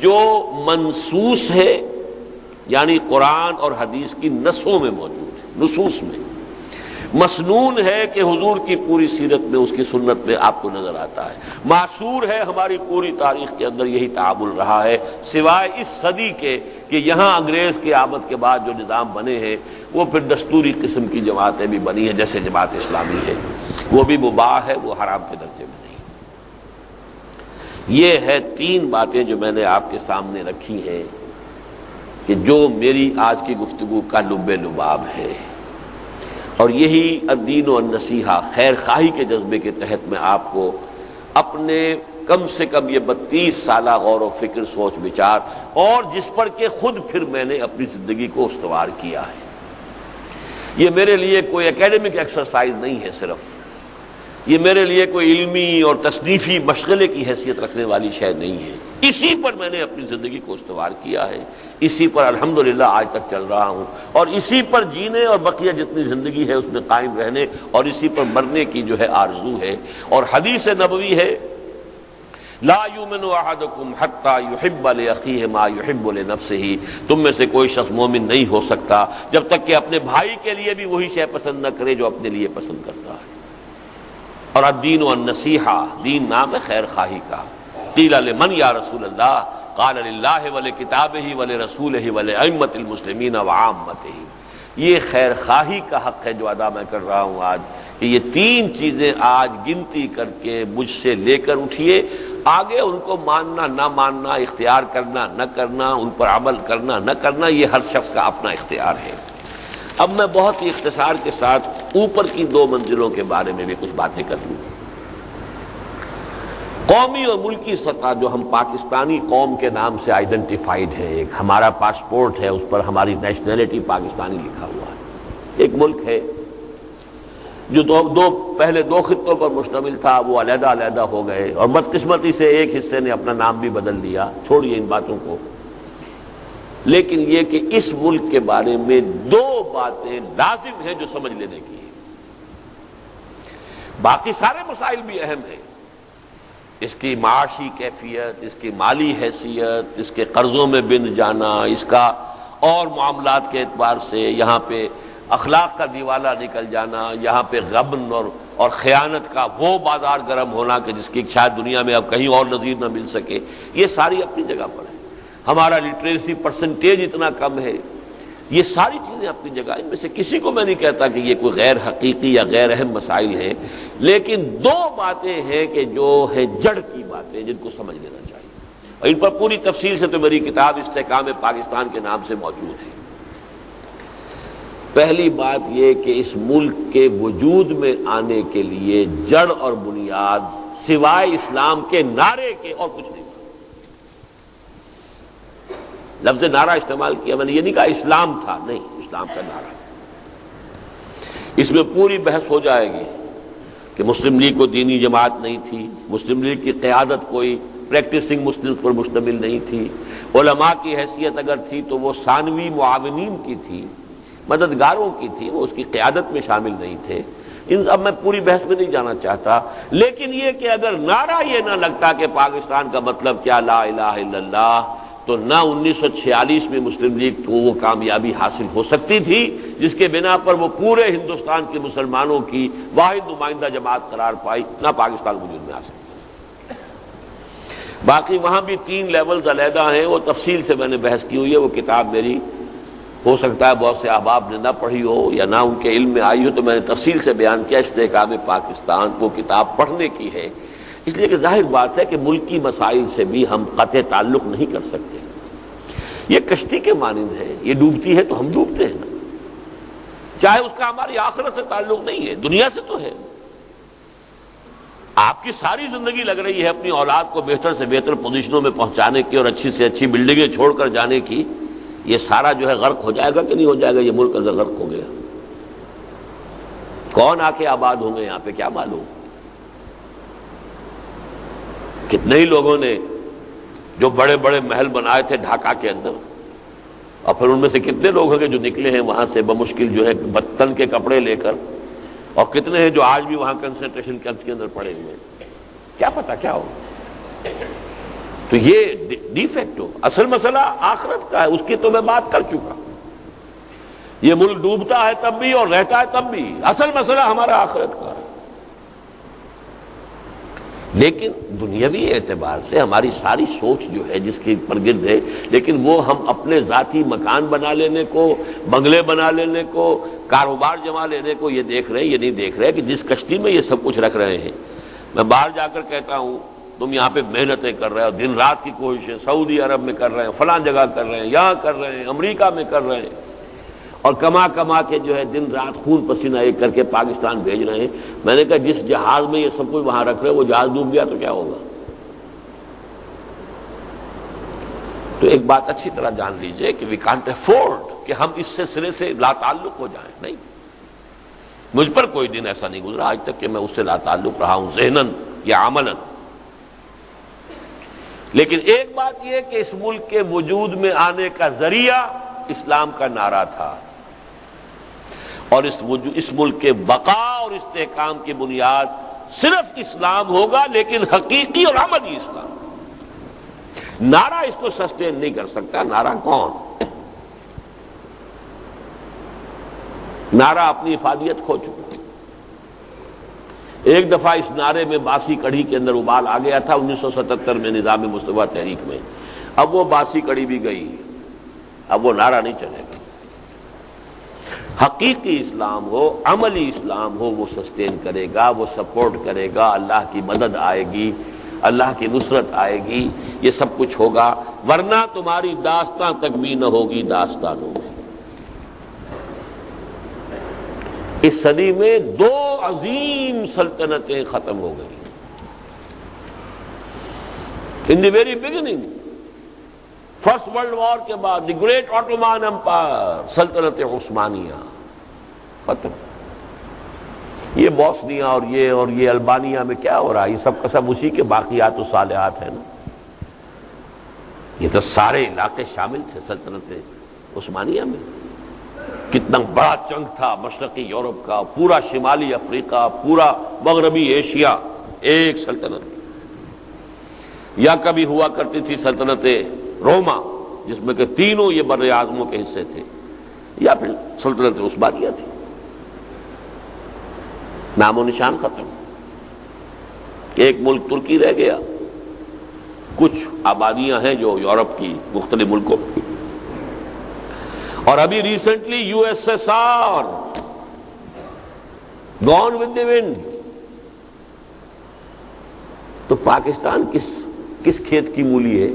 جو منصوص ہے، یعنی قرآن اور حدیث کی نصوں میں موجود ہے، نصوص میں۔ مسنون ہے کہ حضور کی پوری سیرت میں، اس کی سنت میں آپ کو نظر آتا ہے۔ معصور ہے، ہماری پوری تاریخ کے اندر یہی تعامل رہا ہے، سوائے اس صدی کے کہ یہاں انگریز کے آمد کے بعد جو نظام بنے ہیں، وہ پھر دستوری قسم کی جماعتیں بھی بنی ہیں، جیسے جماعت اسلامی ہے، وہ بھی مباح ہے، وہ حرام کے درجے میں نہیں۔ یہ ہے 3 باتیں جو میں نے آپ کے سامنے رکھی ہیں، کہ جو میری آج کی گفتگو کا لب لباب ہے، اور یہی الدین و النصیحہ، خیر خواہی کے جذبے کے تحت میں آپ کو اپنے کم سے کم یہ 32 سالہ غور و فکر، سوچ بچار، اور جس پر کہ خود پھر میں نے اپنی زندگی کو استوار کیا ہے۔ یہ میرے لیے کوئی اکیڈمک ایکسرسائز نہیں ہے، صرف یہ میرے لیے کوئی علمی اور تصنیفی مشغلے کی حیثیت رکھنے والی شے نہیں ہے۔ اسی پر میں نے اپنی زندگی کو استوار کیا ہے، اسی پر الحمدللہ آج تک چل رہا ہوں، اور اسی پر جینے اور بقیہ جتنی زندگی ہے اس میں قائم رہنے، اور اسی پر مرنے کی جو ہے آرزو ہے۔ اور حدیث نبوی ہے، لا یؤمن احدکم حتی یحب لاخیہ ما یحب لنفسہ، تم میں سے کوئی شخص مومن نہیں ہو سکتا جب تک کہ اپنے بھائی کے لیے بھی وہی شے پسند نہ کرے جو اپنے لیے پسند کرتا ہے۔ اور الدین والنصیحہ، دین نام ہے خیر خواہی کا۔ قیل لمن یا رسول اللہ، قال للہ ولکتابہ ولرسولہ ولائمۃ المسلمین وعامتہ۔ یہ خیر خواہی کا حق ہے جو ادا میں کر رہا ہوں آج، کہ یہ 3 چیزیں آج گنتی کر کے مجھ سے لے کر اٹھیے۔ آگے ان کو ماننا نہ ماننا، اختیار کرنا نہ کرنا، ان پر عمل کرنا نہ کرنا، یہ ہر شخص کا اپنا اختیار ہے۔ اب میں بہت ہی اختصار کے ساتھ اوپر کی 2 منزلوں کے بارے میں بھی کچھ باتیں کر لوں۔ قومی اور ملکی سطح جو ہم پاکستانی قوم کے نام سے آئیڈینٹیفائیڈ ہے، ایک ہمارا پاسپورٹ ہے، اس پر ہماری نیشنلٹی پاکستانی لکھا ہوا ہے۔ ایک ملک ہے جو پہلے 2 خطوں پر مشتمل تھا، وہ علیحدہ علیحدہ ہو گئے، اور بدقسمتی سے ایک حصے نے اپنا نام بھی بدل لیا۔ چھوڑیے ان باتوں کو، لیکن یہ کہ اس ملک کے بارے میں 2 باتیں لازم ہیں جو سمجھ لینے کی ہیں۔ باقی سارے مسائل بھی اہم ہیں، اس کی معاشی کیفیت، اس کی مالی حیثیت، اس کے قرضوں میں بند جانا، اس کا اور معاملات کے اعتبار سے یہاں پہ اخلاق کا دیوالہ نکل جانا، یہاں پہ غبن اور خیانت کا وہ بازار گرم ہونا کہ جس کی شاید دنیا میں اب کہیں اور نظیر نہ مل سکے، یہ ساری اپنی جگہ پر ہے۔ ہمارا لٹریسی پرسنٹیج اتنا کم ہے، یہ ساری چیزیں اپنی جگہ۔ ان میں سے کسی کو میں نہیں کہتا کہ یہ کوئی غیر حقیقی یا غیر اہم مسائل ہیں، لیکن 2 باتیں ہیں کہ جو ہیں جڑ کی باتیں، جن کو سمجھ لینا چاہیے، اور ان پر پوری تفصیل سے تو میری کتاب استحکام پاکستان کے نام سے موجود ہے۔ پہلی بات یہ کہ اس ملک کے وجود میں آنے کے لیے جڑ اور بنیاد سوائے اسلام کے نعرے کے اور کچھ نہیں۔ لفظ نعرہ استعمال کیا، میں نے یہ نہیں کہا اسلام تھا، نہیں، اسلام کا نعرہ۔ اس میں پوری بحث ہو جائے گی کہ مسلم لیگ کو دینی جماعت نہیں تھی، مسلم لیگ کی قیادت کوئی پریکٹسنگ مسلم پر مشتمل نہیں تھی، علماء کی حیثیت اگر تھی تو وہ ثانوی معاونین کی تھی، مددگاروں کی تھی، وہ اس کی قیادت میں شامل نہیں تھے۔ اب میں پوری بحث میں نہیں جانا چاہتا، لیکن یہ کہ اگر نعرہ یہ نہ لگتا کہ پاکستان کا مطلب کیا لا الہ الا اللہ، تو نہ 1946 میں مسلم لیگ کو وہ کامیابی حاصل ہو سکتی تھی جس کے بنا پر وہ پورے ہندوستان کے مسلمانوں کی واحد نمائندہ جماعت قرار پائی، نہ پاکستان وجود میں آ سکتا۔ باقی وہاں بھی 3 لیولز علیحدہ ہیں، وہ تفصیل سے میں نے بحث کی ہوئی ہے، وہ کتاب میری ہو سکتا ہے بہت سے احباب نے نہ پڑھی ہو یا نہ ان کے علم میں آئی ہو، تو میں نے تفصیل سے بیان کیا استحکام پاکستان، وہ کتاب پڑھنے کی ہے، اس لیے کہ ظاہر بات ہے کہ ملکی مسائل سے بھی ہم قطع تعلق نہیں کر سکتے۔ یہ کشتی کے مانند ہے، یہ ڈوبتی ہے تو ہم ڈوبتے ہیں نا، چاہے اس کا ہماری آخرت سے تعلق نہیں ہے، دنیا سے تو ہے۔ آپ کی ساری زندگی لگ رہی ہے اپنی اولاد کو بہتر سے بہتر پوزیشنوں میں پہنچانے کی اور اچھی سے اچھی بلڈنگیں چھوڑ کر جانے کی، یہ سارا جو ہے غرق ہو جائے گا کہ نہیں ہو جائے گا؟ یہ ملک اگر غرق ہو گیا، کون آ کے آباد ہوں گے یہاں پہ کیا معلوم؟ کتنے ہی لوگوں نے جو بڑے بڑے محل بنائے تھے ڈھاکہ کے اندر، اور پھر ان میں سے کتنے لوگ ہیں کہ جو نکلے ہیں وہاں سے بمشکل جو ہے بتن کے کپڑے لے کر، اور کتنے ہیں جو آج بھی وہاں کنسنٹریشن کیمپ کے اندر پڑے ہوئے ہیں، کیا پتہ کیا ہو۔ تو یہ ڈیفیکٹ ہو، اصل مسئلہ آخرت کا ہے، اس کی تو میں بات کر چکا۔ یہ ملک ڈوبتا ہے تب بھی اور رہتا ہے تب بھی، اصل مسئلہ ہمارا آخرت کا ہے۔ لیکن دنیاوی اعتبار سے ہماری ساری سوچ جو ہے جس کے پر گرد ہے، لیکن وہ ہم اپنے ذاتی مکان بنا لینے کو، بنگلے بنا لینے کو، کاروبار جما لینے کو یہ دیکھ رہے ہیں، یہ نہیں دیکھ رہے کہ جس کشتی میں یہ سب کچھ رکھ رہے ہیں۔ میں باہر جا کر کہتا ہوں تم یہاں پہ محنتیں کر رہے ہو، دن رات کی کوششیں سعودی عرب میں کر رہے ہیں، فلاں جگہ کر رہے ہیں، یہاں کر رہے ہیں، امریکہ میں کر رہے ہیں، اور کما کما کے جو ہے دن رات خون پسینہ ایک کر کے پاکستان بھیج رہے ہیں۔ میں نے کہا جس جہاز میں یہ سب کچھ وہاں رکھ رہے ہیں وہ جہاز ڈوب گیا تو کیا ہوگا؟ تو ایک بات اچھی طرح جان لیجئے کہ وی کانٹ افورڈ کہ ہم اس سے سرے سے لا تعلق ہو جائیں، نہیں۔ مجھ پر کوئی دن ایسا نہیں گزرا آج تک کہ میں اس سے لا تعلق رہا ہوں ذہناً یا عملاً۔ لیکن ایک بات یہ کہ اس ملک کے وجود میں آنے کا ذریعہ اسلام کا نعرہ تھا، اور اس ملک کے بقا اور استحکام کی بنیاد صرف اسلام ہوگا، لیکن حقیقی اور عملی اسلام۔ نعرہ اس کو سسٹین نہیں کر سکتا۔ نعرہ کون؟ نعرہ اپنی افادیت کھو چکا۔ ایک دفعہ اس نعرے میں باسی کڑھی کے اندر ابال آ گیا تھا 1977 میں نظام مصطفیٰ تحریک میں، اب وہ باسی کڑھی بھی گئی، اب وہ نعرہ نہیں چلے گا۔ حقیقی اسلام ہو، عملی اسلام ہو، وہ سسٹین کرے گا، وہ سپورٹ کرے گا، اللہ کی مدد آئے گی، اللہ کی نصرت آئے گی، یہ سب کچھ ہوگا، ورنہ تمہاری داستان تک بھی نہ ہوگی داستانوں میں۔ اس صدی میں 2 عظیم سلطنتیں ختم ہو گئی۔ In the very beginning, first world war کے بعد دی گریٹ آٹومان امپائر، سلطنت عثمانیہ ختم۔ یہ بوسنیا اور یہ البانیہ میں کیا ہو رہا ہے؟ یہ سب کا سب اسی کے باقیات و صالحات ہیں نا۔ یہ تو سارے علاقے شامل تھے سلطنت عثمانیہ میں۔ کتنا بڑا چنک تھا مشرقی یورپ کا، پورا شمالی افریقہ، پورا مغربی ایشیا، ایک سلطنت۔ یا کبھی ہوا کرتی تھی سلطنت روما، جس میں کہ تینوں یہ بر اعظموں کے حصے تھے، یا پھر سلطنت عثمانیہ تھی۔ نام و نشان ختم۔ ایک ملک ترکی رہ گیا، کچھ آبادیاں ہیں جو یورپ کی مختلف ملکوں، اور ابھی recently U S S R gone with the wind. تو پاکستان کس کھیت کی مولی ہے؟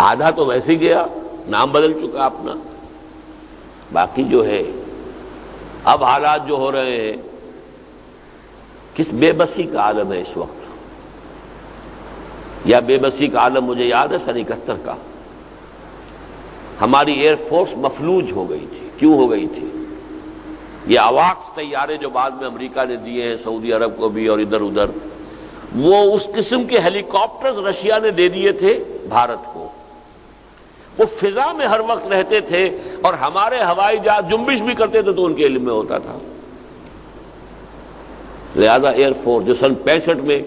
آدھا تو ویسے ہی گیا، نام بدل چکا اپنا، باقی جو ہے اب حالات جو ہو رہے ہیں، کس بے بسی کا عالم ہے اس وقت۔ یا بے بسی کا عالم مجھے یاد ہے سن 71 کا، ہماری ایئر فورس مفلوج ہو گئی تھی۔ کیوں ہو گئی تھی؟ یہ آواکس طیارے جو بعد میں امریکہ نے دیے ہیں سعودی عرب کو بھی اور ادھر ادھر، وہ اس قسم کے ہیلی کاپٹرز رشیا نے دے دیے تھے بھارت کو، وہ فضا میں ہر وقت رہتے تھے اور ہمارے ہوائی جہاز جنبش بھی کرتے تھے تو ان کے علم میں ہوتا تھا۔ لہذا ایئر فورس جو سن 65 میں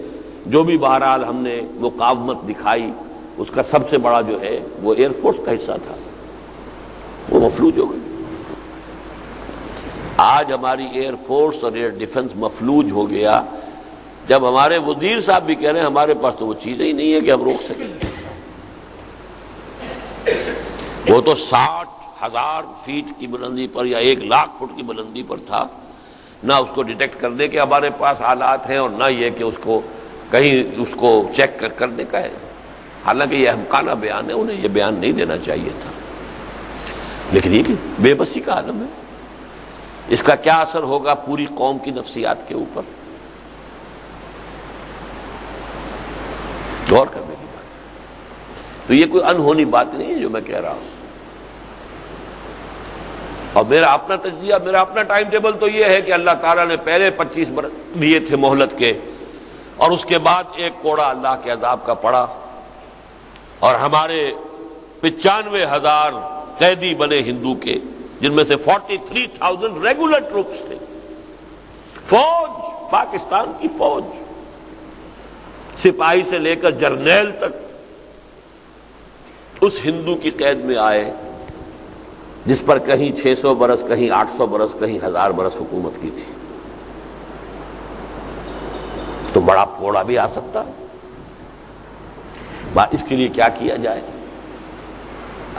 جو بھی بہرحال ہم نے مقاومت دکھائی، اس کا سب سے بڑا جو ہے وہ ایئر فورس کا حصہ تھا، وہ مفلوج ہو گئی۔ آج ہماری ایئر فورس اور ایئر ڈیفنس مفلوج ہو گیا، جب ہمارے وزیر صاحب بھی کہہ رہے ہیں ہمارے پاس تو وہ چیزیں ہی نہیں ہے کہ ہم روک سکیں۔ وہ تو 60,000 فیٹ کی بلندی پر یا 1,00,000 فٹ کی بلندی پر تھا، نہ اس کو ڈیٹیکٹ کرنے کے ہمارے پاس حالات ہیں اور نہ یہ کہ اس کو کہیں اس کو چیک کرنے کا ہے۔ حالانکہ یہ احمقانہ بیان ہے، انہیں یہ بیان نہیں دینا چاہیے تھا، لیکن یہ کہ بے بسی کا عالم ہے۔ اس کا کیا اثر ہوگا پوری قوم کی نفسیات کے اوپر، غور کرنے کی بات۔ تو یہ کوئی انہونی بات نہیں ہے جو میں کہہ رہا ہوں، اور میرا اپنا تجزیہ، میرا اپنا ٹائم ٹیبل تو یہ ہے کہ اللہ تعالیٰ نے پہلے 25 برس دیے تھے مہلت کے، اور اس کے بعد ایک کوڑا اللہ کے عذاب کا پڑا، اور ہمارے 95,000 قیدی بنے ہندو کے، جن میں سے 43,000 ریگولر ٹروپس تھے، فوج، پاکستان کی فوج، سپاہی سے لے کر جرنیل تک اس ہندو کی قید میں آئے جس پر کہیں 600 برس، کہیں 800 برس، کہیں 1000 برس حکومت کی تھی۔ تو بڑا پھوڑا بھی آ سکتا، اس کے لیے کیا کیا جائے؟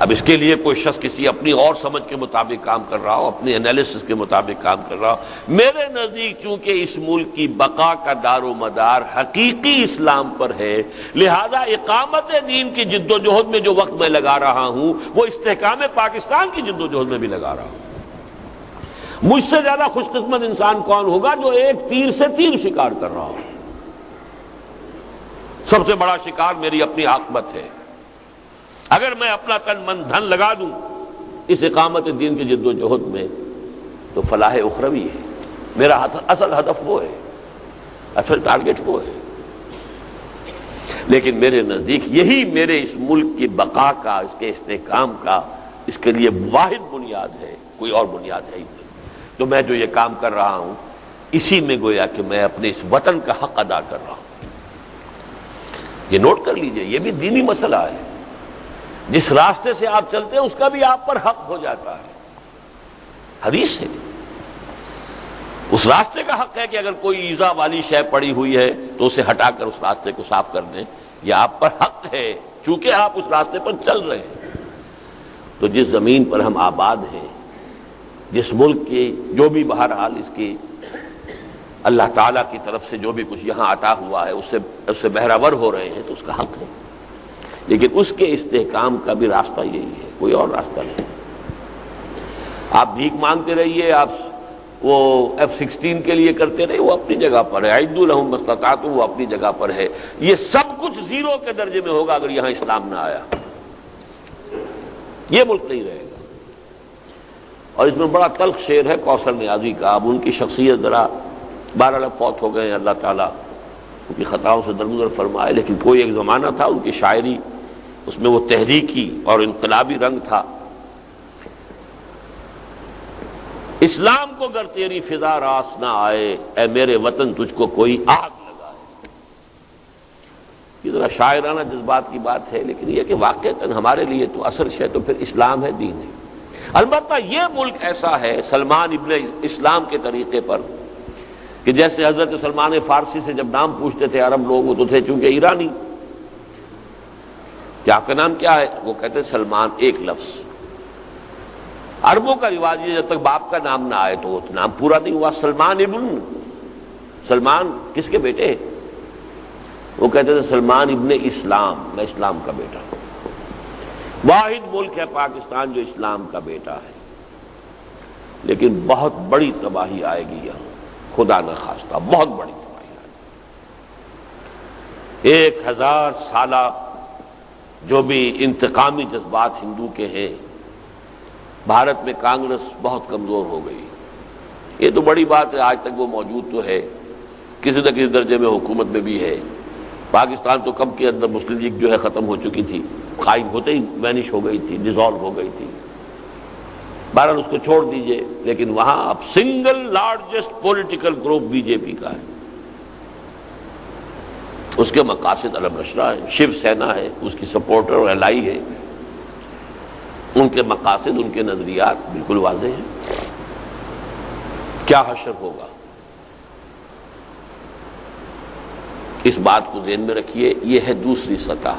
اب اس کے لیے کوئی شخص کسی اپنی اور سمجھ کے مطابق کام کر رہا ہو، اپنی انالیسس کے مطابق کام کر رہا ہو۔ میرے نزدیک چونکہ اس ملک کی بقا کا دار و مدار حقیقی اسلام پر ہے، لہذا اقامت دین کی جد و جہد میں جو وقت میں لگا رہا ہوں وہ استحکام پاکستان کی جد و جہد میں بھی لگا رہا ہوں۔ مجھ سے زیادہ خوش قسمت انسان کون ہوگا جو ایک تیر سے تیر شکار کر رہا ہو؟ سب سے بڑا شکار میری اپنی عاقبت ہے۔ اگر میں اپنا تن من دھن لگا دوں اس اقامت دین کی جد و جہد میں تو فلاح اخروی ہے، میرا اصل ہدف وہ ہے، اصل ٹارگٹ وہ ہے۔ لیکن میرے نزدیک یہی میرے اس ملک کی بقا کا، اس کے استحکام کا، اس کے لیے واحد بنیاد ہے، کوئی اور بنیاد ہے ہی نہیں۔ تو میں جو یہ کام کر رہا ہوں اسی میں گویا کہ میں اپنے اس وطن کا حق ادا کر رہا ہوں۔ یہ نوٹ کر لیجئے، یہ بھی دینی مسئلہ ہے۔ جس راستے سے آپ چلتے ہیں اس کا بھی آپ پر حق ہو جاتا ہے، حدیث ہے۔ اس راستے کا حق ہے کہ اگر کوئی ایذا والی شے پڑی ہوئی ہے تو اسے ہٹا کر اس راستے کو صاف کر دیں، یہ آپ پر حق ہے چونکہ آپ اس راستے پر چل رہے ہیں۔ تو جس زمین پر ہم آباد ہیں، جس ملک کی جو بھی بہرحال اس کی اللہ تعالیٰ کی طرف سے جو بھی کچھ یہاں عطا ہوا ہے اس سے بہرہور ہو رہے ہیں تو اس کا حق ہے، لیکن اس کے استحکام کا بھی راستہ یہی ہے، کوئی اور راستہ نہیں۔ آپ بھیک مانگتے رہیے، آپ وہ F-16 کے لیے کرتے رہے، وہ اپنی جگہ پر ہے، اعدوا لہم ما استطعتم، وہ اپنی جگہ پر ہے۔ یہ سب کچھ زیرو کے درجے میں ہوگا اگر یہاں اسلام نہ آیا، یہ ملک نہیں رہے گا۔ اور اس میں بڑا تلخ شعر ہے کوثر نیازی کا، اب ان کی شخصیت ذرا بہرحال فوت ہو گئے ہیں، اللہ تعالیٰ ان کی خطاؤں سے درگزر فرمائے، لیکن کوئی ایک زمانہ تھا ان کی شاعری، اس میں وہ تحریکی اور انقلابی رنگ تھا۔ اسلام کو گر تیری فضا راس نہ آئے، اے میرے وطن تجھ کو کوئی آگ لگائے۔ یہ ذرا شاعرانہ جذبات کی بات ہے، لیکن یہ کہ واقعتاً ہمارے لیے تو اصل شے تو پھر اسلام ہے، دین ہے۔ البتہ یہ ملک ایسا ہے سلمان ابن اسلام کے طریقے پر کہ جیسے حضرت سلمان فارسی سے جب نام پوچھتے تھے عرب لوگ، وہ تو تھے چونکہ ایرانی، کہ آپ کا نام کیا ہے؟ وہ کہتے سلمان، ایک لفظ۔ عربوں کا رواج ہے جب تک باپ کا نام نہ آئے تو وہ نام پورا نہیں ہوا۔ سلمان ابن، سلمان کس کے بیٹے؟ وہ کہتے تھے سلمان ابن اسلام، میں اسلام کا بیٹا ہوں۔ واحد ملک ہے پاکستان جو اسلام کا بیٹا ہے، لیکن بہت بڑی تباہی آئے گی یہاں، خدا نہ خواستہ بہت بڑی تباہی آئے 1000 سالہ جو بھی انتقامی جذبات ہندو کے ہیں، بھارت میں کانگریس بہت کمزور ہو گئی. یہ تو بڑی بات ہے، آج تک وہ موجود تو ہے، کسی نہ کسی درجے میں حکومت میں بھی ہے. پاکستان تو کب کے اندر مسلم لیگ جو ہے ختم ہو چکی تھی، قائم ہوتے ہی وینش ہو گئی تھی، ڈیزالو ہو گئی تھی. بہرحال اس کو چھوڑ دیجئے، لیکن وہاں اب single largest political group B J P کا ہے. اس کے مقاصد علم نشرہ ہے، شیو سینا ہے اس کی سپورٹر اور الائی ہے. ان کے مقاصد، ان کے نظریات بالکل واضح ہیں. کیا حشر ہوگا، اس بات کو ذہن میں رکھیے. یہ ہے دوسری سطح.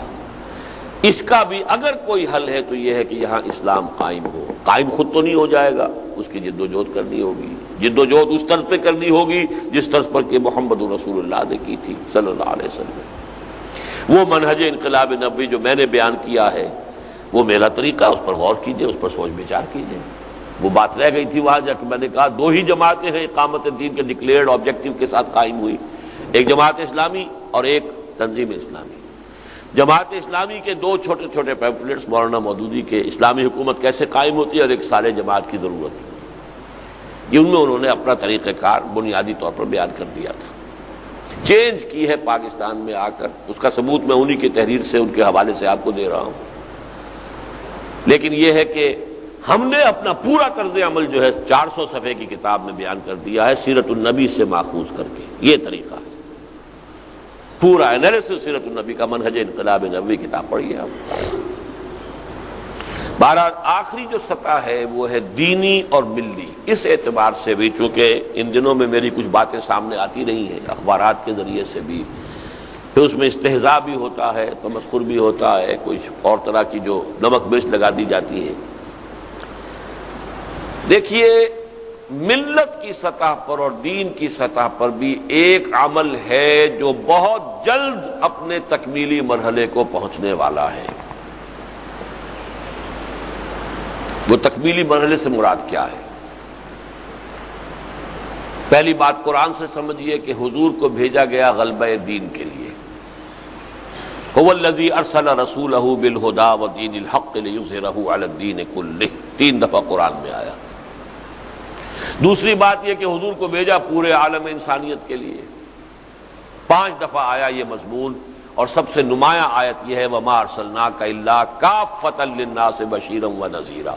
اس کا بھی اگر کوئی حل ہے تو یہ ہے کہ یہاں اسلام قائم ہو. قائم خود تو نہیں ہو جائے گا، اس کی جد و جہد کرنی ہوگی. جد و جہد اس طرز پہ کرنی ہوگی جس طرز پر کہ محمد رسول اللہ نے کی تھی صلی اللہ علیہ وسلم. وہ منہج انقلاب نبوی جو میں نے بیان کیا ہے، وہ میرا طریقہ، اس پر غور کیجئے، اس پر سوچ بچار کیجئے. وہ بات رہ گئی تھی وہاں جا کے میں نے کہا 2 ہی جماعتیں ہیں اقامت دین کے ڈکلیئرڈ آبجیکٹو کے ساتھ قائم ہوئی، ایک جماعت اسلامی اور ایک تنظیم اسلامی. جماعت اسلامی کے 2 چھوٹے چھوٹے پیمفلیٹس مولانا مودودی کے، اسلامی حکومت کیسے قائم ہوتی ہے اور ایک سارے جماعت کی ضرورت. یہ ان میں انہوں نے اپنا طریقہ کار بنیادی طور پر بیان کر دیا تھا. چینج کی ہے پاکستان میں آ کر، اس کا ثبوت میں انہی کی تحریر سے، ان کے حوالے سے آپ کو دے رہا ہوں. لیکن یہ ہے کہ ہم نے اپنا پورا طرز عمل جو ہے 400 صفحے کی کتاب میں بیان کر دیا ہے، سیرت النبی سے ماخوذ کر کے. یہ طریقہ ہے، پورا انالیسس سیرت النبی کا، منہج انقلاب نبوی کتاب پڑھیے آپ. بہرحال آخری جو سطح ہے وہ ہے دینی اور ملی. اس اعتبار سے بھی چونکہ ان دنوں میں میری کچھ باتیں سامنے آتی رہی ہیں اخبارات کے ذریعے سے بھی، پھر اس میں استہزاء بھی ہوتا ہے، تمسخر بھی ہوتا ہے، کچھ اور طرح کی جو نمک مرچ لگا دی جاتی ہے. دیکھیے، ملت کی سطح پر اور دین کی سطح پر بھی ایک عمل ہے جو بہت جلد اپنے تکمیلی مرحلے کو پہنچنے والا ہے. وہ تکمیلی مرحلے سے مراد کیا ہے؟ پہلی بات قرآن سے سمجھیے کہ حضور کو بھیجا گیا غلبہ دین کے لیے. هو الذی ارسل رسولہ بالہدی ودین الحق لیظہرہ علی الدین کلہ. 3 دفعہ قرآن میں آیا. دوسری بات یہ کہ حضور کو بھیجا پورے عالم انسانیت کے لیے. 5 دفعہ آیا یہ مضمون، اور سب سے نمایاں آیت یہ ہے وما ارسلناک الا کافۃ للناس بشیرا ونذیرا.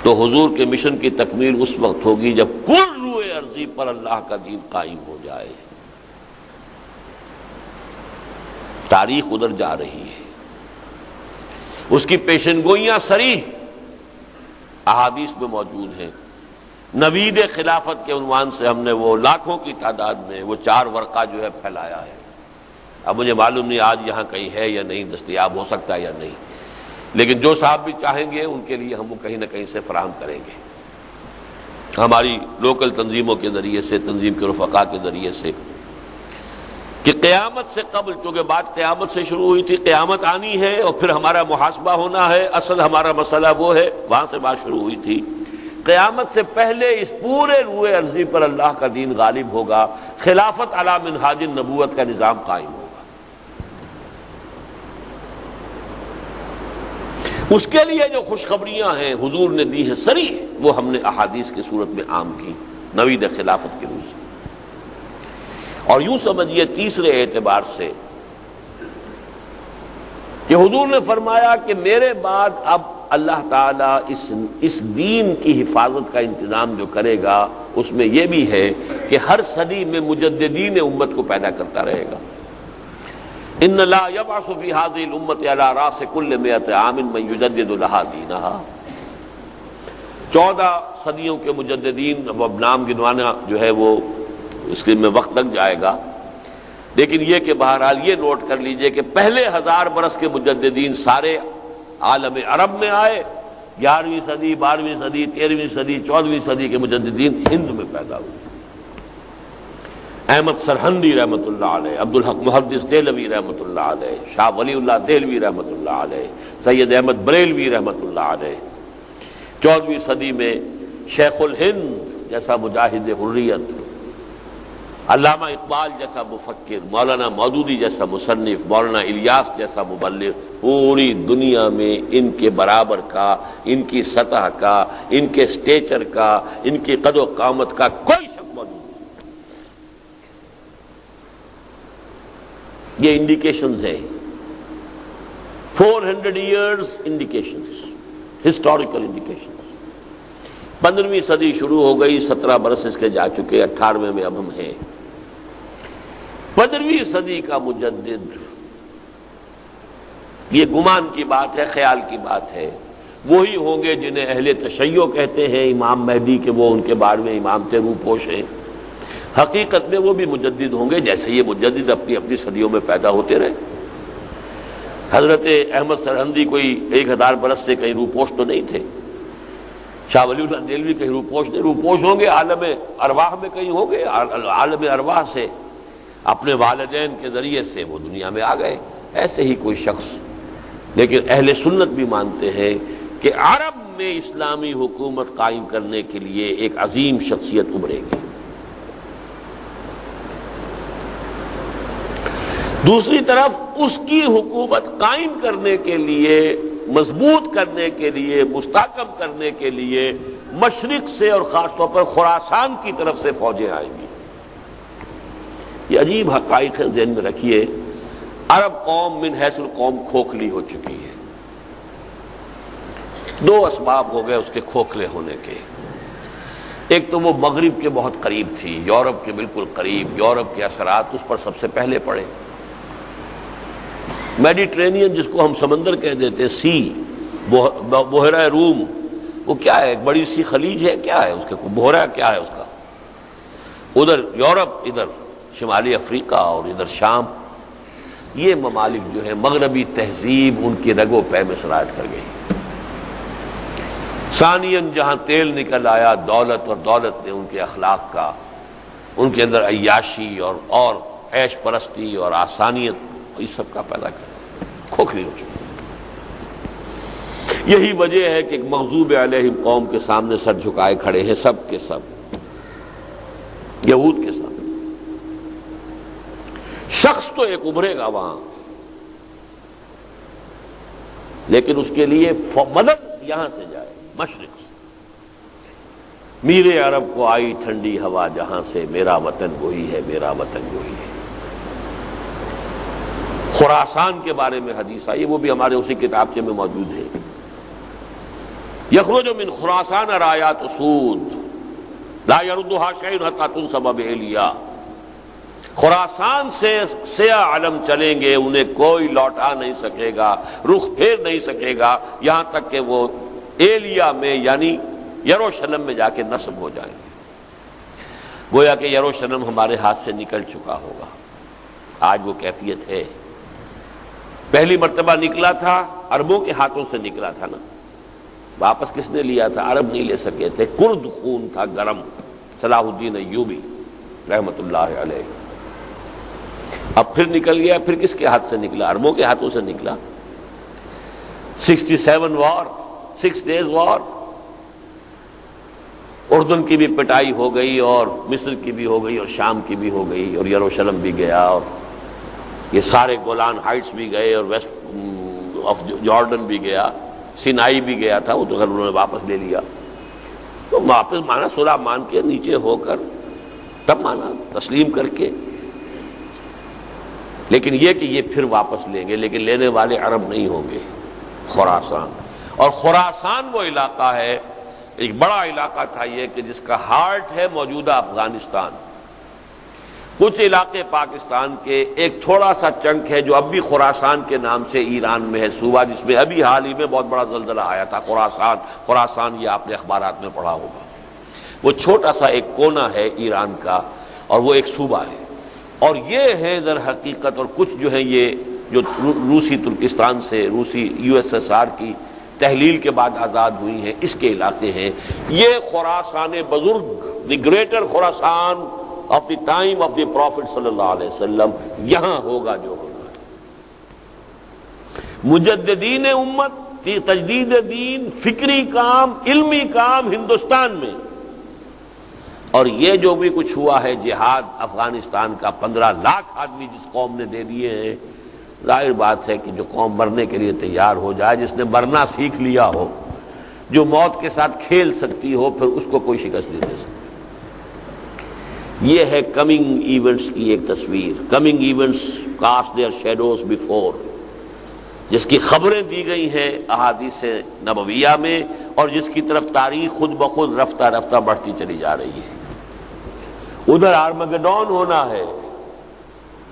تو حضور کے مشن کی تکمیل اس وقت ہوگی جب کل روئے ارضی پر اللہ کا دین قائم ہو جائے. تاریخ ادھر جا رہی ہے، اس کی پیشن گوئیاں صریح احادیث میں موجود ہیں. نوید خلافت کے عنوان سے ہم نے وہ لاکھوں کی تعداد میں وہ 4 ورقہ جو ہے پھیلایا ہے. اب مجھے معلوم نہیں آج یہاں کہیں ہے یا نہیں، دستیاب ہو سکتا ہے یا نہیں، لیکن جو صاحب بھی چاہیں گے ان کے لیے ہم وہ کہیں نہ کہیں سے فراہم کریں گے، ہماری لوکل تنظیموں کے ذریعے سے، تنظیم کے رفقا کے ذریعے سے، کہ قیامت سے قبل، چونکہ بات قیامت سے شروع ہوئی تھی، قیامت آنی ہے اور پھر ہمارا محاسبہ ہونا ہے. اصل ہمارا مسئلہ وہ ہے، وہاں سے بات شروع ہوئی تھی. قیامت سے پہلے اس پورے روئے ارضی پر اللہ کا دین غالب ہوگا، خلافت علی منہاج النبوت کا نظام قائم ہوگا. اس کے لیے جو خوشخبریاں ہیں حضور نے دی ہیں صریح، وہ ہم نے احادیث کی صورت میں عام کی نوید خلافت کے روح سے. اور یوں سمجھیے تیسرے اعتبار سے کہ حضور نے فرمایا کہ میرے بعد اب اللہ تعالیٰ اس دین کی حفاظت کا انتظام جو کرے گا، اس میں یہ بھی ہے کہ ہر صدی میں مجددین امت کو پیدا کرتا رہے گا. ان لا یبعث فی هذه الامت علی راس کل 100 عام من یجدد لها دینہا. 14 صدیوں کے مجددین، اب نام گنوانا جو ہے وہ اس کے میں وقت لگ جائے گا، لیکن یہ کہ بہرحال یہ نوٹ کر لیجئے کہ پہلے 1000 برس کے مجددین سارے عالم عرب میں آئے. 11ویں صدی، 12ویں صدی، 13ویں صدی، 14ویں صدی کے مجددین ہند میں پیدا ہوئے. احمد سرہندی رحمۃ اللہ علیہ، عبدالحق محدث دہلوی رحمۃ اللہ علیہ، شاہ ولی اللہ دہلوی رحمۃ اللہ علیہ، سید احمد بریلوی رحمۃ اللہ علیہ. 14ویں صدی میں شیخ الہند جیسا مجاہد حریت، علامہ اقبال جیسا مفکر، مولانا مودودی جیسا مصنف، مولانا الیاس جیسا مبلغ، پوری دنیا میں ان کے برابر کا، ان کی سطح کا، ان کے سٹیچر کا، ان کی قد و قامت کا کوئی شخص موجود نہیں۔ یہ انڈیکیشنز ہیں، 400 ایئرز انڈیکیشنز، ہسٹوریکل انڈیکیشنز۔ 15ویں صدی شروع ہو گئی، 17 برس اس کے جا چکے، 18ویں میں اب ہم ہیں۔ 15ویں صدی کا مجدد، یہ گمان کی بات ہے، خیال کی بات ہے، وہی ہوں گے جنہیں اہل تشیع کہتے ہیں، امام مہدی کے وہ ان کے 12ویں امام تھے، روپوش ہیں۔ حقیقت میں وہ بھی مجدد ہوں گے، جیسے یہ مجدد اپنی اپنی صدیوں میں پیدا ہوتے رہے۔ حضرت احمد سرہندی کوئی 1000 برس سے کہیں روپوش تو نہیں تھے، شاہ ولی اللہ دہلوی کہیں روپوش نہیں، روپوش ہوں گے عالم ارواح میں کہیں ہوں گے، عالم ارواح سے اپنے والدین کے ذریعے سے وہ دنیا میں آ گئے، ایسے ہی کوئی شخص۔ لیکن اہل سنت بھی مانتے ہیں کہ عرب میں اسلامی حکومت قائم کرنے کے لیے ایک عظیم شخصیت ابھرے گی۔ دوسری طرف اس کی حکومت قائم کرنے کے لیے، مضبوط کرنے کے لیے، مستحکم کرنے کے لیے مشرق سے اور خاص طور پر خراسان کی طرف سے فوجیں آئیں گی۔ یہ عجیب حقائق ہے، ذہن میں رکھیے۔ عرب قوم من حیث القوم کھوکھلی ہو چکی ہے۔ 2 اسباب ہو گئے اس کے کھوکھلے ہونے کے۔ ایک تو وہ مغرب کے بہت قریب تھی، یورپ کے بالکل قریب، یورپ کے اثرات اس پر سب سے پہلے پڑے۔ میڈیٹرینین جس کو ہم سمندر کہہ دیتے، سی، بحیرہ روم، وہ کیا ہے؟ ایک بڑی سی خلیج ہے، کیا ہے اس کے بحیرہ کیا ہے اس کا؟ ادھر یورپ، ادھر شمالی افریقہ اور ادھر شام، یہ ممالک جو ہے مغربی تہذیب ان کی رگ و پے میں سرایت کر گئی۔ ثانیاً جہاں تیل نکل آیا دولت، اور دولت نے ان کے اخلاق کا، ان کے اندر عیاشی اور عیش پرستی اور آسانیت، یہ سب کا پیدا کر کھوکھلی ہو چکی۔ یہی وجہ ہے کہ ایک مغضوب علیہم قوم کے سامنے سر جھکائے کھڑے ہیں، سب کے سب، یہود کے سامنے۔ شخص تو ایک ابھرے گا وہاں، لیکن اس کے لیے مدد یہاں سے جائے، مشرق سے۔ میرے عرب کو آئی ٹھنڈی ہوا جہاں سے، میرا وطن وہی ہے، میرا وطن وہی ہے۔ خراسان کے بارے میں حدیث آئی، وہ بھی ہمارے اسی کتابچے میں موجود ہے۔ یخرج من خراسان رایات سود لا یردها شیء حتی تنصب بإیلیا۔ خراسان سے سیاہ علم چلیں گے، انہیں کوئی لوٹا نہیں سکے گا، رخ پھیر نہیں سکے گا، یہاں تک کہ وہ ایلیا میں یعنی یروشلم میں جا کے نصب ہو جائیں گے۔ گویا کہ یروشلم ہمارے ہاتھ سے نکل چکا ہوگا، آج وہ کیفیت ہے۔ پہلی مرتبہ نکلا تھا، عربوں کے ہاتھوں سے نکلا تھا نا، واپس کس نے لیا تھا؟ عرب نہیں لے سکے تھے، کرد خون تھا گرم، صلاح الدین ایوبی رحمت اللہ علیہ۔ اب پھر نکل گیا، پھر کس کے ہاتھ سے نکلا؟ عربوں کے ہاتھوں سے نکلا۔ 67 وار، 6 days وار، اردن کی بھی پٹائی ہو گئی، اور مصر کی بھی ہو گئی، اور شام کی بھی ہو گئی، اور یروشلم بھی گیا، اور یہ سارے گولان ہائٹس بھی گئے، اور ویسٹ آف جارڈن بھی گیا، سینائی بھی گیا تھا، وہ تو انہوں نے واپس لے لیا۔ تو واپس مانا صلح مان کے نیچے ہو کر، تب مانا تسلیم کر کے، لیکن یہ کہ یہ پھر واپس لیں گے، لیکن لینے والے عرب نہیں ہوں گے، خراسان۔ اور خراسان وہ علاقہ ہے، ایک بڑا علاقہ تھا یہ، کہ جس کا ہارٹ ہے موجودہ افغانستان۔ کچھ علاقے پاکستان کے ایک تھوڑا سا چنک ہے جو اب بھی خراسان کے نام سے ایران میں ہے، صوبہ جس میں ابھی حال ہی میں بہت بڑا زلزلہ آیا تھا، خراسان، یہ آپ نے اخبارات میں پڑھا ہوگا۔ وہ چھوٹا سا ایک کونا ہے ایران کا، اور وہ ایک صوبہ ہے۔ اور یہ ہے در حقیقت، اور کچھ جو ہیں یہ جو روسی ترکستان سے، روسی USSR کی تحلیل کے بعد آزاد ہوئی ہیں، اس کے علاقے ہیں۔ یہ خراسان بزرگ، the greater Khorasan of the time of the prophet صلی اللہ علیہ وسلم، یہاں ہوگا جو ہونا ہے۔ مجددین امت کی تجدید دین، فکری کام، علمی کام ہندوستان میں اور یہ جو بھی کچھ ہوا ہے جہاد افغانستان کا 15 لاکھ آدمی جس قوم نے دے دیے ہیں، ظاہر بات ہے کہ جو قوم مرنے کے لیے تیار ہو جائے، جس نے مرنا سیکھ لیا ہو، جو موت کے ساتھ کھیل سکتی ہو، پھر اس کو کوئی شکست نہیں دے سکتی۔ یہ ہے کمنگ ایونٹس کی ایک تصویر، coming events cast their shadows before, جس کی خبریں دی گئی ہیں احادیث نبویہ میں، اور جس کی طرف تاریخ خود بخود رفتہ رفتہ بڑھتی چلی جا رہی ہے۔ ادھر آرمگڈون ہونا ہے،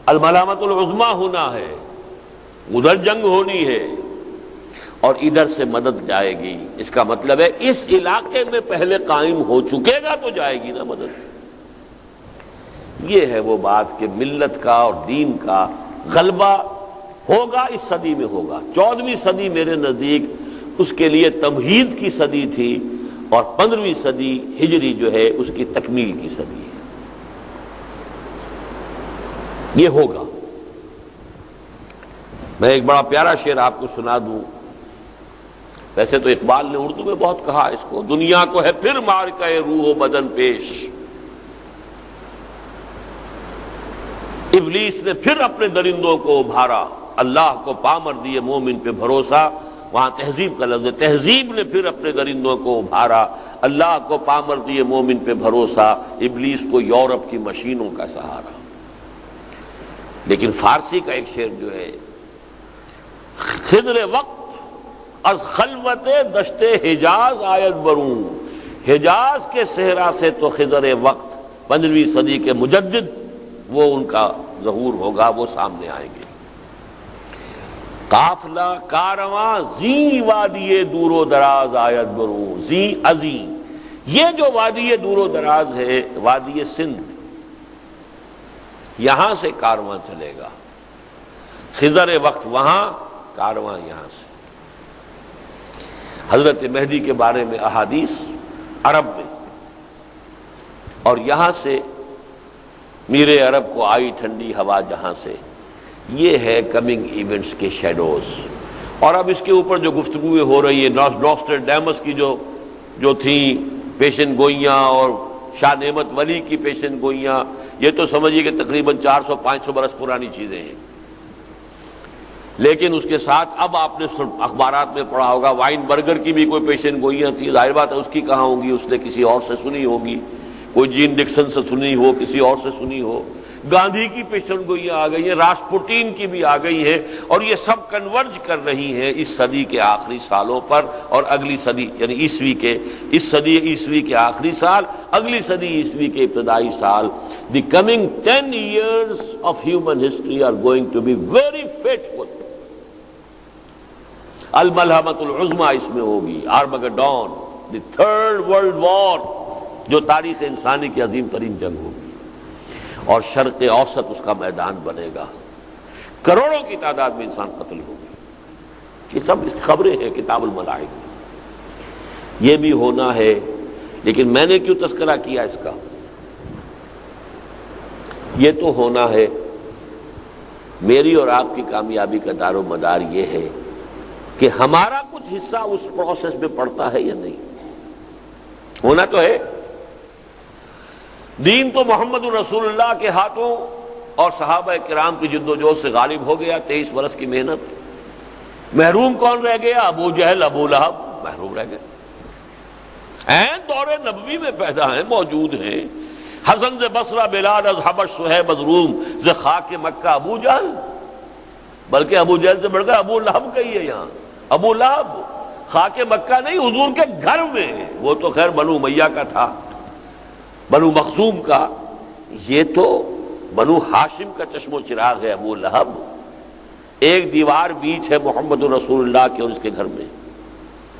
الملامت العظمیٰ ہونا ہے، ادھر جنگ ہونی ہے، اور ادھر سے مدد جائے گی۔ اس کا مطلب ہے اس علاقے میں پہلے قائم ہو چکے گا تو جائے گی نا مدد۔ یہ ہے وہ بات کہ ملت کا اور دین کا غلبہ ہوگا، اس صدی میں ہوگا۔ 14ویں صدی میرے نزدیک اس کے لیے تمہید کی صدی تھی، اور 15ویں صدی ہجری جو ہے اس کی تکمیل کی صدی ہے۔ یہ ہوگا۔ میں ایک بڑا پیارا شعر آپ کو سنا دوں، ویسے تو اقبال نے اردو میں بہت کہا اس کو، دنیا کو ہے پھر معرکہ روح و بدن پیش، ابلیس نے پھر اپنے درندوں کو ابھارا، اللہ کو پامر دیے مومن پہ بھروسہ۔ وہاں تہذیب کا لفظ ہے، تہذیب نے پھر اپنے درندوں کو ابھارا، اللہ کو پامر دیے مومن پہ بھروسہ، ابلیس کو یورپ کی مشینوں کا سہارا۔ لیکن فارسی کا ایک شعر جو ہے، خضر وقت از خلوت دشت حجاز آیت بروں، حجاز کے صحرا سے تو خضر وقت 15ویں صدی کے مجدد وہ ان کا ظہور ہوگا، وہ سامنے آئیں گے۔ قافلہ کارواں زی وادی دور و دراز آیت بروں، زی ازیں، یہ جو وادی دور و دراز ہے، وادی سندھ، یہاں سے کارواں چلے گا، خضر وقت وہاں، کارواں یہاں سے۔ حضرت مہدی کے بارے میں احادیث عرب میں، اور یہاں سے میرے عرب کو آئی ٹھنڈی ہوا جہاں سے، یہ ہے کمنگ ایونٹس کے شیڈوز۔ اور اب اس کے اوپر جو گفتگویں ہو رہی ہیں، نوسٹرڈیمس کی جو تھیں پیشن گوئیاں، اور شاہ نعمت ولی کی پیشن گوئیاں، یہ تو سمجھیے کہ تقریباً 400-500 برس پرانی چیزیں ہیں۔ لیکن اس کے ساتھ اب آپ نے اخبارات میں پڑھا ہوگا وائن برگر کی بھی کوئی پیشن گوئیاں تھیں، ظاہر بات ہے اس کی کہاں ہوں گی، اس نے کسی اور سے سنی ہوگی، کوئی جین ڈکسن سے سنی ہو، کسی اور سے سنی ہو۔ گاندھی کی پیشن گوئیاں آ گئی ہیں، راسپوٹین کی بھی آ گئی ہیں، اور یہ سب کنورج کر رہی ہیں اس صدی کے آخری سالوں پر، اور اگلی صدی یعنی عیسوی کے، اس صدی عیسوی کے آخری سال، اگلی صدی عیسوی کے ابتدائی سال۔ The coming 10 years of human history are going to be very fateful۔ الملحمۃ العظمیٰ اس میں ہوگی، Armageddon, the third world war, جو تاریخ انسانی کی عظیم ترین جنگ ہوگی، اور شرق اوسط اس کا میدان بنے گا، کروڑوں کی تعداد میں انسان قتل ہوگی۔ یہ سب خبریں ہیں کتاب الملائک میں، یہ بھی ہونا ہے۔ لیکن میں نے کیوں تذکرہ کیا اس کا؟ یہ تو ہونا ہے، میری اور آپ کی کامیابی کا دار و مدار یہ ہے کہ ہمارا کچھ حصہ اس پروسیس میں پڑتا ہے یا نہیں۔ ہونا تو ہے، دین تو محمد رسول اللہ کے ہاتھوں اور صحابہ کرام کی جد و جہد سے غالب ہو گیا، 23 برس کی محنت۔ محروم کون رہ گیا؟ ابو جہل، ابو لہب محروم رہ گئے۔ عین دور نبوی میں پیدا ہیں، موجود ہیں۔ حسن ز بصرہ بلال از حبش صہیب از روم، ز خاک مکہ ابو جہل، بلکہ ابو جہل سے بڑھ کر ابو لہب کہی ہے یہاں۔ ابو لہب خاک مکہ نہیں، حضور کے گھر میں، وہ تو خیر بنو امیہ کا تھا، بنو مخزوم کا، یہ تو بنو ہاشم کا چشم و چراغ ہے ابو لہب۔ ایک دیوار بیچ ہے محمد رسول اللہ کے اور اس کے گھر میں،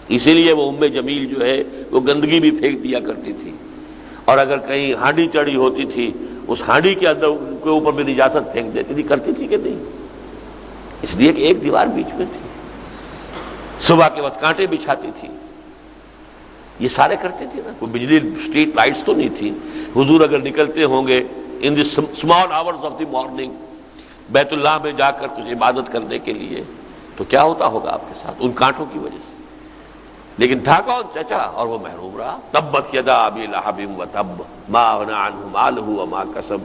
اسی لیے وہ ام جمیل جو ہے وہ گندگی بھی پھینک دیا کرتی تھی، اور اگر کہیں ہانڈی چڑھی ہوتی تھی اس ہانڈی کے اندر کے اوپر بھی نجاست پھینک دیتی تھی، کرتی تھی کہ نہیں؟ اس لیے کہ ایک دیوار بیچ میں تھی۔ صبح کے وقت کانٹے بچھاتی تھی، یہ سارے کرتے تھے نا، کوئی بجلی اسٹریٹ لائٹس تو نہیں تھی۔ حضور اگر نکلتے ہوں گے in the small hours of the morning بیت اللہ میں جا کر کچھ عبادت کرنے کے لیے، تو کیا ہوتا ہوگا آپ کے ساتھ ان کانٹوں کی وجہ سے؟ لیکن تھا کون؟ چچا، اور وہ محروم رہا. تبت یدا ابی لہب وتب ما اغنی عنہ مالہ وما کسب.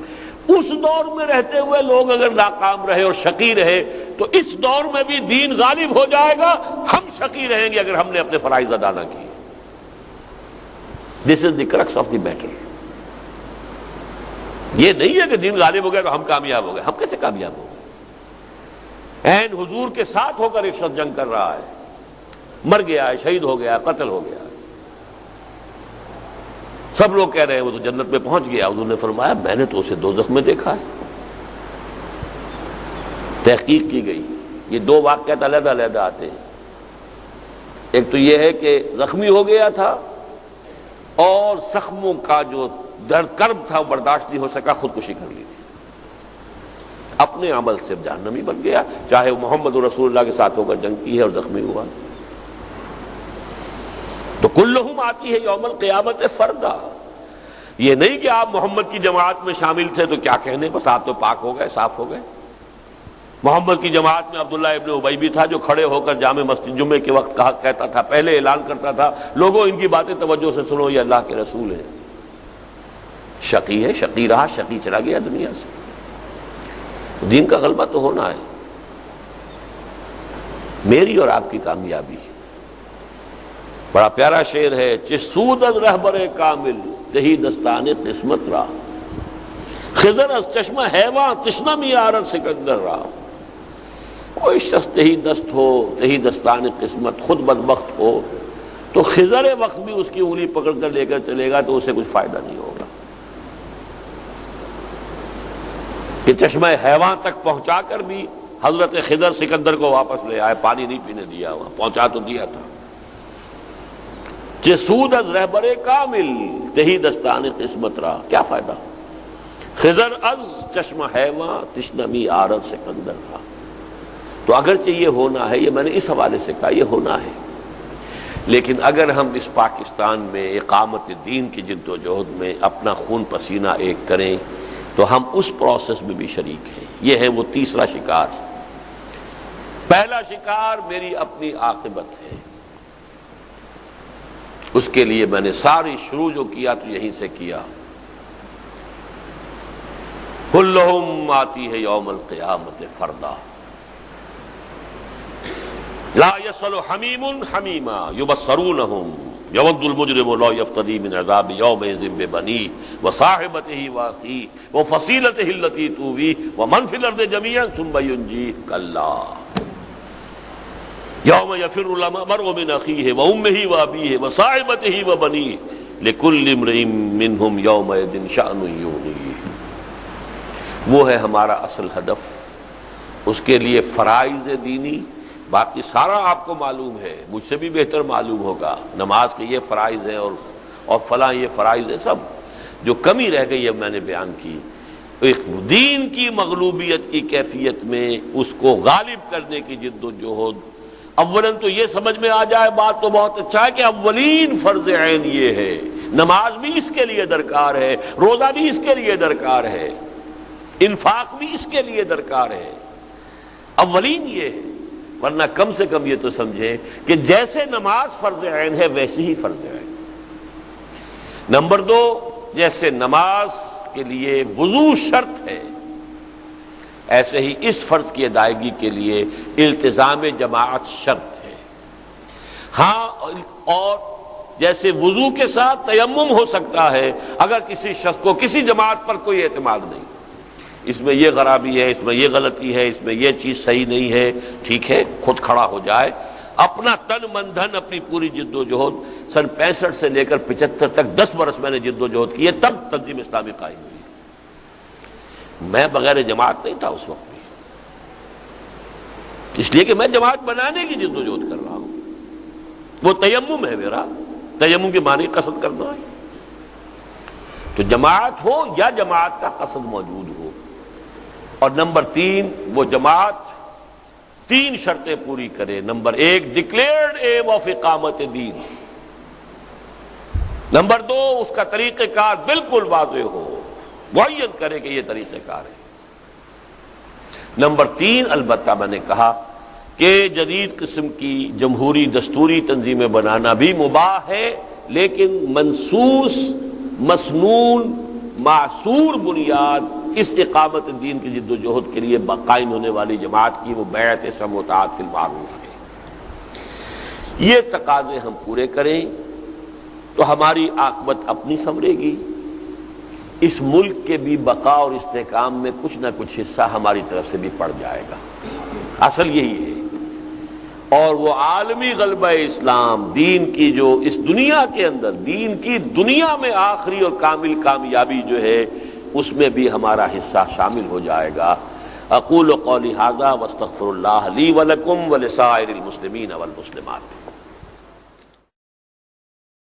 اس دور میں رہتے ہوئے لوگ اگر ناکام رہے اور شقی رہے تو اس دور میں بھی دین غالب ہو جائے گا. ہم شقی رہیں گے اگر ہم نے اپنے فرائض ادا نہ کیے. دس is the crux of the matter. یہ نہیں ہے کہ دین غالب ہو گیا تو ہم کامیاب ہو گئے. ہم کیسے کامیاب ہو گئے؟ عین حضور کے ساتھ ہو کر ایک شخص جنگ کر رہا ہے، مر گیا ہے، شہید ہو گیا، قتل ہو گیا. سب لوگ کہہ رہے ہیں وہ تو جنت میں پہنچ گیا. حضور نے فرمایا میں نے تو اسے دوزخ میں دیکھا ہے. تحقیق کی گئی. یہ دو واقعات علیحدہ علیحدہ آتے ہیں. ایک تو یہ ہے کہ زخمی ہو گیا تھا اور زخموں کا جو درد کرب تھا وہ برداشت نہیں ہو سکا، خودکشی کر لی تھی. اپنے عمل سے جہنمی بن گیا، چاہے وہ محمد رسول اللہ کے ساتھ ہو کر جنگ کی ہے اور زخمی ہوا. تو کلہم آتی ہے یوم القیامت فردا. یہ نہیں کہ آپ محمد کی جماعت میں شامل تھے تو کیا کہنے، بس آپ تو پاک ہو گئے، صاف ہو گئے. محمد کی جماعت میں عبداللہ ابن ابی بھی تھا جو کھڑے ہو کر جامع مسجد جمعے کے وقت کہتا تھا، پہلے اعلان کرتا تھا لوگوں ان کی باتیں توجہ سے سنو، یہ اللہ کے رسول ہیں. شقی ہے، شقی رہا، شقی چلا گیا دنیا سے. دین کا غلبہ تو ہونا ہے. میری اور آپ کی کامیابی. بڑا پیارا شعر ہے، چسود از رہبر کامل تہی دستان قسمت را، خضر از چشمہ حیواں تشنہ می آرد سکندر را. کوئی شخص تہی دست ہو، تہی دستان قسمت، خود بدبخت ہو تو خضر وقت بھی اس کی انگلی پکڑ کر لے کر چلے گا تو اسے کچھ فائدہ نہیں ہوگا. کہ چشمہ حیواں تک پہنچا کر بھی حضرت خضر سکندر کو واپس لے آئے، پانی نہیں پینے دیا، وہاں پہنچا تو دیا تھا. جسود از رہبر کامل تہی دستان قسمت را، کیا فائدہ. خضر از چشمہ حیواں تشنمی آرد سکندر را. تو اگرچہ یہ ہونا ہے، یہ میں نے اس حوالے سے کہا یہ ہونا ہے، لیکن اگر ہم اس پاکستان میں اقامت دین کی جد و جہد میں اپنا خون پسینہ ایک کریں تو ہم اس پروسیس میں بھی شریک ہیں. یہ ہے وہ تیسرا شکار. پہلا شکار میری اپنی عاقبت ہے، اس کے لیے میں نے ساری شروع جو کیا تو یہیں سے کیا. کلہم آتی ہے یوم القیامت فردا، لا یسأل حمیم حمیما یبصرونہم یود المجرم لو یفتدی من عذاب یومئذ ببنیہ وصاحبتہ واخیہ وفصیلتہ التی تؤویہ ومن فی الارض جمیعا ثم ینجیہ کلا یوم یفر المرء من اخیہ وامہ وابیہ وصاحبتہ وبنیہ لکل امرئ منہم یومئذ شأن یغنیہ. وہ ہے ہمارا اصل ہدف. اس کے لیے فرائض دینی، باقی سارا آپ کو معلوم ہے، مجھ سے بھی بہتر معلوم ہوگا. نماز کے یہ فرائض ہیں اور فلاں یہ فرائض ہیں. سب جو کمی رہ گئی ہے میں نے بیان کی. ایک دین کی مغلوبیت کی کیفیت میں اس کو غالب کرنے کی جد و جہد. اولاً تو یہ سمجھ میں آ جائے، بات تو بہت اچھا ہے کہ اولین فرض عین یہ ہے. نماز بھی اس کے لیے درکار ہے، روزہ بھی اس کے لیے درکار ہے، انفاق بھی اس کے لیے درکار ہے. اولین یہ ہے. ورنہ کم سے کم یہ تو سمجھیں کہ جیسے نماز فرض عین ہے ویسے ہی فرض عین. نمبر دو، جیسے نماز کے لیے وضو شرط ہے ایسے ہی اس فرض کی ادائیگی کے لیے التزام جماعت شرط ہے. ہاں، اور جیسے وضو کے ساتھ تیمم ہو سکتا ہے اگر کسی شخص کو کسی جماعت پر کوئی اعتماد نہیں، اس میں یہ خرابی ہے، اس میں یہ غلطی ہے، اس میں یہ چیز صحیح نہیں ہے، ٹھیک ہے خود کھڑا ہو جائے. اپنا تن من دھن، اپنی پوری جد و جہد. سن 65 سے لے کر 75 تک 10 برس میں نے جد و جہد کی ہے، تب تنظیم اسلامی قائم ہوئی. میں بغیر جماعت نہیں تھا اس وقت بھی، اس لیے کہ میں جماعت بنانے کی جد و جہد کر رہا ہوں. وہ تیمم ہے میرا. تیمم کے معنی قصد کرنا ہے. تو جماعت ہو یا جماعت کا قصد موجود ہو. اور نمبر 3، وہ جماعت 3 شرطیں پوری کرے. نمبر 1، ڈکلیئرڈ ایم آف اقامت دین. نمبر 2، اس کا طریقہ کار بالکل واضح ہو، معین کرے کہ یہ طریقہ کار ہے. نمبر 3، البتہ میں نے کہا کہ جدید قسم کی جمہوری دستوری تنظیمیں بنانا بھی مباح ہے، لیکن منصوص، مسنون، معصور بنیاد اس اقامت دین کی جد و جہد کے لیے قائم ہونے والی جماعت کی وہ بیعت سمع و طاعت فی المعروف ہے۔ یہ تقاضے ہم پورے کریں تو ہماری عاقبت اپنی سنورے گی، اس ملک کے بھی بقا اور استحکام میں کچھ نہ کچھ حصہ ہماری طرف سے بھی پڑ جائے گا۔ اصل یہی ہے، اور وہ عالمی غلبہ اسلام دین کی جو اس دنیا کے اندر، دین کی دنیا میں آخری اور کامل کامیابی جو ہے، اس میں بھی ہمارا حصہ شامل ہو جائے گا۔ اقول قولی ھذا واستغفر اللہ لی ولکم ولسائر المسلمین والمسلمات۔